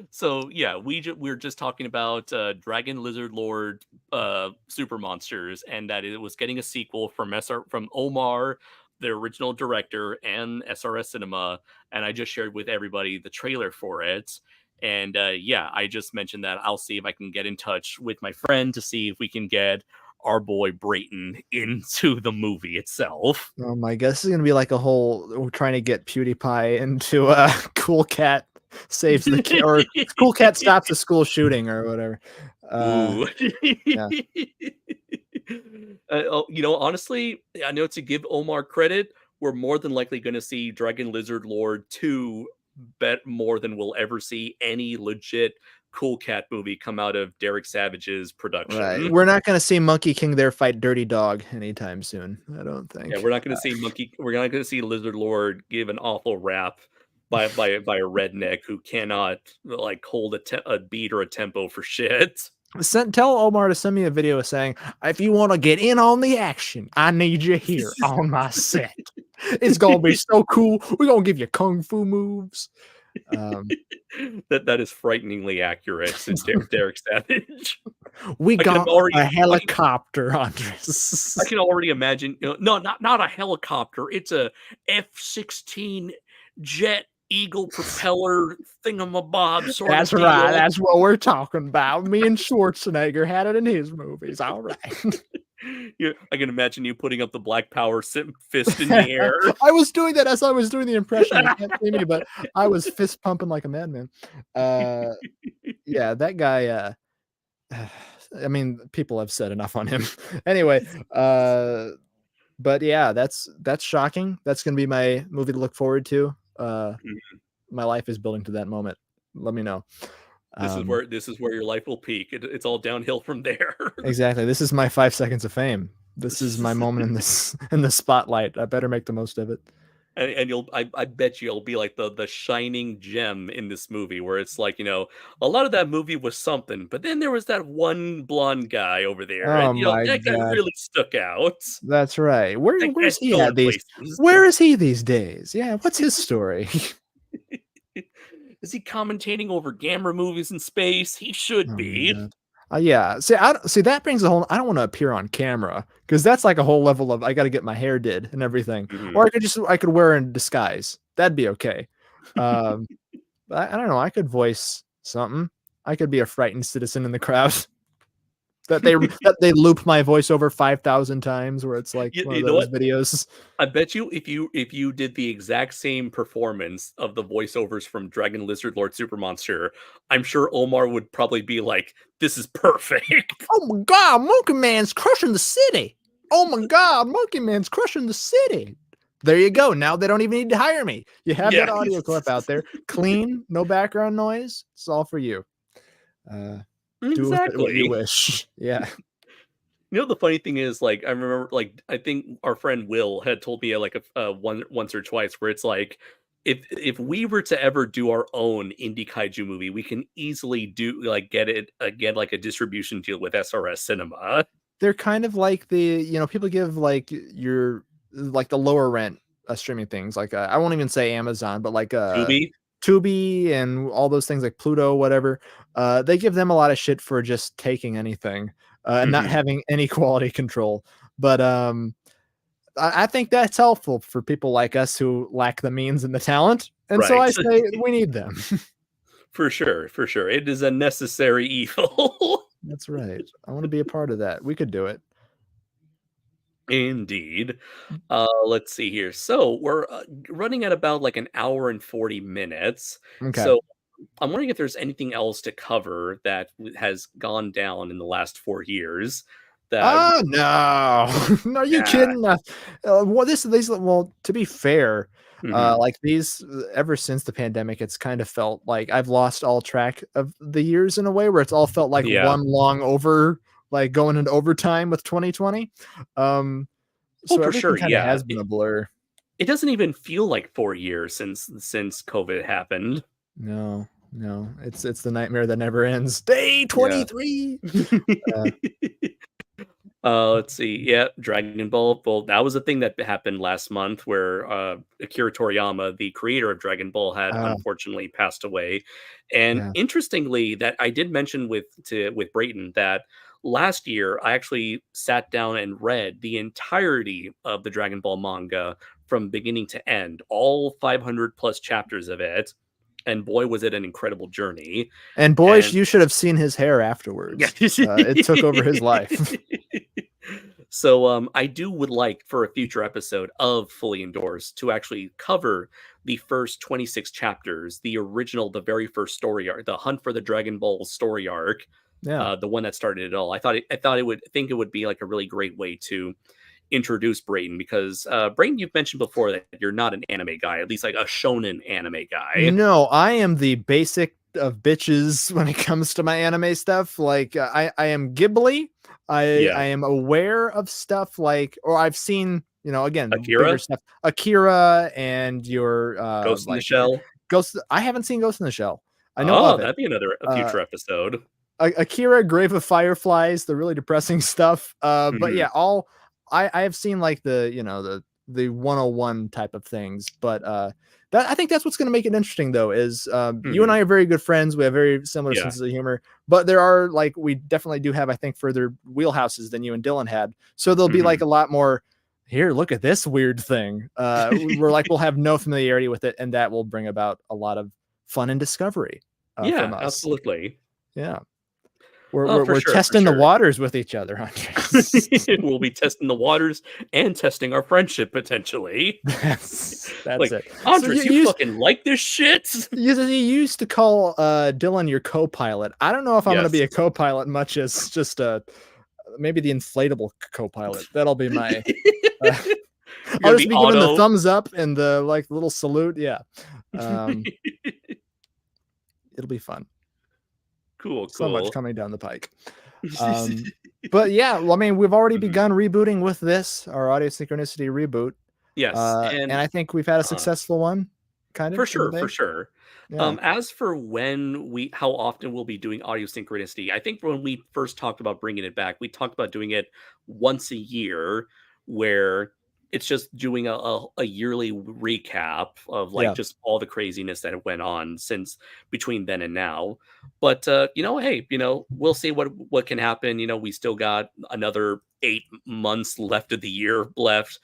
F: So yeah, we're just talking about Dragon Lizard Lord Super Monsters, and that it was getting a sequel from Omar, the original director, and SRS Cinema. And I just shared with everybody the trailer for it. And I just mentioned that I'll see if I can get in touch with my friend to see if we can get our boy Brayton into the movie itself.
G: Oh my God, this is gonna be like a whole trying to get PewDiePie into Cool Cat saves the kid, or Cool Cat stops a school shooting or whatever.
F: Honestly, I know, to give Omar credit, we're more than likely going to see Dragon Lizard Lord 2 bet more than we'll ever see any legit Cool Cat movie come out of Derek Savage's production.
G: Right. We're not going to see Monkey King there fight Dirty Dog anytime soon, I don't think.
F: Yeah, we're not going to see we're not going to see Lizard Lord give an awful rap by a redneck who cannot like hold a beat or a tempo for shit.
G: Tell Omar to send me a video saying, if you want to get in on the action, I need you here on my set. It's going to be so cool. We're going to give you kung fu moves.
F: That is frighteningly accurate since Derek Savage.
G: We got a helicopter, Andres.
F: I can already imagine. Not a helicopter. It's a F-16 jet eagle propeller thingamabob.
G: That's right. That's what we're talking about. Me and Schwarzenegger had it in his movies. All right.
F: Yeah, I can imagine you putting up the Black Power fist in the air.
G: I was doing that as I was doing the impression. You can't see me, but I was fist pumping like a madman. Yeah, that guy. I mean, people have said enough on him. Anyway, but yeah, that's shocking. That's gonna be my movie to look forward to. My life is building to that moment. Let me know.
F: This is where your life will peak. It's all downhill from there.
G: Exactly. This is my 5 seconds of fame. This is my moment in the spotlight. I better make the most of it.
F: And I bet you'll be like the shining gem in this movie, where it's like, a lot of that movie was something, but then there was that one blonde guy over there,
G: Oh
F: and
G: my
F: that guy
G: god.
F: really stuck out.
G: That's right.
F: That
G: Where's
F: guy's
G: he
F: going
G: at these?
F: places.
G: Where is he these days? Yeah, what's his story?
F: Is he commentating over Gamma movies in space? He should
G: Oh my
F: be.
G: god. Yeah. See, that brings a whole. I don't want to appear on camera because that's like a whole level of I got to get my hair did and everything, or I could wear in disguise. That'd be okay. But I don't know. I could voice something. I could be a frightened citizen in the crowd. That they loop my voice over 5,000 times, where it's like one of those videos.
F: I bet you if you did the exact same performance of the voiceovers from Dragon Lizard Lord Super Monster, I'm sure Omar would probably be like, "This is perfect."
G: Oh my god, Monkey Man's crushing the city. Oh my god, Monkey Man's crushing the city. There you go. Now they don't even need to hire me. You have that audio clip out there, clean, no background noise. It's all for you. Do with it what you wish. Yeah.
F: The funny thing is, like, I remember, like, I think our friend Will had told me like once or twice, where it's like, if we were to ever do our own indie kaiju movie, we can easily get like a distribution deal with SRS Cinema.
G: They're kind of like people give like the lower rent streaming things, like I won't even say Amazon, but like Tubi and all those things like Pluto, whatever. They give them a lot of shit for just taking anything and not having any quality control. But I think that's helpful for people like us who lack the means and the talent. And so I say we need them.
F: For sure. It is a necessary evil.
G: That's right. I want to be a part of that. We could do it.
F: Indeed. Let's see here. So we're running at about like an hour and 40 minutes.
G: Okay.
F: So I'm wondering if there's anything else to cover that has gone down in the last 4 years.
G: Oh no! Are you kidding? Well, to be fair, like these, ever since the pandemic, it's kind of felt like I've lost all track of the years in a way where it's all felt like one long like going into overtime with 2020. So
F: for sure,
G: has been a blur.
F: It doesn't even feel like 4 years since COVID happened.
G: No, it's the nightmare that never ends. Day 23.
F: Let's see. Yeah, Dragon Ball. Well, that was a thing that happened last month, where Akira Toriyama, the creator of Dragon Ball, had unfortunately passed away. And interestingly, that I did mention with Brayton that last year I actually sat down and read the entirety of the Dragon Ball manga from beginning to end, all 500 plus chapters of it. And boy, was it an incredible journey.
G: And you should have seen his hair afterwards. It took over his life.
F: So I would like for a future episode of Fully Endorsed to actually cover the first 26 chapters, the very first story arc, the Hunt for the Dragon Ball story arc. The one that started it all. I thought it would be like a really great way to introduce Brayton, because Brayton, you've mentioned before that you're not an anime guy, at least like a shonen anime guy.
G: No, I am the basic of bitches when it comes to my anime stuff. Like I am Ghibli. I am aware of stuff like, or I've seen, again, bigger stuff. Akira and your
F: Ghost in the Shell.
G: I haven't seen Ghost in the Shell. I know of it.
F: That'd be a future episode.
G: Akira, Grave of Fireflies, the really depressing stuff. But yeah, I have seen like the 101 type of things, but I think that's what's going to make it interesting though, is you and I are very good friends. We have very similar senses of humor, but there are we definitely do have, I think, further wheelhouses than you and Dylan had. So there'll be like a lot more here. Look at this weird thing. We'll have no familiarity with it. And that will bring about a lot of fun and discovery. From us.
F: Absolutely.
G: Yeah. We're testing the waters with each other, Andre.
F: We'll be testing the waters and testing our friendship potentially.
G: That's
F: like,
G: it.
F: Andres, you fucking like this shit?
G: You used to call Dylan your co-pilot. I don't know if I'm going to be a co-pilot much as just maybe the inflatable co-pilot. That'll be my. I'll just be giving the thumbs up and the little salute. Yeah, it'll be fun.
F: Cool.
G: So much coming down the pike. But yeah, well, I mean, we've already begun rebooting with this, our Audio Synchronicity reboot.
F: Yes,
G: and I think we've had a successful one, kind of.
F: For sure. Yeah. As for how often we'll be doing Audio Synchronicity, I think when we first talked about bringing it back, we talked about doing it once a year, where it's just doing a yearly recap of just all the craziness that went on since between then and now. But hey, we'll see what can happen. We still got another 8 months left of the year left.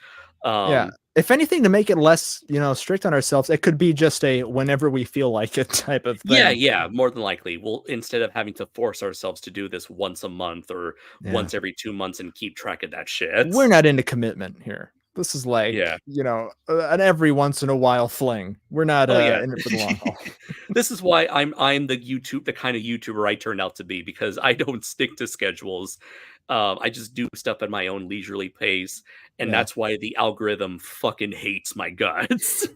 G: Yeah. If anything, to make it less, strict on ourselves, it could be just a whenever we feel like it type of thing.
F: Yeah. More than likely, we'll, instead of having to force ourselves to do this once a month or once every 2 months and keep track of that shit.
G: We're not into commitment here. This is like, an every once in a while fling. We're not in it for the long haul.
F: This is why I'm the kind of YouTuber I turned out to be, because I don't stick to schedules. I just do stuff at my own leisurely pace, and that's why the algorithm fucking hates my guts.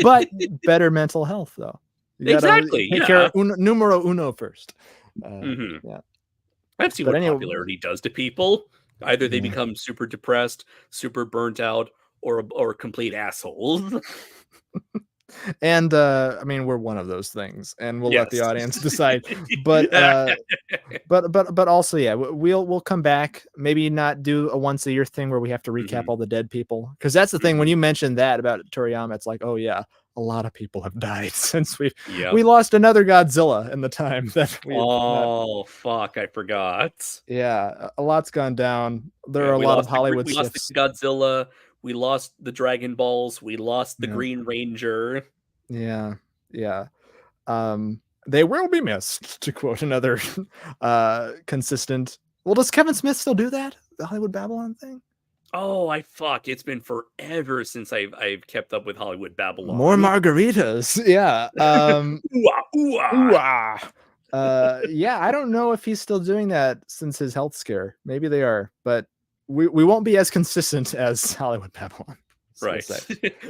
G: But better mental health, though. You
F: exactly.
G: Take care of numero uno first.
F: Yeah. I've seen what popularity does to people. Either they become super depressed, super burnt out, or complete assholes.
G: And I mean, we're one of those things, and we'll let the audience decide. But also, we'll come back. Maybe not do a once a year thing where we have to recap all the dead people, because that's the thing. When you mentioned that about Toriyama, it's like, oh yeah, a lot of people have died since we lost another Godzilla in the time that we.
F: Fuck! I forgot.
G: Yeah, a lot's gone down. There are a lot of Hollywood.
F: We lost the Godzilla. We lost the Dragon Balls. We lost the Green Ranger.
G: Yeah. They will be missed, to quote another consistent. Well, does Kevin Smith still do that? The Hollywood Babylon thing?
F: Oh, it's been forever since I've kept up with Hollywood Babylon.
G: More margaritas. Yeah. Yeah, I don't know if he's still doing that since his health scare. Maybe they are, but we won't be as consistent as Hollywood Babylon.
F: Right.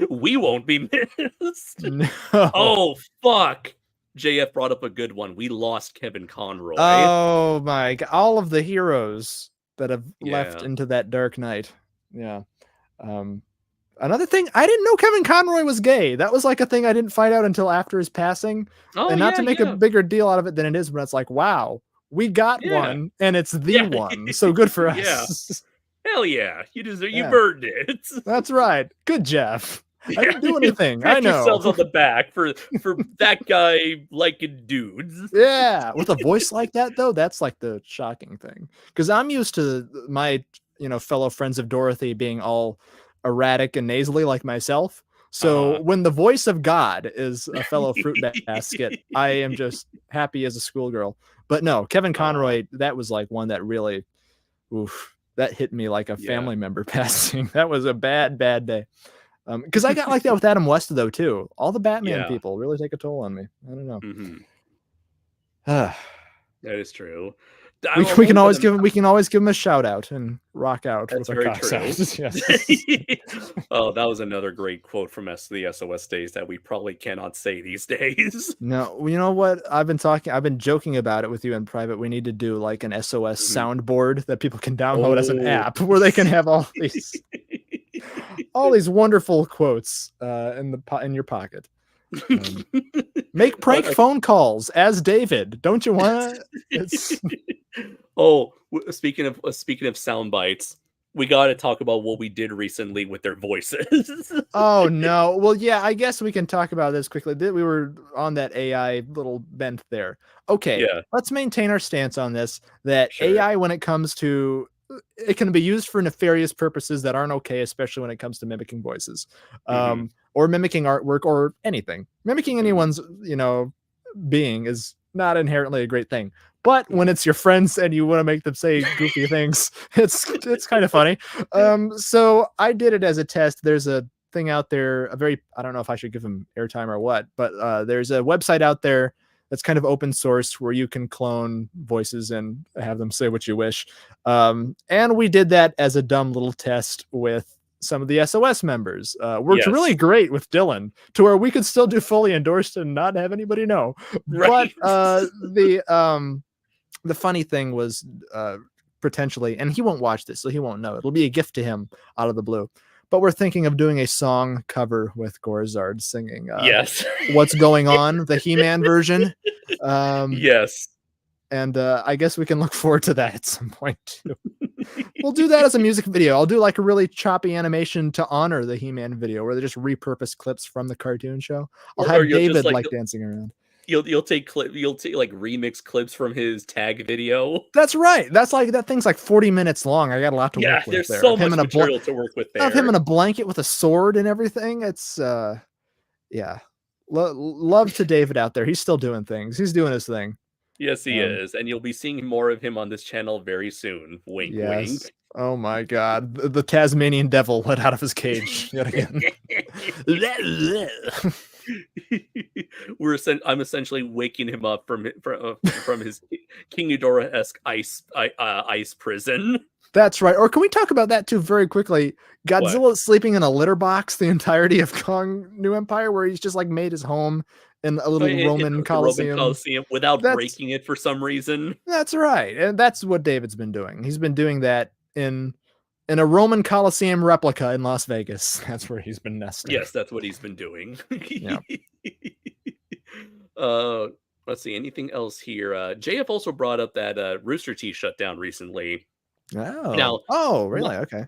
F: We won't be missed.
G: No.
F: Oh, fuck. JF brought up a good one. We lost Kevin Conroy.
G: Oh, my God. All of the heroes that have left into that dark night. Yeah. Another thing, I didn't know Kevin Conroy was gay. That was like a thing I didn't find out until after his passing. And not to make a bigger deal out of it than it is, but it's like, wow, we got one, and it's the one. So good for us.
F: Hell yeah. You deserve, you earned it.
G: That's right. Good, Jeff. I didn't do anything. I know.
F: Yourselves on the back for that guy liking dudes.
G: Yeah. With a voice like that, though, that's like the shocking thing. Because I'm used to my, fellow friends of Dorothy being all erratic and nasally like myself. So when the voice of God is a fellow fruit basket, I am just happy as a schoolgirl. But no, Kevin Conroy, that was like one that really, that hit me like a family member passing. That was a bad day. Because I got like that with Adam West, though, too. All the Batman people really take a toll on me. I don't know.
F: That is true.
G: We can always give him a shout out and rock out.
F: That's
G: with
F: very
G: our
F: true.
G: Yes.
F: Oh, that was another great quote from the SOS days that we probably cannot say these days.
G: No, you know what? I've been joking about it with you in private. We need to do like an SOS soundboard that people can download as an app where they can have all these wonderful quotes in your pocket. Make prank phone calls as David. Don't you want to?
F: Speaking of sound bites, we got to talk about what we did recently with their voices.
G: Oh no. Well, yeah, I guess we can talk about this quickly. We were on that AI little bent there. Okay. Yeah. Let's maintain our stance on this, that AI, when it comes to, it can be used for nefarious purposes that aren't okay, especially when it comes to mimicking voices, or mimicking artwork or anything. Mimicking anyone's, being is not inherently a great thing. But when it's your friends and you want to make them say goofy things, it's kind of funny. So I did it as a test. There's a thing out there, I don't know if I should give them airtime or what, but there's a website out there that's kind of open source where you can clone voices and have them say what you wish. And we did that as a dumb little test with some of the SOS members. Worked really great with Dylan to where we could still do fully endorsed and not have anybody know. Right. But the funny thing was potentially, and he won't watch this, so he won't know. It'll be a gift to him out of the blue. But we're thinking of doing a song cover with Gorzard singing What's Going On, the He-Man version.
F: Yes.
G: And I guess we can look forward to that at some point too. We'll do that as a music video. I'll do like a really choppy animation to honor the He-Man video where they just repurpose clips from the cartoon show. I'll have David like dancing around.
F: You'll take like remix clips from his tag video.
G: That's right. That thing's like 40 minutes long. I got a lot to work with.
F: There's
G: there.
F: so much material to work with there.
G: Of him in a blanket with a sword and everything. It's love to David out there. He's still doing things. He's doing his thing.
F: Yes, he is, and you'll be seeing more of him on this channel very soon. Wink, wink.
G: Oh my God, the Tasmanian devil let out of his cage yet again.
F: I'm essentially waking him up from his King Ghidorah-esque ice prison.
G: That's right. Or can we talk about that too very quickly? Godzilla sleeping in a litter box the entirety of Kong New Empire, where he's just like made his home in a little Roman Coliseum
F: without breaking it for some reason.
G: That's right. And that's what David's been doing. He's been doing that in a Roman Coliseum replica in Las Vegas. That's where he's been nesting.
F: Yes, that's what he's been doing.
G: Yeah.
F: Let's see. Anything else here? JF also brought up that Rooster Teeth shut down recently.
G: Really? Okay.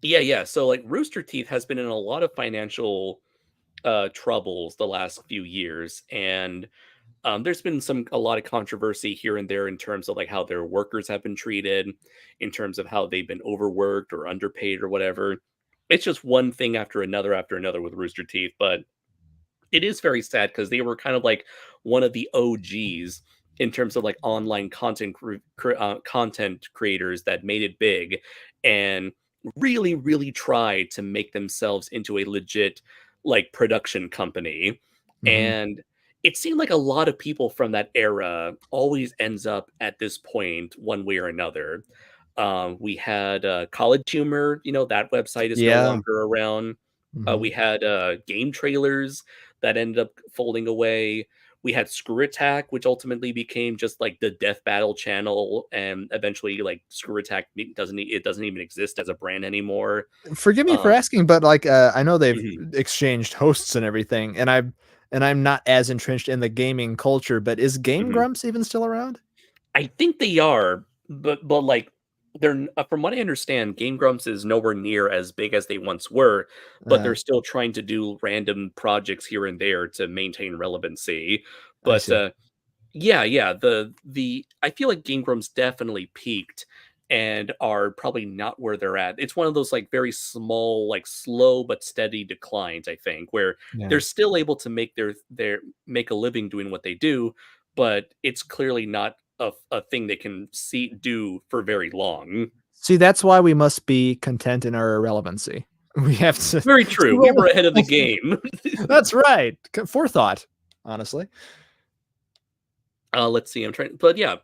F: Yeah. So like Rooster Teeth has been in a lot of financial troubles the last few years, and there's been a lot of controversy here and there in terms of like how their workers have been treated, in terms of how they've been overworked or underpaid or whatever. It's just one thing after another with Rooster Teeth, but it is very sad because they were kind of like one of the OGs in terms of like online content creators that made it big and really, really tried to make themselves into a legit like production company. And it seemed like a lot of people from that era always ends up at this point one way or another. We had College Humor, that website is no longer around. We had game trailers that ended up folding away. We had Screw Attack, which ultimately became just like the Death Battle channel, and eventually like Screw Attack doesn't even exist as a brand anymore.
G: Forgive me for asking, but like I know they've exchanged hosts and everything, and I'm not as entrenched in the gaming culture, but is Game Grumps even still around?
F: I think they are, but like they're from what I understand, Game Grumps is nowhere near as big as they once were, but they're still trying to do random projects here and there to maintain relevancy. But the I feel like Game Grumps definitely peaked and are probably not where they're at. It's one of those like very small, like slow but steady declines, I think, where they're still able to make their make a living doing what they do, but it's clearly not a thing they can do for very long.
G: See, that's why we must be content in our irrelevancy. We have to.
F: Very true. We were ahead of the game.
G: That's right. Forethought, honestly.
F: Let's see. But yeah,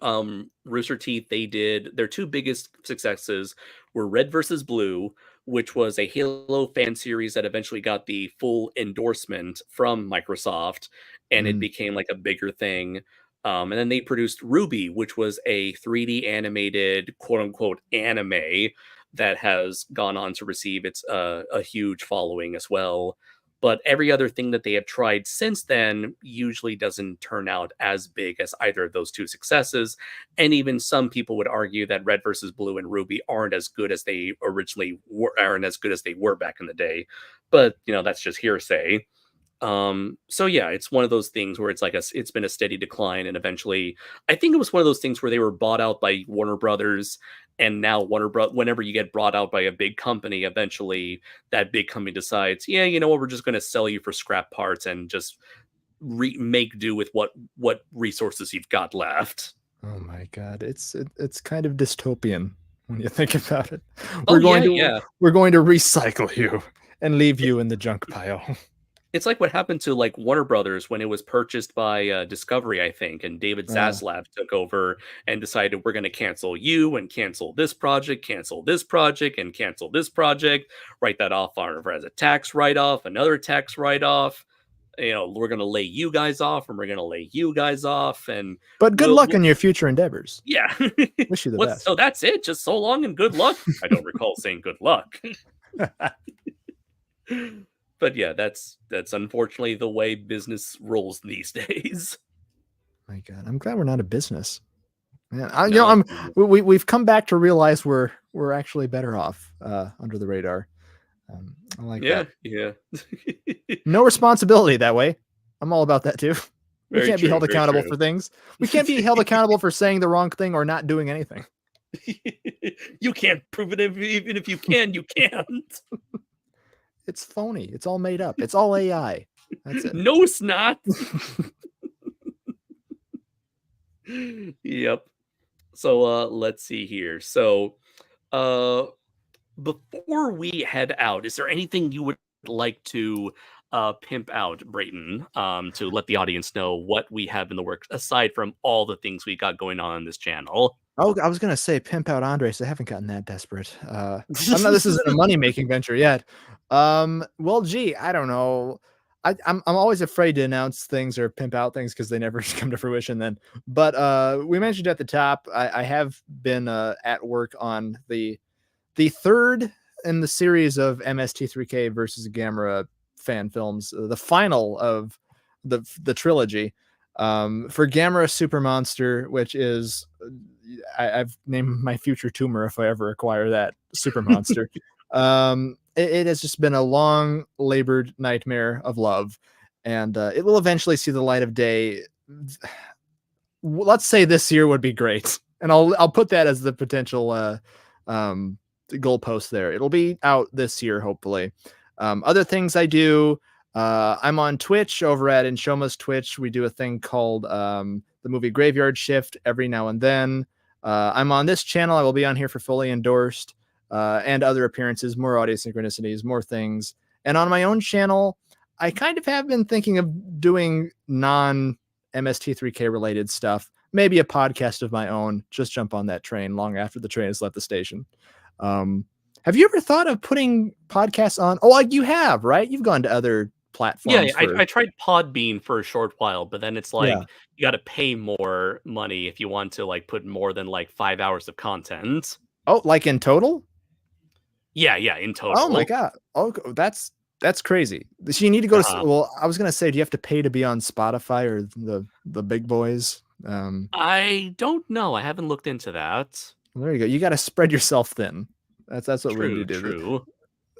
F: Rooster Teeth. Their two biggest successes were Red versus Blue, which was a Halo fan series that eventually got the full endorsement from Microsoft, and it became like a bigger thing. And then they produced Ruby, which was a 3D animated, quote unquote, anime that has gone on to receive a huge following as well. But every other thing that they have tried since then usually doesn't turn out as big as either of those two successes. And even some people would argue that Red versus Blue and Ruby aren't as good as they were back in the day. But, that's just hearsay. So yeah, it's one of those things where it's like it's been a steady decline, and eventually I think it was one of those things where they were bought out by Warner Brothers, and now whenever you get bought out by a big company, eventually that big company decides, we're just going to sell you for scrap parts and just make do with what resources you've got left.
G: Oh my God, it's kind of dystopian when you think about it.
F: Oh,
G: We're going
F: yeah,
G: to
F: yeah.
G: we're going to recycle you and leave you in the junk pile.
F: It's like what happened to, like, Warner Brothers when it was purchased by, Discovery, I think, and David
G: Uh,
F: Zaslav took over and decided, "We're gonna cancel you and cancel this project, cancel this project, and cancel this project, write that off on as a tax write-off, another tax write-off, we're gonna lay you guys off, and we're gonna lay you guys off, and
G: but good luck
F: we'll"
G: in your future endeavors.
F: Yeah.
G: Wish you the
F: What's
G: best.
F: so that's it? Just so long and good luck? I don't recall saying good luck. But yeah, that's unfortunately the way business rolls these days.
G: My God, I'm glad we're not a business. Man,
F: No.
G: we've come back to realize we're actually better off under the radar. I like
F: Yeah,
G: that.
F: yeah.
G: No responsibility that way. I'm all about that too. We
F: Very
G: can't be
F: true,
G: held
F: very
G: accountable
F: true.
G: for things. We can't be held accountable for saying the wrong thing or not doing anything.
F: You can't prove it even if you can, you can't.
G: It's phony. It's all made up. It's all AI. That's it.
F: No, it's not. Yep. So let's see here. So before we head out, is there anything you would like to pimp out, Brayton, to let the audience know what we have in the works aside from all the things we got going on this channel?
G: Oh, I was gonna say pimp out Andres. I haven't gotten that desperate. I'm not. This isn't a money making venture yet. Well, gee, I don't know. I'm always afraid to announce things or pimp out things because they never come to fruition. Then, but we mentioned at the top, I have been at work on the third in the series of MST3K versus Gamera fan films, the final of the trilogy. For Gamera Super Monster, which is I've named my future tumor if I ever acquire that Super Monster. It has just been a long labored nightmare of love, and it will eventually see the light of day. Let's say this year would be great, and I'll put that as the potential goalpost there. It'll be out this year, hopefully. Other things I do, I'm on Twitch over at Inshoma's Twitch. We do a thing called the movie Graveyard Shift every now and then. I'm on this channel. I will be on here for Fully Endorsed and other appearances, more audio synchronicities, more things. And on my own channel, I kind of have been thinking of doing non-MST3K related stuff. Maybe a podcast of my own. Just jump on that train long after the train has left the station. Have you ever thought of putting podcasts on? Oh, like you have, right? You've gone to other platforms.
F: Yeah, I tried Podbean for a short while, but then it's like you got to pay more money if you want to like put more than like 5 hours of content.
G: Oh, like in total?
F: Yeah, in total.
G: Oh my God. Oh, that's crazy. So you need to go to. Well, I was gonna say, do you have to pay to be on Spotify or the big boys?
F: I don't know. I haven't looked into that.
G: There you go. You got to spread yourself thin. That's what we're going to do.
F: True.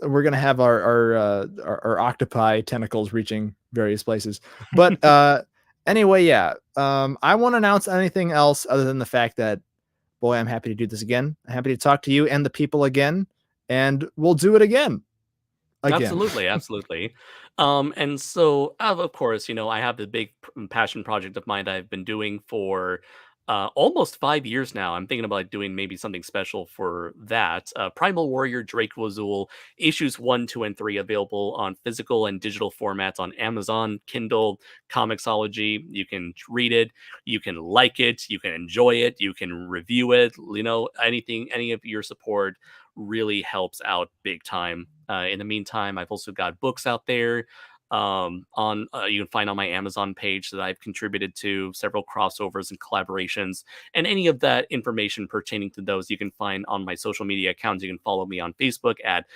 G: We're going to have our octopi tentacles reaching various places. But anyway, yeah. I won't announce anything else other than the fact that, boy, I'm happy to do this again. I'm happy to talk to you and the people again, and we'll do it again.
F: Absolutely. And so, of course, I have the big passion project of mine that I've been doing for almost 5 years now. I'm thinking about doing maybe something special for that. Primal Warrior Drake Wazul, issues 1, 2, and 3 available on physical and digital formats on Amazon, Kindle, Comixology. You can read it, you can like it, you can enjoy it, you can review it. Any of your support really helps out big time. In the meantime, I've also got books out there on you can find on my Amazon page that I've contributed to, several crossovers and collaborations, and any of that information pertaining to those you can find on my social media accounts. You can follow me on Facebook at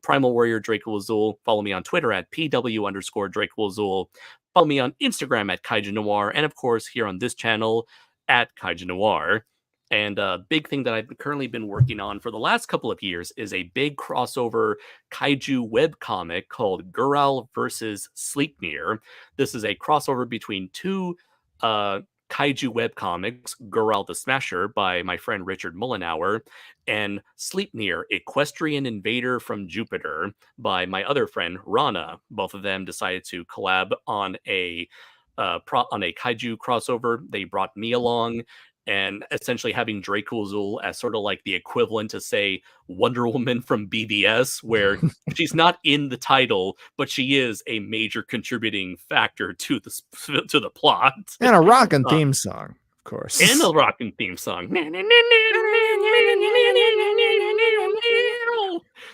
F: Primal Warrior Drake Azul, follow me on Twitter at PW_Drake Azul, follow me on Instagram at Kaiju Noir, and of course here on this channel at Kaiju Noir. And a big thing that I've currently been working on for the last couple of years is a big crossover kaiju webcomic called Gural versus Sleipnir. This is a crossover between two kaiju webcomics, Gural the Smasher by my friend Richard Mullenauer, and Sleipnir, Equestrian Invader from Jupiter by my other friend Rana. Both of them decided to collab on a kaiju crossover. They brought me along, and essentially having Draco Azul as sort of like the equivalent to, say, Wonder Woman from BBS, where she's not in the title, but she is a major contributing factor to the plot.
G: And a rockin' theme song, of course.
F: And a rockin' theme song.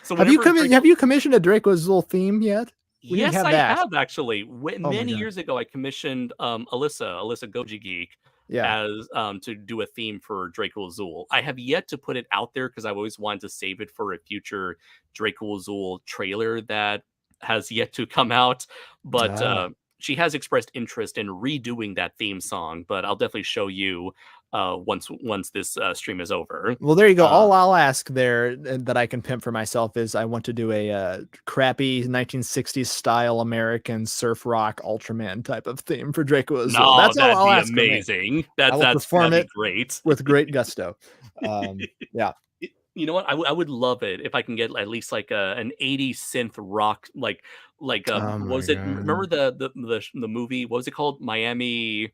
F: So
G: have you commissioned a Draco Azul theme yet?
F: Yes, I have actually. Many years ago, I commissioned Alyssa Goji Geek, as to do a theme for Draco Azul. I have yet to put it out there because I've always wanted to save it for a future Draco Azul trailer that has yet to come out. But she has expressed interest in redoing that theme song. But I'll definitely show you once this stream is over.
G: Well, there you go. All I'll ask there that I can pimp for myself is I want to do a crappy 1960s style American surf rock Ultraman type of theme for Draco Azul.
F: No,
G: that's all I'll
F: that'd
G: ask.
F: be amazing.
G: That'd
F: be great.
G: With great gusto. Yeah.
F: You know what? I would love it if I can get at least like an 80s synth rock, like what was it? Remember the movie? What was it called? Miami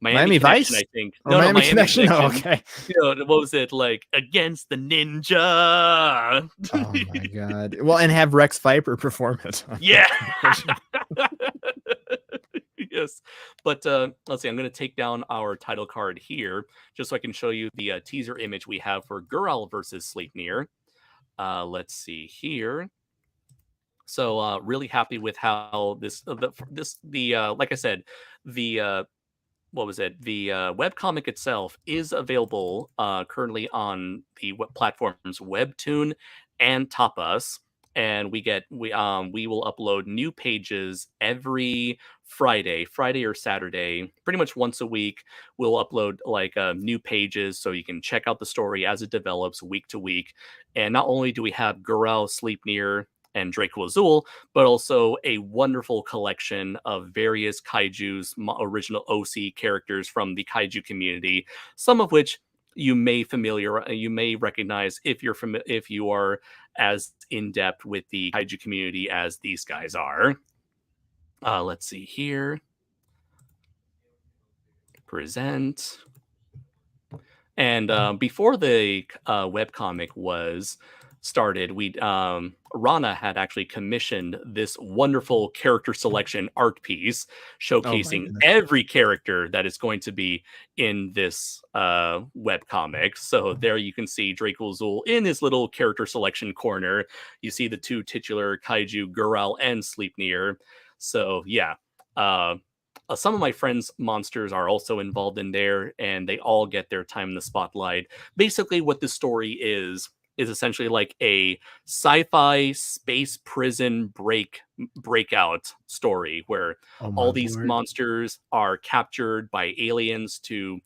G: Vice,
F: I think.
G: Or Miami Connection. Oh, okay.
F: What was it like? Against the Ninja.
G: Oh my god. Well, and have Rex Viper perform it.
F: Yeah. Yes. But let's see. I'm going to take down our title card here just so I can show you the teaser image we have for Gural versus Sleipnir. Let's see here. So really happy with how like I said, the webcomic itself is available currently on the platforms Webtoon and Tapas, and we will upload new pages every Friday or Saturday, pretty much once a week. We'll upload like new pages so you can check out the story as it develops week to week. And not only do we have Gural, Sleipnir, and Draco Azul, but also a wonderful collection of various kaiju's original OC characters from the kaiju community, some of which you may recognize if you are as in depth with the kaiju community as these guys are. Let's see here. Present. And before the webcomic was started, Rana had actually commissioned this wonderful character selection art piece showcasing every character that is going to be in this webcomic. So there you can see Draco Azul in his little character selection corner. You see the two titular kaiju, Gural and Sleipnir. So yeah, some of my friends' monsters are also involved in there, and they all get their time in the spotlight. Basically, what this story is essentially like a sci-fi space prison breakout story where all these monsters are captured by aliens to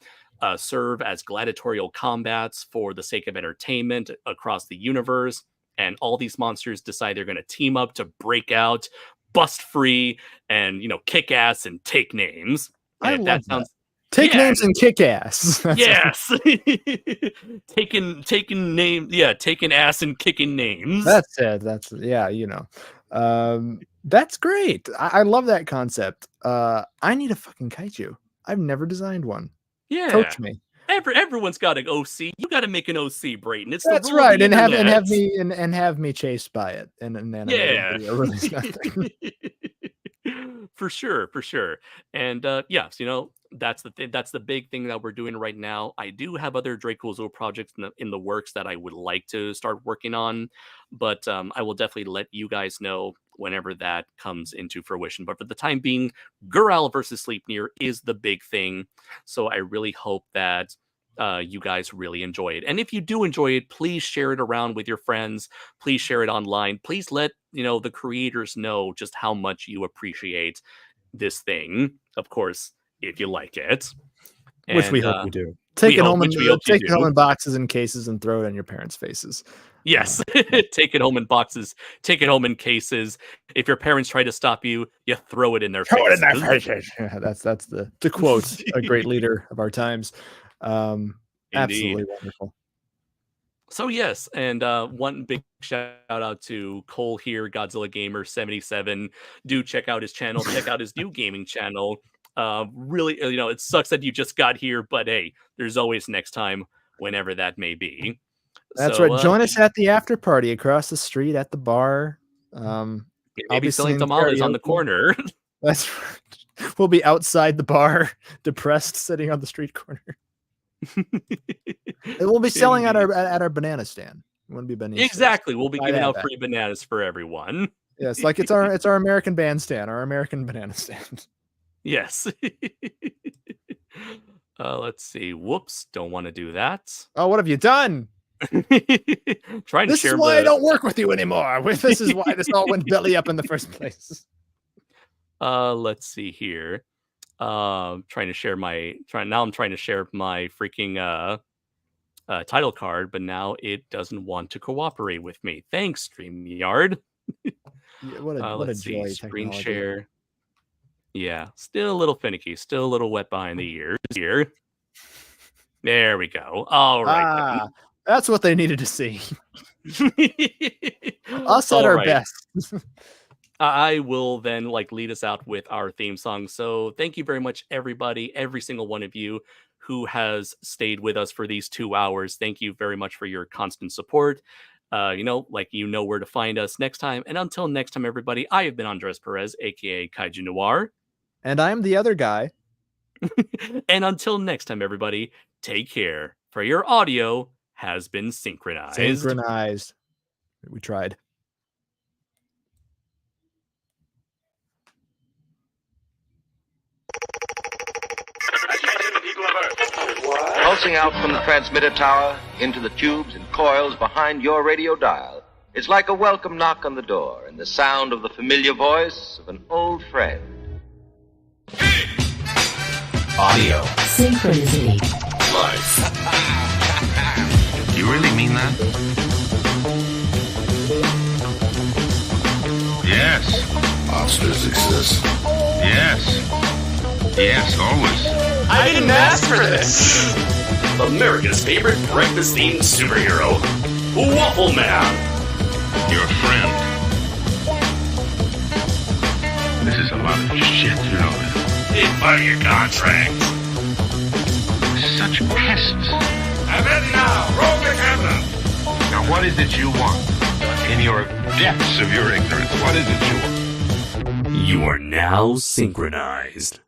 F: serve as gladiatorial combats for the sake of entertainment across the universe. And all these monsters decide they're going to team up to break out, bust free, and kick ass and take names. And that sounds
G: take names and kick ass.
F: Yes. taking ass and kicking names.
G: That's it. That's that's great. I love that concept. I need a fucking kaiju. I've never designed one.
F: Yeah.
G: Coach me.
F: Everyone's got an OC. You got to make an OC, Brayton.
G: That's right, and have me chased by it, and then release nothing.
F: For sure. And yes, that's the big thing that we're doing right now. I do have other Draco Azul projects in the works that I would like to start working on, but I will definitely let you guys know whenever that comes into fruition. But for the time being, Gural versus Sleipnir is the big thing. So I really hope that you guys really enjoy it. And if you do enjoy it, please share it around with your friends. Please share it online. Please let the creators know just how much you appreciate this thing. Of course, if you like it.
G: Which we hope you do. Take it home in boxes and cases and throw it in your parents' faces.
F: Yes. Take it home in boxes. Take it home in cases. If your parents try to stop you, you throw it in their faces.
G: Throw it in their faces. Yeah, that's to quote a great leader of our times. Absolutely wonderful.
F: So yes, and one big shout out to Cole here, Godzilla Gamer 77. Do check out his channel. Check out his new gaming channel. Really, it sucks that you just got here, but hey, there's always next time, whenever that may be.
G: That's right. Join us at the after party across the street at the bar.
F: I'll be selling tamales on the corner.
G: That's right. We'll be outside the bar, depressed, sitting on the street corner. We'll be selling at our banana stand. Wouldn't be banana
F: exactly. We'll be giving out free bananas for everyone.
G: Yes, like it's our American bandstand, our American banana stand.
F: Yes. Let's see. Whoops! Don't want to do that.
G: Oh, what have you done?
F: Trying to share.
G: This is why I don't work with you anymore. This is why this all went belly up in the first place.
F: Let's see here. I'm trying to share my freaking title card, but now it doesn't want to cooperate with me. Thanks, StreamYard.
G: What a joy!
F: Screen share. Yeah, still a little finicky, still a little wet behind the ears here. There we go. All right.
G: That's what they needed to see. Us at our best.
F: I will then lead us out with our theme song. So thank you very much, everybody, every single one of you who has stayed with us for these 2 hours. Thank you very much for your constant support. Where to find us next time. And until next time, everybody, I have been Andres Perez, aka Kaiju Noir.
G: And I'm the other guy.
F: And until next time, everybody, take care. For your audio has been synchronized.
G: Synchronized. We tried.
A: Pulsing out from the transmitter tower into the tubes and coils behind your radio dial, it's like a welcome knock on the door and the sound of the familiar voice of an old friend.
D: Audio.
H: Synchronicity.
B: Life. You really mean that? Yes.
D: Monsters exist.
B: Yes. Yes, always.
E: I didn't ask for this. America's favorite breakfast-themed superhero, Waffle Man.
B: Your friend. This is a lot of shit, you know that.
E: It's part of your contract.
B: Such pests.
E: I'm in now. Roll the camera.
B: Now, what is it you want? In your depths of your ignorance, what is it you want?
E: You are now synchronized.